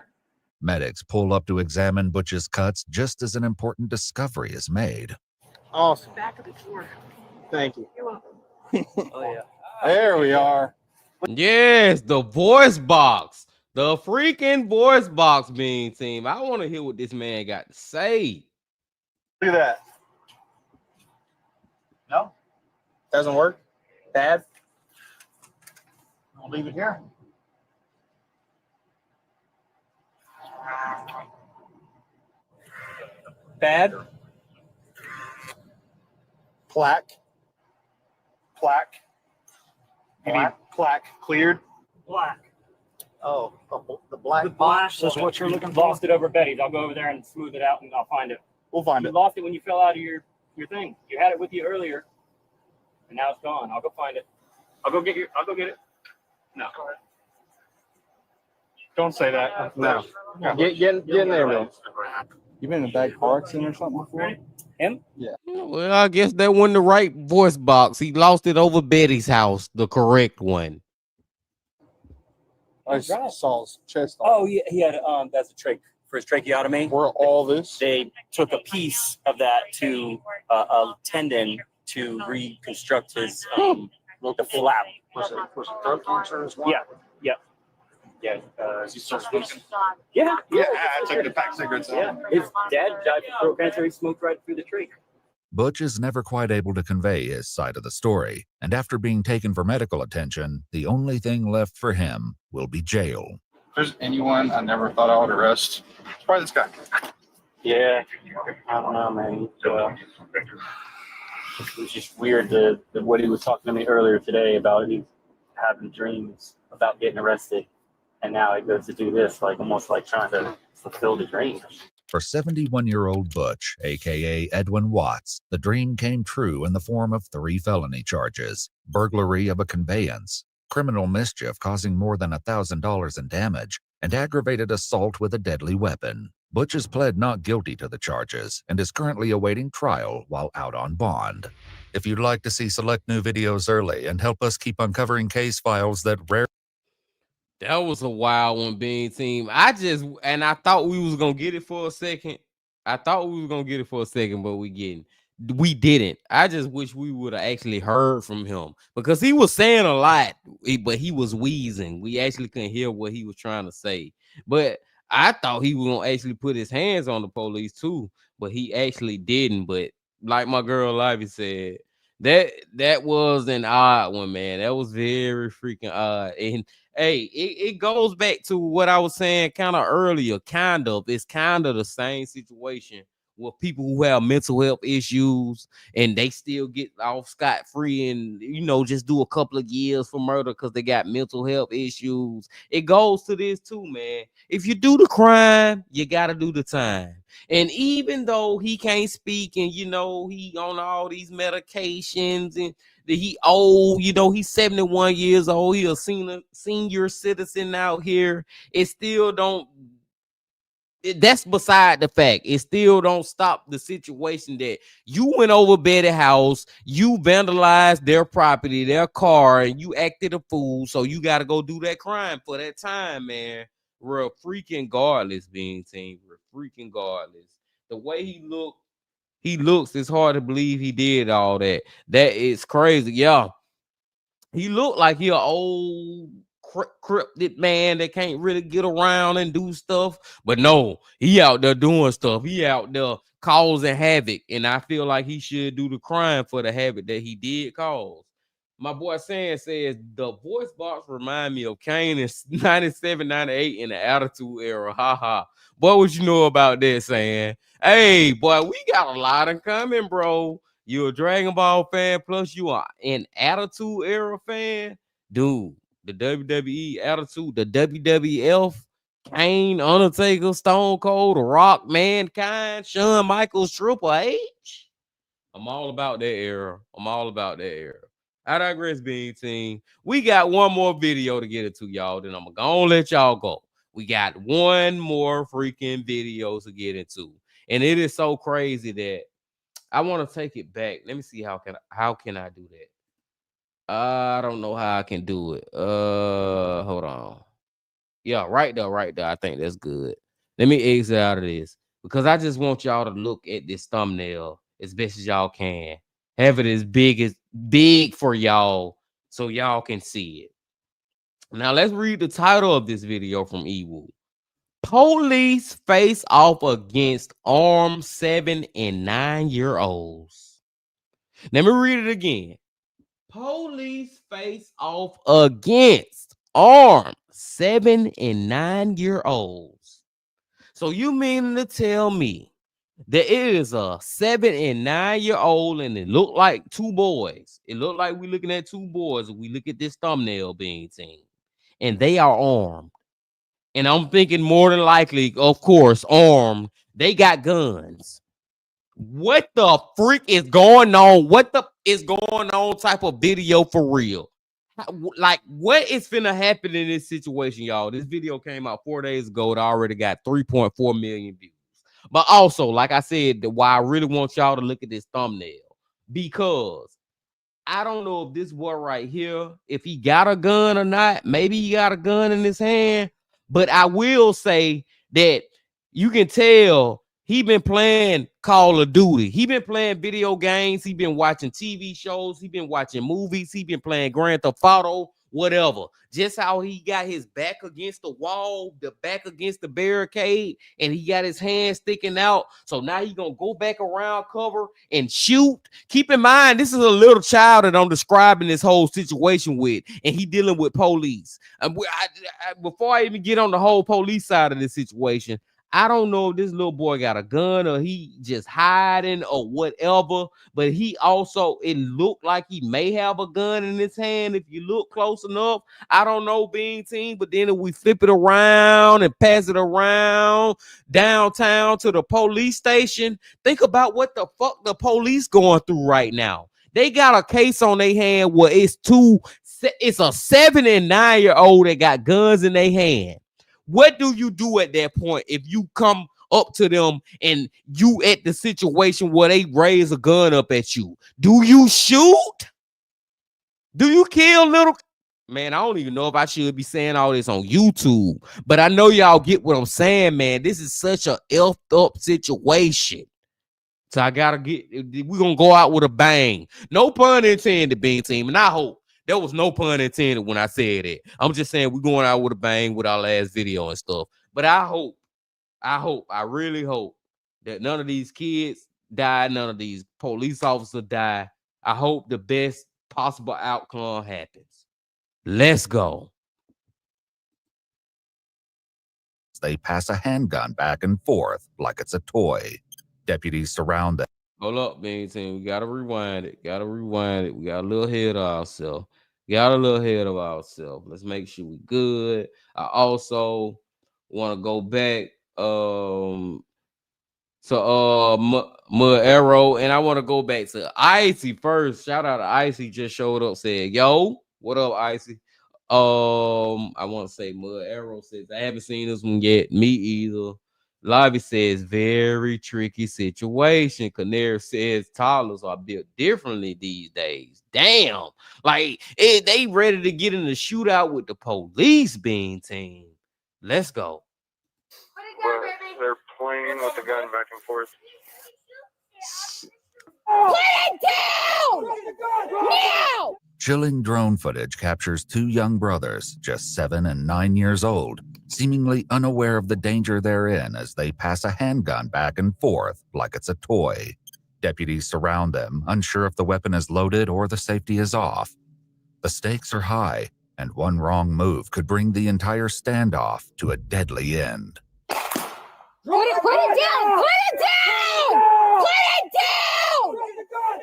Medics pull up to examine Butch's cuts just as an important discovery is made. Awesome. Back of the drawer. Thank you. You're welcome. Oh yeah. There we are. Yes, the voice box. The freaking voice box, being team. I want to hear what this man got to say. Look at that. No? Doesn't work? Bad? I'll leave it here. Bad? Plaque. You mean plaque cleared? Black. Oh, the black The box black is what you're looking Lost for? it over Betty's. I'll go over there and smooth it out and I'll find it. We'll find You it. lost it when you fell out of your thing. You had it with you earlier, and now it's gone. I'll go find it. I'll go get it. No. Don't say that. No. Get in there, bro. You been in a bad car accident or something before? Him? Yeah. Well, I guess that wasn't the right voice box. He lost it over Betty's house, the correct one. I saw his chest. Oh, yeah, he had that's a trach for his tracheotomy. Where all this? They took a piece of that to a tendon to reconstruct his the flap. Was it throat cancer as well? Yeah. Is he still smoking? Yeah. I took the pack of cigarettes out. Yeah. His dad died from throat cancer. He smoked right through the trach. Butch is never quite able to convey his side of the story, and after being taken for medical attention, the only thing left for him will be jail. If there's anyone I never thought I would arrest, it's probably this guy. Yeah, I don't know, man. It was just weird what he was talking to me earlier today about he having dreams about getting arrested, and now he goes to do this, like almost like trying to fulfill the dream. For 71-year-old Butch, aka Edwin Watts, the dream came true in the form of 3 felony charges: burglary of a conveyance, criminal mischief causing more than $1,000 in damage, and aggravated assault with a deadly weapon. Butch has pled not guilty to the charges and is currently awaiting trial while out on bond. If you'd like to see select new videos early and help us keep uncovering case files that rarely... That was a wild one, Bean Team. I thought we was gonna get it for a second. But we didn't. I just wish we would have actually heard from him because he was saying a lot, but he was wheezing. We actually couldn't hear what he was trying to say. But I thought he was gonna actually put his hands on the police too, but he actually didn't. But like my girl Livy said, that was an odd one, man. That was very freaking odd. And hey, it goes back to what I was saying kind of earlier. It's kind of the same situation with people who have mental health issues and they still get off scot-free and, just do a couple of years for murder because they got mental health issues. It goes to this too, man. If you do the crime, you got to do the time. And even though he can't speak and, he on all these medications and he old, he's 71 years old, he a senior citizen out here, it still don't, that's beside the fact. It still don't stop the situation that you went over Betty house, you vandalized their property, their car, and you acted a fool, so you got to go do that crime for that time, man. We're freaking godless, Being Team. We're freaking godless. The way he looks, it's hard to believe he did all that. That is crazy. Yeah. He looked like he an old cryptid man that can't really get around and do stuff. But no, he out there doing stuff. He out there causing havoc. And I feel like he should do the crime for the havoc that he did cause. My boy Sam says the voice box remind me of Kane in 97, 98 in the Attitude Era. Ha. Boy, what you know about that, Sam? Hey, boy, we got a lot in common, bro. You're a Dragon Ball fan, plus you are an Attitude Era fan. Dude, the WWE Attitude, the WWF, Kane, Undertaker, Stone Cold, The Rock, Mankind, Shawn Michaels, Triple H. I'm all about that era. I digress, Bean Team. We got one more video to get into, y'all. Then I'm gonna let y'all go. We got one more freaking video to get into. And it is so crazy that I want to take it back. Let me see how can I do that? I don't know how I can do it. Hold on. Yeah, right there. I think that's good. Let me exit out of this because I just want y'all to look at this thumbnail as best as y'all can. Have it as big for y'all so y'all can see it. Now let's read the title of this video from EWU. Police face off against armed 7 and 9-year-olds. Let me read it again. Police face off against armed 7 and 9-year-olds. So you mean to tell me that it is a 7 and 9-year-old and it looked like 2 boys. It looked like we're looking at 2 boys. We look at this thumbnail, Being Team, and they are armed. And I'm thinking more than likely, of course, armed. They got guns. What the freak is going on? What the is going on type of video for real? Like, what is finna happen in this situation, y'all? This video came out 4 days ago. It already got 3.4 million views. But also, like I said, why I really want y'all to look at this thumbnail, because I don't know if this boy right here, if he got a gun or not. Maybe he got a gun in his hand. But I will say that you can tell he been playing Call of Duty. He been playing video games. He been watching TV shows. He been watching movies. He been playing Grand Theft Auto whatever. Just how he got his back against the wall, the back against the barricade, and he got his hand sticking out. So now he gonna go back around cover and shoot. Keep in mind, this is a little child that I'm describing this whole situation with, and he dealing with police. Before I even get on the whole police side of this situation, I don't know if this little boy got a gun or he just hiding or whatever, but he also, it looked like he may have a gun in his hand if you look close enough. I don't know, Bean Team, but then if we flip it around and pass it around downtown to the police station, think about what the fuck the police going through right now. They got a case on their hand where it's a 7 and 9-year-old that got guns in their hand. What do you do at that point if you come up to them and you at the situation where they raise a gun up at you? Do you shoot? Do you kill little? Man, I don't even know if I should be saying all this on YouTube, but I know y'all get what I'm saying, man. This is such a effed up situation. So I gotta we're gonna go out with a bang. No pun intended, Bean Team, and I hope there was no pun intended when I said it. I'm just saying we're going out with a bang with our last video and stuff. But I really hope that none of these kids die, none of these police officers die. I hope the best possible outcome happens. Let's go. They pass a handgun back and forth like it's a toy. Deputies surround them. Hold up, Bean Team. We gotta rewind it. We got a little ahead of ourselves. Let's make sure we good. I also want to go back to Mud Arrow, and I want to go back to Icy first. Shout out to Icy, just showed up, said, yo, what up, Icy? I want to say Mud Arrow says, I haven't seen this one yet. Me either. Lobby says, very tricky situation. Canary says toddlers are built differently these days. Damn. Like, they ready to get in the shootout with the police, Bean Team. Let's go. They're playing with the gun back and forth. Put it down! Now! Chilling drone footage captures two young brothers, just 7 and 9 years old, seemingly unaware of the danger they're in as they pass a handgun back and forth like it's a toy. Deputies surround them, unsure if the weapon is loaded or the safety is off. The stakes are high, and one wrong move could bring the entire standoff to a deadly end. Put it down! Put it down! Put it down!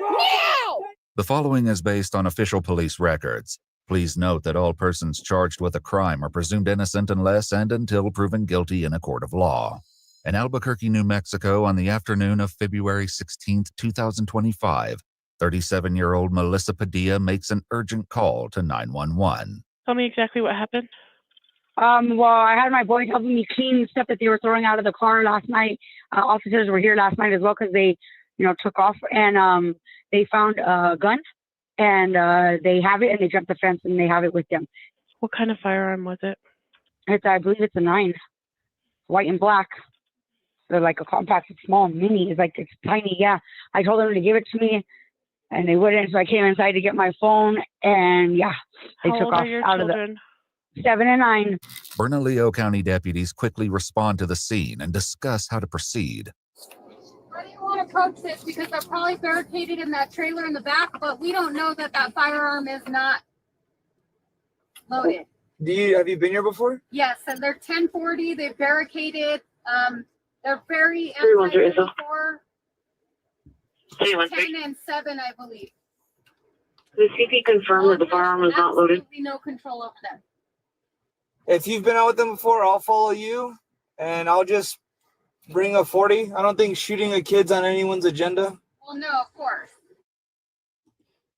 Now! The following is based on official police records. Please note that all persons charged with a crime are presumed innocent unless and until proven guilty in a court of law. In Albuquerque, New Mexico, on the afternoon of February 16, 2025, 37-year-old Melissa Padilla makes an urgent call to 911. Tell me exactly what happened. Well, I had my boys helping me clean stuff that they were throwing out of the car last night. Officers were here last night as well because they, took off, and they found a gun, and they have it, and they jumped the fence, and they have it with them. What kind of firearm was it? I believe it's a 9, white and black. They're like a compact, it's small, mini. It's tiny. Yeah, I told them to give it to me, and they wouldn't. So I came inside to get my phone, and yeah, they How took old off are your out children? of the 7 and 9. Bernalillo County deputies quickly respond to the scene and discuss how to proceed. How do you want to approach this? Because they're probably barricaded in that trailer in the back, but we don't know that firearm is not loaded. Have you been here before? Yes, and they're 1040. They've barricaded. They're very anti-4. 10 and 7, I believe. The CP confirmed that the firearm was not loaded. Absolutely no control over them. If you've been out with them before, I'll follow you, and I'll just bring a 40. I don't think shooting a kid's on anyone's agenda. Well, no, of course.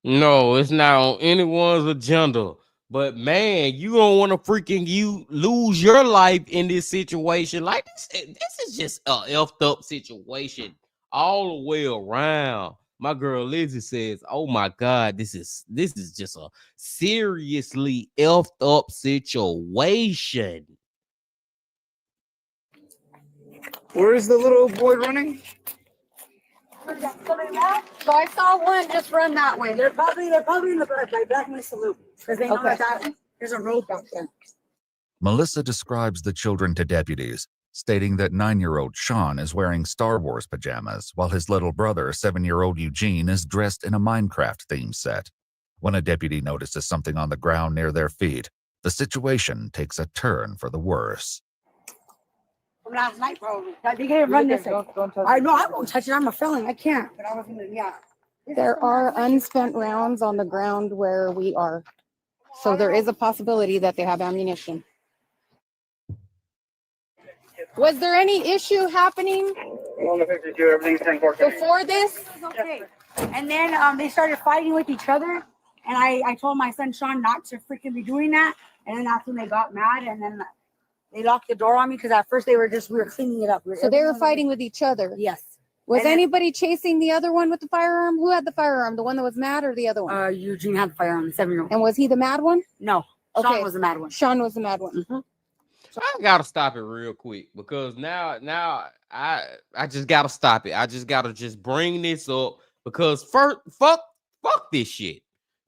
No, it's not on anyone's agenda. But man, you don't want to you lose your life in this situation. Like this is just a effed up situation all the way around. My girl Lizzie says, "Oh my God, this is just a seriously effed up situation." Where is the little boy running? So I saw one just run that way. They're probably in the back, like back in the salute. Because they know that There's a road back there. Melissa describes the children to deputies, stating that 9-year-old Sean is wearing Star Wars pajamas, while his little brother, 7-year-old Eugene, is dressed in a Minecraft-themed set. When a deputy notices something on the ground near their feet, the situation takes a turn for the worse. From last night, probably. They can't run this way. I know, I won't touch it. I'm a felon. I can't. But I was gonna, yeah. There are unspent rounds on the ground where we are. So there is a possibility that they have ammunition. Was there any issue happening before this? It was okay. And then they started fighting with each other. And I told my son Sean not to freaking be doing that. And then that's when they got mad. And then they locked the door on me because at first we were cleaning it up. So they were fighting with each other? Yes. Was anybody chasing the other one with the firearm? Who had the firearm? The one that was mad or the other one? Eugene had the firearm, the 7-year-old. And was he the mad one? No. Okay. Sean was the mad one. Sean was the mad one. Mm-hmm. So I gotta stop it real quick because now I just gotta stop it. I just gotta bring this up because fuck this shit.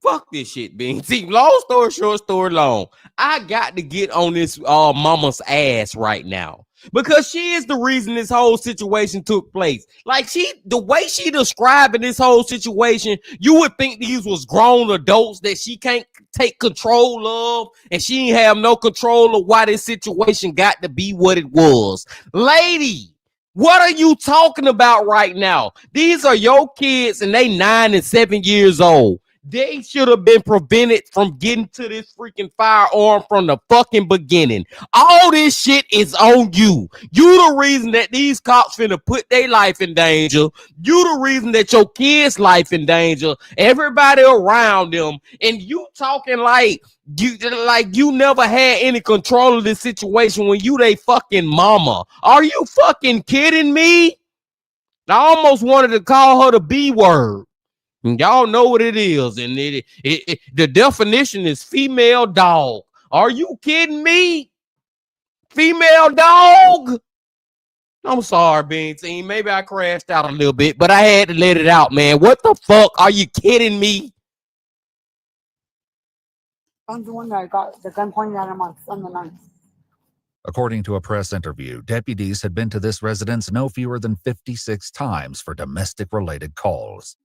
Fuck this shit, Bean Team. Long story short, story long. I got to get on this mama's ass right now because she is the reason this whole situation took place. Like the way she describing this whole situation, you would think these was grown adults that she can't take control of, and she ain't have no control of why this situation got to be what it was. Lady, what are you talking about right now? These are your kids, and they 9 and 7 years old. They should have been prevented from getting to this freaking firearm from the fucking beginning. All this shit is on you. You the reason that these cops finna put their life in danger. You the reason that your kids' life in danger. Everybody around them. And you talking like you never had any control of this situation when you they fucking mama. Are you fucking kidding me? I almost wanted to call her the B word. Y'all know what it is, and the definition is female dog. Are you kidding me? Female dog? I'm sorry, Bean Team. Maybe I crashed out a little bit, but I had to let it out, man. What the fuck? Are you kidding me? I'm the one that got the gun pointed at him on the 9th. According to a press interview, deputies had been to this residence no fewer than 56 times for domestic-related calls.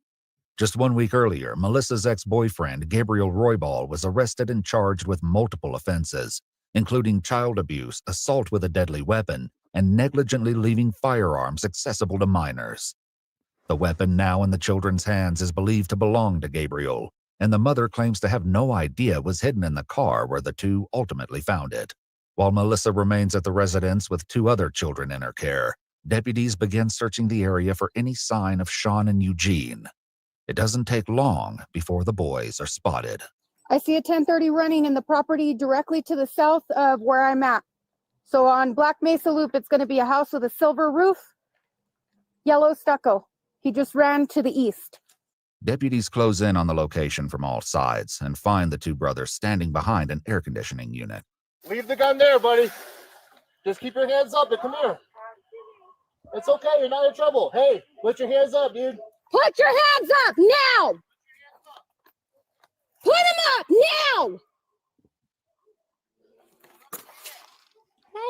Just 1 week earlier, Melissa's ex-boyfriend, Gabriel Roybal, was arrested and charged with multiple offenses, including child abuse, assault with a deadly weapon, and negligently leaving firearms accessible to minors. The weapon now in the children's hands is believed to belong to Gabriel, and the mother claims to have no idea it was hidden in the car where the two ultimately found it. While Melissa remains at the residence with 2 other children in her care, deputies begin searching the area for any sign of Sean and Eugene. It doesn't take long before the boys are spotted. I see a 1030 running in the property directly to the south of where I'm at. So on Black Mesa Loop, it's going to be a house with a silver roof, yellow stucco. He just ran to the east. Deputies close in on the location from all sides and find the 2 brothers standing behind an air conditioning unit. Leave the gun there, buddy. Just keep your hands up and come here. It's okay. You're not in trouble. Hey, put your hands up, dude. Put your hands up now! Put them up now!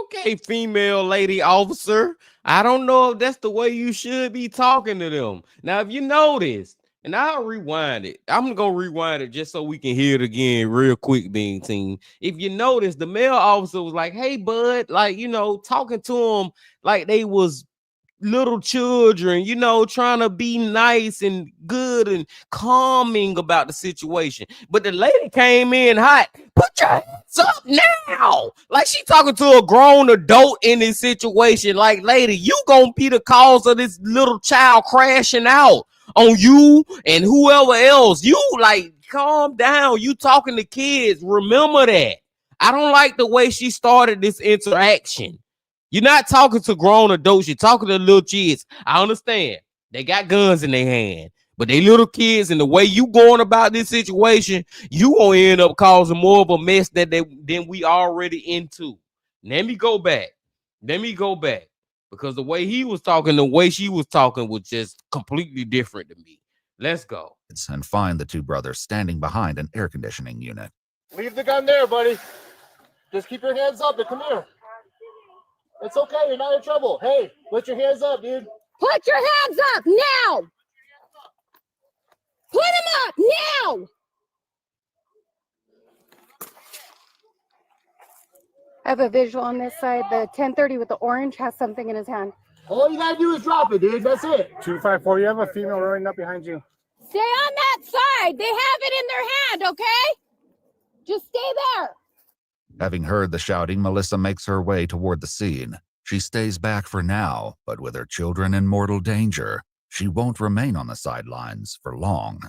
Okay, female lady officer. I don't know if that's the way you should be talking to them. Now, if you notice, and I'll rewind it. I'm going to rewind it just so we can hear it again real quick, Bean Team. If you notice, the male officer was like, hey, bud, like, talking to them like they was little children, trying to be nice and good and calming about the situation. But the lady came in hot. Put your hands up now. Like she talking to a grown adult in this situation. Like, lady, you gonna be the cause of this little child crashing out on you and whoever else. You like, calm down. You talking to kids. Remember that. I don't like the way she started this interaction. You're not talking to grown adults. You're talking to little kids. I understand. They got guns in their hand. But they little kids, and the way you going about this situation, you gonna end up causing more of a mess than we already into. Let me go back. Because the way he was talking, the way she was talking was just completely different to me. Let's go. And find the 2 brothers standing behind an air conditioning unit. Leave the gun there, buddy. Just keep your hands up and come here. It's okay. You're not in trouble. Hey, put your hands up, dude. Put your hands up now. Put them up now. I have a visual on this side. The 1030 with the orange has something in his hand. All you gotta do is drop it, dude. That's it. 254, you have a female running up behind you. Stay on that side. They have it in their hand, okay? Just stay there. Having heard the shouting, Melissa makes her way toward the scene. She stays back for now, but with her children in mortal danger, she won't remain on the sidelines for long.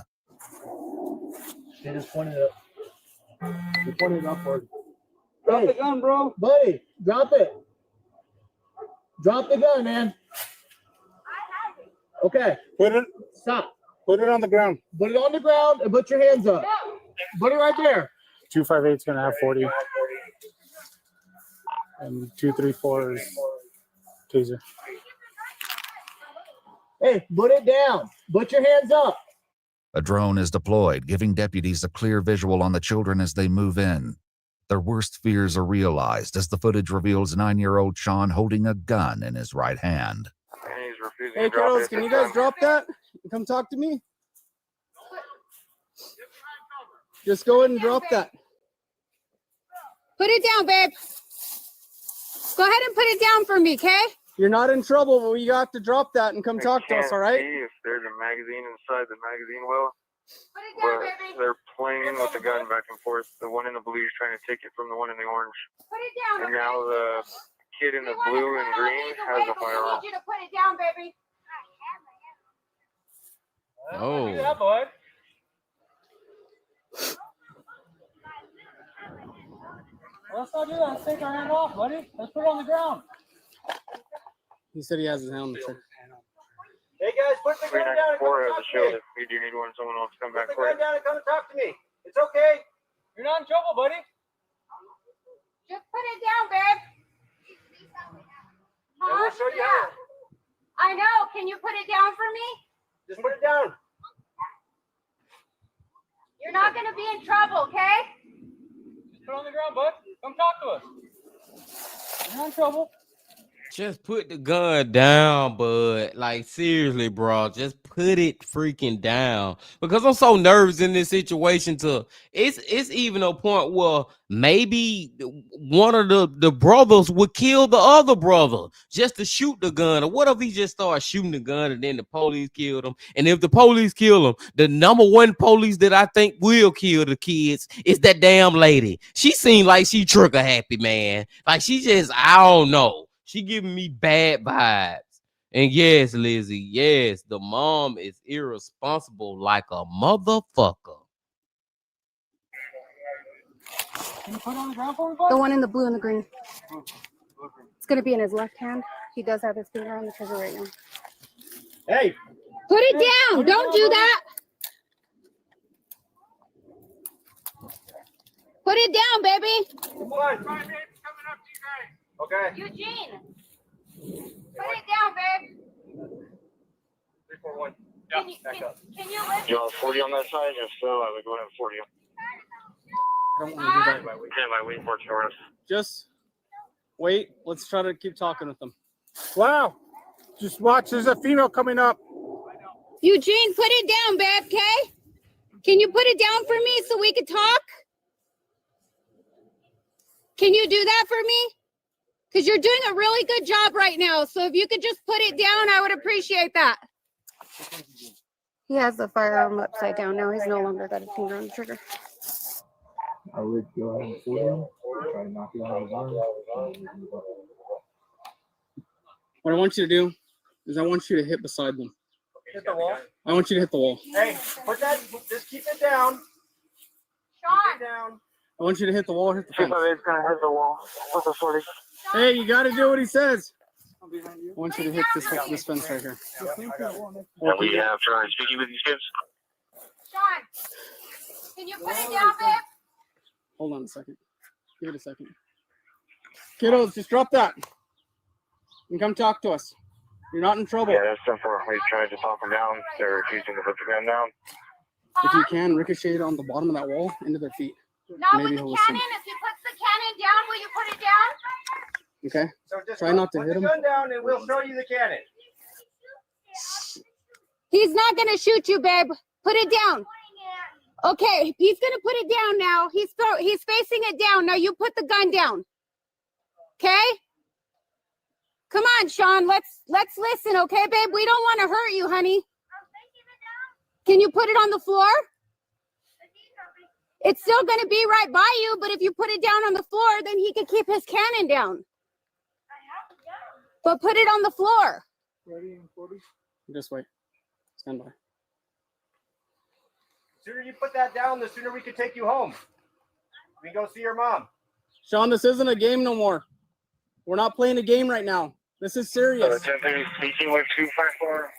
They just pointed it up. They pointed it upward. Drop the gun, bro. Buddy, drop it. Drop the gun, man. Okay. Put it. Stop. Put it on the ground. Put it on the ground and put your hands up. Put it right there. 258 is gonna have 40. And 234 is taser. Hey, put it down. Put your hands up. A drone is deployed, giving deputies a clear visual on the children as they move in. Their worst fears are realized as the footage reveals 9-year-old Sean holding a gun in his right hand. Hey, kiddos, can you guys drop that and come talk to me? Just go ahead and drop that. Put it down, babe. Go ahead and put it down for me, okay? You're not in trouble, but you have to drop that and come talk to us, all right? See if there's a magazine inside the magazine well. But they're playing with the gun back and forth. The one in the blue is trying to take it from the one in the orange. Put it down. And now the kid in the blue and green has a firearm. I need you to put it down, baby. Oh. Yeah, bud. Let's not do that. Let's take our hand off, buddy. Let's put it on the ground. He said he has his hand on the trigger. Hey guys, put the gun down and come 394 has talk a to shield me. if you do need one. Someone else come back Put the for gun it. down and come talk to me. It's okay. You're not in trouble, buddy. Just put it down, babe. And we'll show you how. I know. Can you put it down for me? Just put it down. You're not going to be in trouble, okay? Just put it on the ground, bud. Come talk to us. You're not in trouble. Just put the gun down, bud. Like, seriously, bro. Just put it freaking down. Because I'm so nervous in this situation it's even a point where maybe one of the brothers would kill the other brother just to shoot the gun. Or what if he just started shooting the gun and then the police killed him? And if the police kill him, the number one police that I think will kill the kids is that damn lady. She seemed like she trigger happy, man. Like she just, I don't know. She giving me bad vibes. And yes, Lizzie, yes, the mom is irresponsible like a motherfucker. Can you put it on the ground for me, bud? The one in the blue and the green. It's going to be in his left hand. He does have his finger on the trigger right now. Hey. Put it down. Don't do that. Put it down, baby. Come on. Okay. Eugene. Put it down, babe. 341. Can you lift You want 40 on that side? If so, I would go ahead and 40. I don't want to do that by weight. Okay, my wing for short. Just wait. Let's try to keep talking with them. Wow. Just watch. There's a female coming up. Eugene, put it down, babe, okay? Can you put it down for me so we can talk? Can you do that for me? Because you're doing a really good job right now. So if you could just put it down, I would appreciate that. He has the firearm upside down now. He's no longer got a finger on the trigger. I would go ahead and 40 him. Try to knock you out of his arm. What I want you to do is I want you to hit beside them. Hit the wall. I want you to hit the wall. Hey, put that. Just keep it down. Sean. Keep it down. I want you to hit the wall or hit the fence. 258's gonna hit the wall with a 40. Hey, you got to do what he says. I want you to hit this fence right here. And we have Charlie speaking with these kids. Sean, can you put it down, babe? Hold on a second. Give it a second. Kiddos, just drop that. And come talk to us. You're not in trouble. Yeah, that's simple. We tried to talk them down. They're refusing to put the gun down. If you can, ricochet it on the bottom of that wall into their feet. Not Maybe with the he'll cannon. listen. If he puts the cannon down, will you put it down? Okay. So just Try not to put hit the him. gun down and we'll show you the cannon. He's not gonna shoot you, babe. Put it down. Okay, he's gonna put it down now. He's facing it down. Now you put the gun down. Okay? Come on, Sean. Let's listen, okay, babe? We don't want to hurt you, honey. Can you put it on the floor? It's still gonna be right by you, but if you put it down on the floor, then he can keep his cannon down. But put it on the floor. Ready and 40. Just wait. Stand by. The sooner you put that down, the sooner we can take you home. We can go see your mom. Sean, this isn't a game no more. We're not playing a game right now. This is serious. 1030 speaking with 254.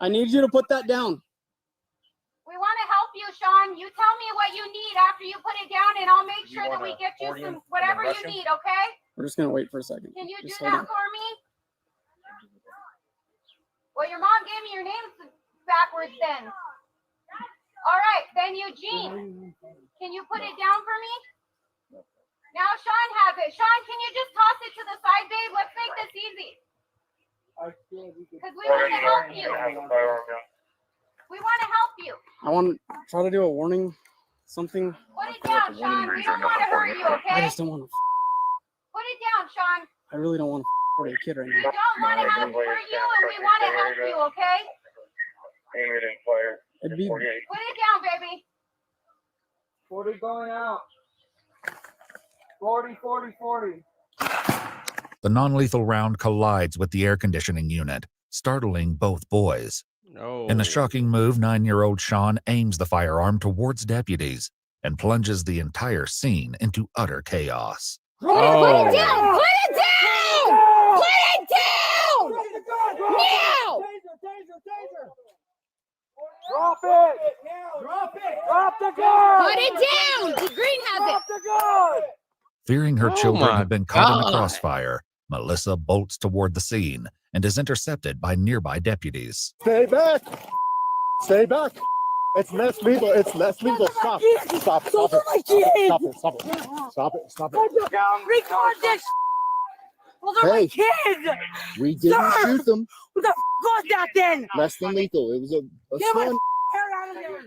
I need you to put that down. We want to help you, Sean. You tell me what you need after you put it down, and I'll make sure that we get you some whatever you need, okay? We're just gonna wait for a second. Can you do Just hold that on. for me? Well, your mom gave me your name backwards then. All right, then Eugene. Can you put it down for me? Now Sean has it. Sean, can you just toss it to the side, babe? Let's make this easy. Because we want to help you. We want to help you. I want to try to do a warning, something. Put it down, Sean. We don't want to hurt you, I okay? just don't want to. Put it down, Sean. I really don't want to hurt a kid right We now. don't want to hurt you, and we want to help you, okay? Aim it and fire. It'd be 48. Put it down, baby. 40 going out. 40, 40, 40. The non-lethal round collides with the air conditioning unit, startling both boys. In a shocking move, 9-year-old Sean aims the firearm towards deputies and plunges the entire scene into utter chaos. Put it down! Put it down! Put it down! Now! Drop it! Drop it! Drop the gun! Put it down! The green has Drop it. the gun! Fearing her Oh children my have been caught in the God. crossfire, Melissa bolts toward the scene and is intercepted by nearby deputies. Stay back! Stay back! It's less legal. It's less legal. Stop! Stop! Stop it! Stop it! Stop it! Stop it! Stop it! Record this. Those are my Hey. kids. We didn't Sir. shoot them. What the was that then? Less than lethal. It was a Get my stun. hair out of there.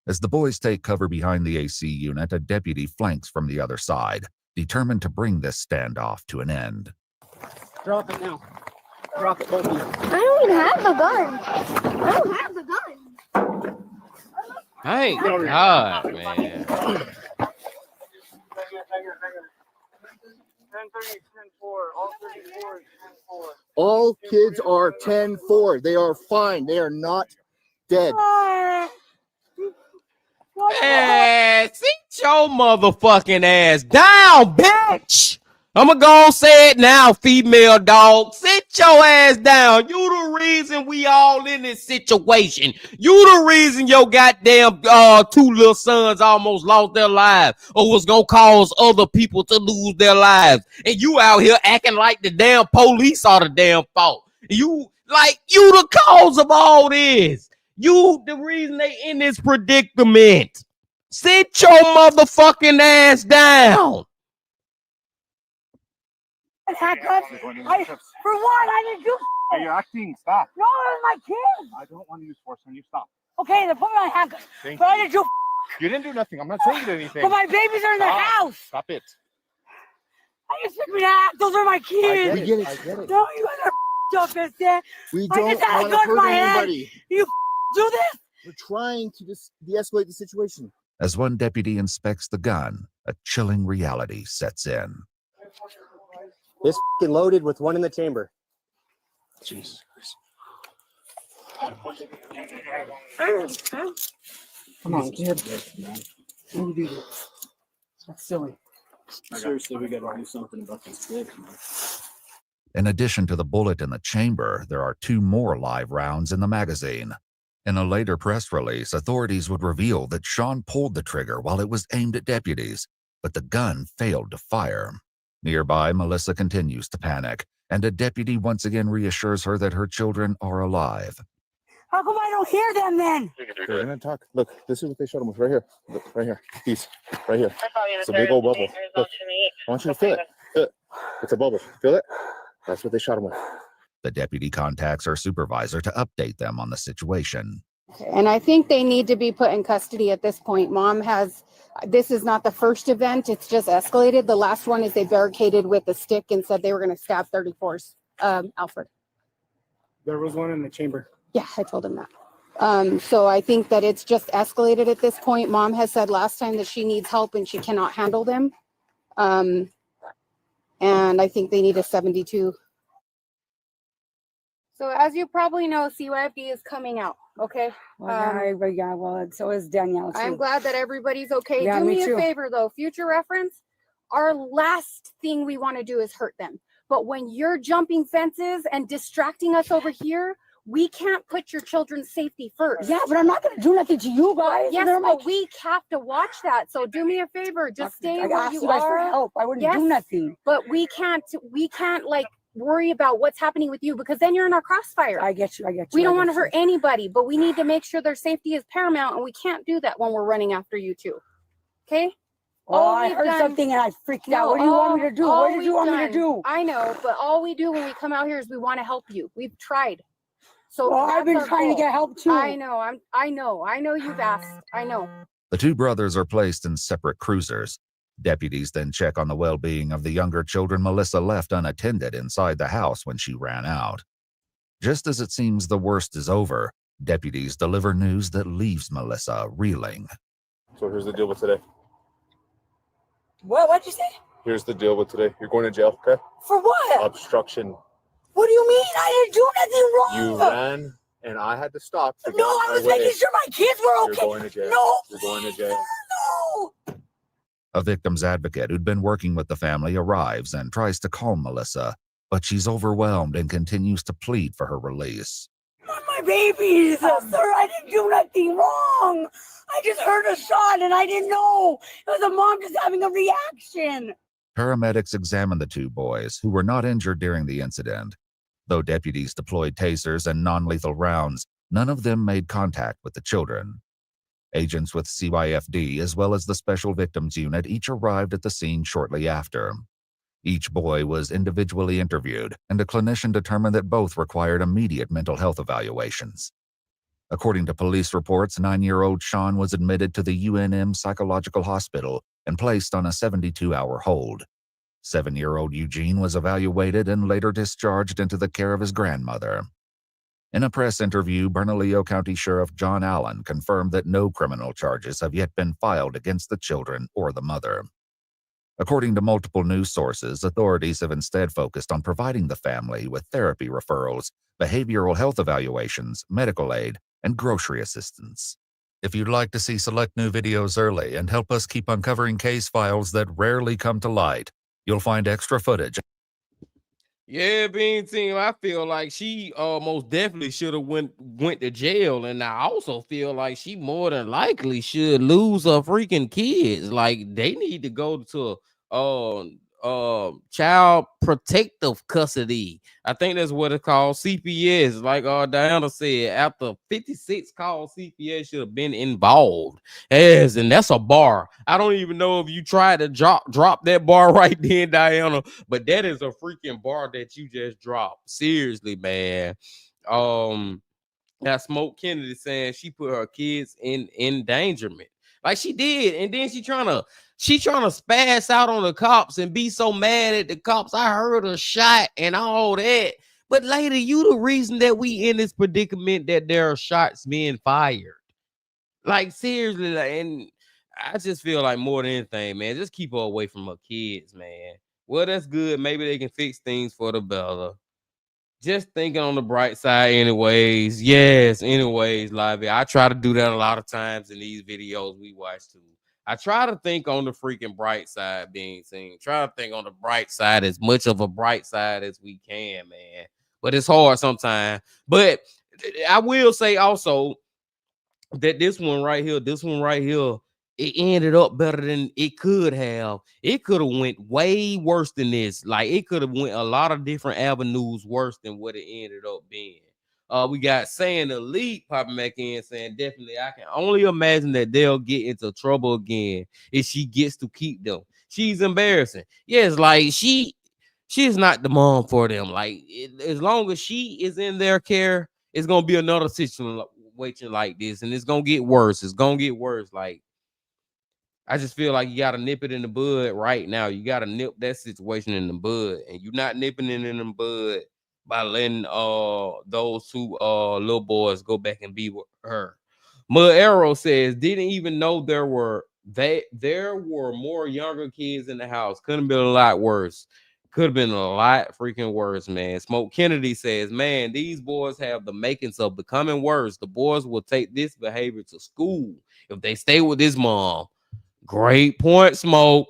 As the boys take cover behind the AC unit, a deputy flanks from the other side, determined to bring this standoff to an end. Drop it now. Drop it, both of you. I don't even have the gun. I don't have the gun. Thank God, man. 10-4. All 34 is 10-4. All kids are 10-4. They are fine. They are not dead. Man, sit your motherfucking ass down, bitch. I'm gonna go and say it now, female dog. Sit your ass down. You the reason we all in this situation. You the reason your goddamn 2 little sons almost lost their lives or was gonna cause other people to lose their lives. And you out here acting like the damn police are the damn fault. You the cause of all this. You the reason they in this predicament. Sit your motherfucking ass down. For one, I didn't do. Hey, you're acting. Stop. No, they're my kids. I don't want to use force on you. Stop. Okay, then put me on handcuffs. Thank But I you. didn't do. You didn't do nothing. I'm not saying you did anything. But my babies are in the Stop. house. Stop it. I just expect me to act. Those are my kids. I get it. I get it. No, you guys are up, man. We I don't just had a want to gun in hurt my head. anybody. You do this? We're trying to just de-escalate the situation. As one deputy inspects the gun, a chilling reality sets in. It's f***ing loaded with one in the chamber. Jesus. Come on, kid. What do you do? That's silly. Seriously, we gotta do something about this kid. In addition to the bullet in the chamber, there are 2 more live rounds in the magazine. In a later press release, authorities would reveal that Sean pulled the trigger while it was aimed at deputies, but the gun failed to fire. Nearby, Melissa continues to panic, and a deputy once again reassures her that her children are alive. How come I don't hear them then? They're gonna talk. Look, this is what they showed him with right here. Look, right here. Peace. Right here. It's a big old bubble. Look, I want you to feel it. Feel it. It's a bubble. Feel it? That's what they shot him with. The deputy contacts her supervisor to update them on the situation. And I think they need to be put in custody at this point. This is not the first event. It's just escalated. The last one is they barricaded with a stick and said they were going to stab 34's Alfred. There was one in the chamber. Yeah, I told him that. So I think that it's just escalated at this point. Mom has said last time that she needs help and she cannot handle them. And I think they need a 72. So as you probably know, CYFD is coming out. Okay. Well, so is Danielle too. I'm glad that everybody's okay. Yeah, do me too. a favor though, future reference. Our last thing we want to do is hurt them. But when you're jumping fences and distracting us over here, we can't put your children's safety first. Yeah, but I'm not going to do nothing to you guys. Yes, but we have to watch that. So do me a favor, just stay I where asked you you guys are. for help. I wouldn't do nothing. But we can't like worry about what's happening with you because then you're in our crossfire. I get you. We don't want to hurt anybody, but we need to make sure their safety is paramount, and we can't do that when we're running after you too. Okay? Well, I heard something and I freaked out. What do you want me to do? What did you want me to do? I know, but all we do when we come out here is we want to help you. We've tried. So Well, I've been that's our trying to goal. get help too. I know you've asked. I know. The two brothers are placed in separate cruisers. Deputies then check on the well-being of the younger children Melissa left unattended inside the house when she ran out. Just as it seems the worst is over, deputies deliver news that leaves Melissa reeling. So here's the deal with today. What'd you say? Here's the deal with today. You're going to jail, okay? For what? Obstruction. What do you mean? I didn't do nothing wrong. You ran, and I had to stop. To No, I was making sure my kids were okay. You're going to jail. No. You're going to jail. No. A victim's advocate who'd been working with the family arrives and tries to calm Melissa, but she's overwhelmed and continues to plead for her release. My babies, sir, I didn't do nothing wrong. I just heard a shot and I didn't know. It was a mom just having a reaction. Paramedics examined the two boys, who were not injured during the incident. Though deputies deployed tasers and non-lethal rounds, none of them made contact with the children. Agents with CYFD, as well as the Special Victims Unit, each arrived at the scene shortly after. Each boy was individually interviewed, and a clinician determined that both required immediate mental health evaluations. According to police reports, 9-year-old Sean was admitted to the UNM Psychological Hospital and placed on a 72-hour hold. 7-year-old Eugene was evaluated and later discharged into the care of his grandmother. In a press interview, Bernalillo County Sheriff John Allen confirmed that no criminal charges have yet been filed against the children or the mother. According to multiple news sources, authorities have instead focused on providing the family with therapy referrals, behavioral health evaluations, medical aid, and grocery assistance. If you'd like to see select new videos early and help us keep uncovering case files that rarely come to light, you'll find extra footage. Yeah, being team, I feel like she most definitely should have went to jail, and I also feel like she more than likely should lose her freaking kids. Like they need to go to child protective custody. I think that's what it's called, CPS. Like Diana said, after 56 calls, CPS should have been involved. Yes, and that's a bar. I don't even know if you tried to drop that bar right then, Diana, but that is a freaking bar that you just dropped. Seriously, man. That Smoke Kennedy saying she put her kids in endangerment. Like she did, and then she trying to spaz out on the cops and be so mad at the cops. I heard a shot and all that. But later, you the reason that we in this predicament that there are shots being fired. Like seriously, and I just feel like more than anything, man, just keep her away from her kids, man. Well, that's good. Maybe they can fix things for the better. Just thinking on the bright side anyways. Yes, anyways, Lively. I try to do that a lot of times in these videos we watch too. I try to think on the freaking bright side being seen. Try to think on the bright side, as much of a bright side as we can, man. But it's hard sometimes. But I will say also that this one right here, it ended up better than it could have. It could have went way worse than this. Like it could have went a lot of different avenues worse than what it ended up being. We got saying Elite popping back in saying definitely. I can only imagine that they'll get into trouble again if she gets to keep them. She's embarrassing. Yes, like she's not the mom for them. Like as long as she is in their care, it's gonna be another situation like this, and it's gonna get worse. It's gonna get worse. Like I just feel like you gotta nip it in the bud right now. You gotta nip that situation in the bud, and you're not nipping it in the bud by letting those two little boys go back and be with her. Mud Arrow says didn't even know there were more younger kids in the house. Couldn't have been a lot worse. Could have been a lot freaking worse, man. Smoke Kennedy says, man, these boys have the makings of becoming worse. The boys will take this behavior to school if they stay with this mom. Great point, Smoke.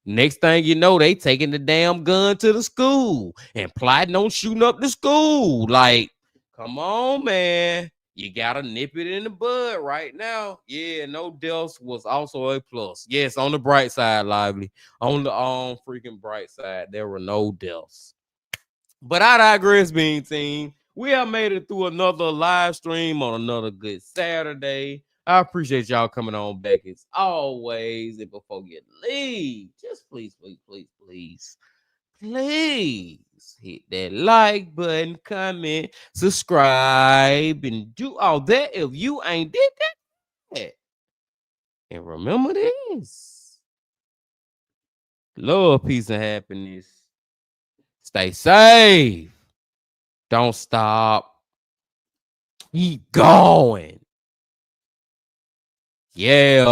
Next thing you know, they taking the damn gun to the school and plotting on shooting up the school. Like, come on, man. You gotta nip it in the bud right now. Yeah, no deaths was also a plus. Yes, on the bright side, Lively. On the freaking bright side, there were no deaths. But I digress, Bean Team. We have made it through another live stream on another good Saturday. I appreciate y'all coming on back as always. And before you leave, just please hit that like button, comment, subscribe, and do all that if you ain't did that. And remember this: love, peace, and happiness. Stay safe. Don't stop. Keep going. Yeah.